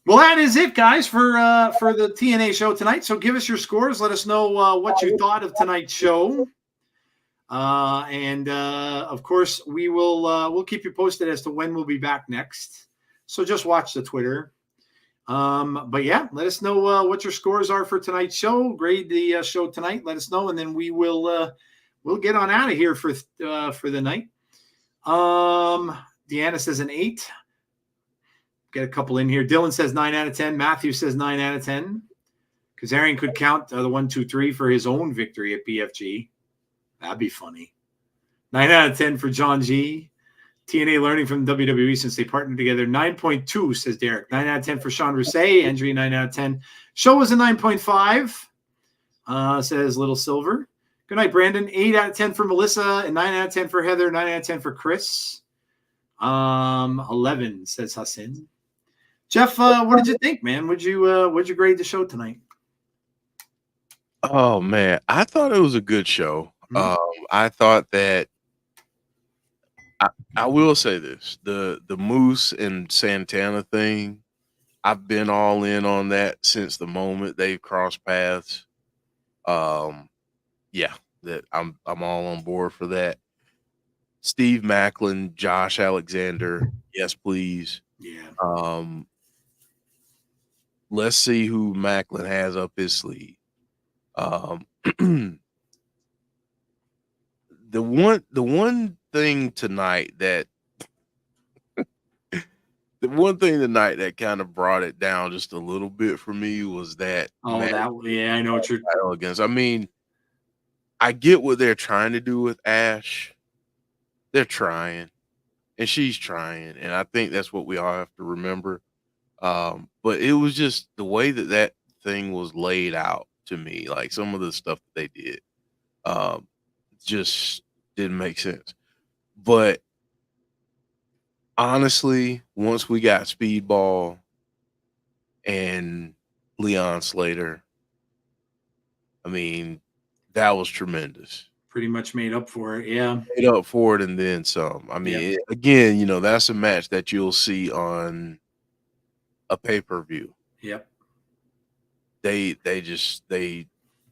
Well, that is it, guys, for the TNA show tonight. So give us your scores. Let us know what you thought of tonight's show. And of course, we'll keep you posted as to when we'll be back next. So just watch the Twitter. But yeah, let us know what your scores are for tonight's show. Grade the show tonight. Let us know, and then we'll get on out of here for the night. Deanna says an 8. Get a couple in here. Dylan says 9 out of 10. Matthew says 9 out of 10. Kazarian could count the 1, 2, 3 for his own victory at BFG. That'd be funny. 9 out of 10 for John G. TNA learning from WWE since they partnered together. 9.2, says Derek. 9 out of 10 for Sean Rousset. Andrea, 9 out of 10. Show was a 9.5, says Little Silver. Good night, Brandon. 8 out of 10 for Melissa, and 9 out of 10 for Heather. 9 out of 10 for Chris. 11, says Hassan. Jeff, what did you think, man? Would you grade the show tonight? Oh man, I thought it was a good show. I thought that I will say this: the Moose and Santana thing, I've been all in on that since the moment they've crossed paths. Yeah, that I'm all on board for that. Steve Maclin, Josh Alexander, yes, please. Yeah. Let's see who Maclin has up his sleeve. The one thing tonight that kind of brought it down just a little bit for me was that. I know what you're. Elegance. I mean, I get what they're trying to do with Ash. They're trying, and she's trying, and I think that's what we all have to remember. But it was just the way that thing was laid out to me, like some of the stuff that they did, just didn't make sense. But honestly, once we got Speedball and Leon Slater, I mean, that was tremendous. Pretty much made up for it, yeah. Made up for it and then some. I mean, again, that's a match that you'll see on a pay-per-view. Yep. They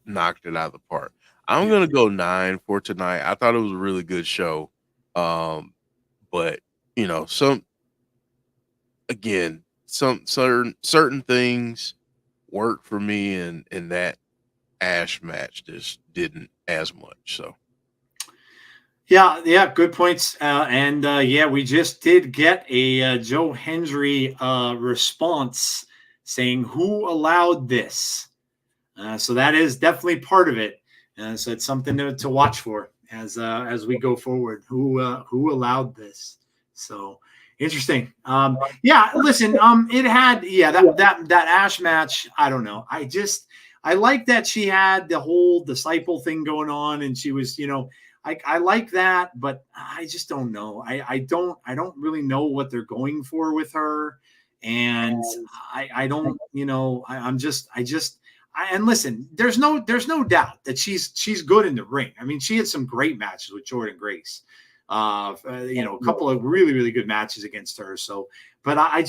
knocked it out of the park. I'm gonna go 9 for tonight. I thought it was a really good show. But you know, some certain things work for me, and that Ash match just didn't as much. So yeah, good points. We just did get a Joe Hendry response saying, "Who allowed this?" So that is definitely part of it. So it's something to watch for as we go forward. Who allowed this? So interesting. Listen. It had that Ash match. I don't know. I like that she had the whole disciple thing going on, and she was, I like that, but I just don't know. I don't really know what they're going for with her, and I don't, and listen, there's no doubt that she's good in the ring. I mean, she had some great matches with Jordynne Grace. A couple of really, really good matches against her. So, but I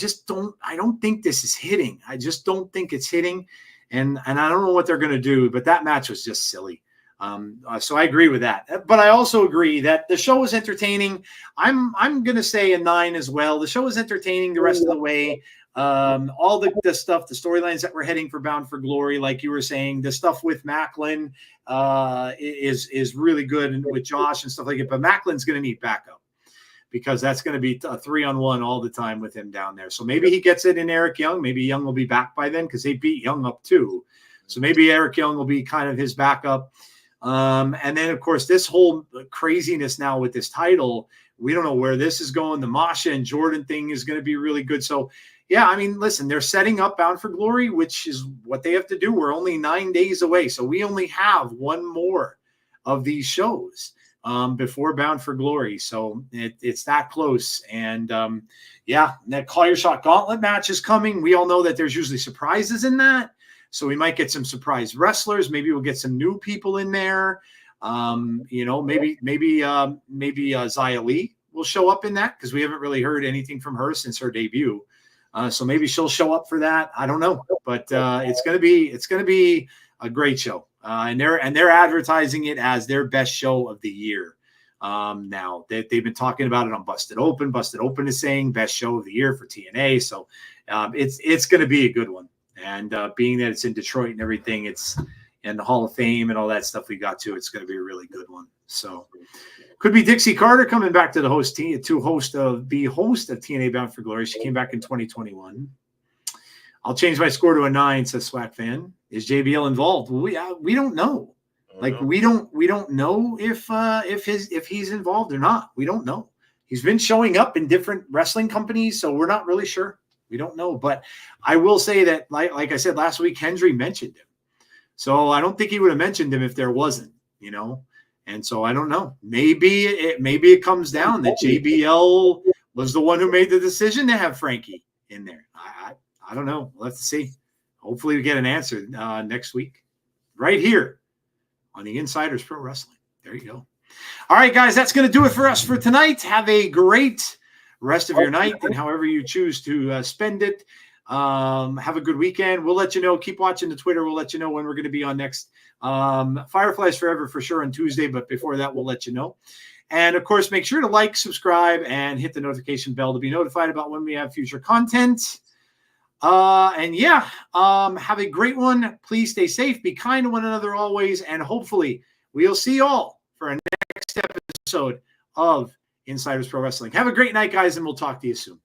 don't think this is hitting. I just don't think it's hitting. And I don't know what they're going to do, but that match was just silly. So I agree with that. But I also agree that the show was entertaining. I'm going to say a 9 as well. The show was entertaining the rest of the way. All the stuff, the storylines that we're heading for Bound for Glory, like you were saying, the stuff with Maclin is really good, and with Josh and stuff like it. But Macklin's going to need backup, because that's going to be a 3-on-1 all the time with him down there. So maybe he gets it in Eric Young. Maybe Young will be back by then, because they beat Young up too. So maybe Eric Young will be kind of his backup. And then, of course, this whole craziness now with this title, we don't know where this is going. The Masha and Jordynne thing is going to be really good. So, yeah, I mean, listen, they're setting up Bound for Glory, which is what they have to do. We're only 9 days away. So we only have one more of these shows before Bound for Glory. So it's that close. And, that Call Your Shot Gauntlet match is coming. We all know that there's usually surprises in that. So we might get some surprise wrestlers. Maybe we'll get some new people in there. Maybe Xia Li will show up in that, because we haven't really heard anything from her since her debut. So maybe she'll show up for that. I don't know, but it's gonna be a great show. And they're advertising it as their best show of the year. Now they've been talking about it on Busted Open. Busted Open is saying best show of the year for TNA. So it's going to be a good one. And being that it's in Detroit and everything, it's in the Hall of Fame and all that stuff we got to, it's going to be a really good one. So could be Dixie Carter coming back to the host of TNA Bound for Glory. She came back in 2021. I'll change my score to a 9, says Swag Fan. Is JBL involved? We don't know. We don't know if he's involved or not. We don't know. He's been showing up in different wrestling companies, so we're not really sure. We don't know. But I will say that, like I said last week, Hendry mentioned him. So I don't think he would have mentioned him if there wasn't, And so I don't know. Maybe it comes down that JBL was the one who made the decision to have Frankie in there. I don't know. We'll have to see. Hopefully we get an answer next week, right here on the Insiders Pro Wrestling. There you go. All right, guys, that's going to do it for us for tonight. Have a great rest of your night, and however you choose to spend it. Have a good weekend. We'll let you know. Keep watching the Twitter. We'll let you know when we're going to be on next. Fireflies Forever for sure on Tuesday, but before that, we'll let you know. And of course, make sure to like, subscribe, and hit the notification bell to be notified about when we have future content. Have a great one. Please stay safe, be kind to one another always, and hopefully we'll see you all for our next episode of Insiders Pro Wrestling. Have a great night, guys, and we'll talk to you soon.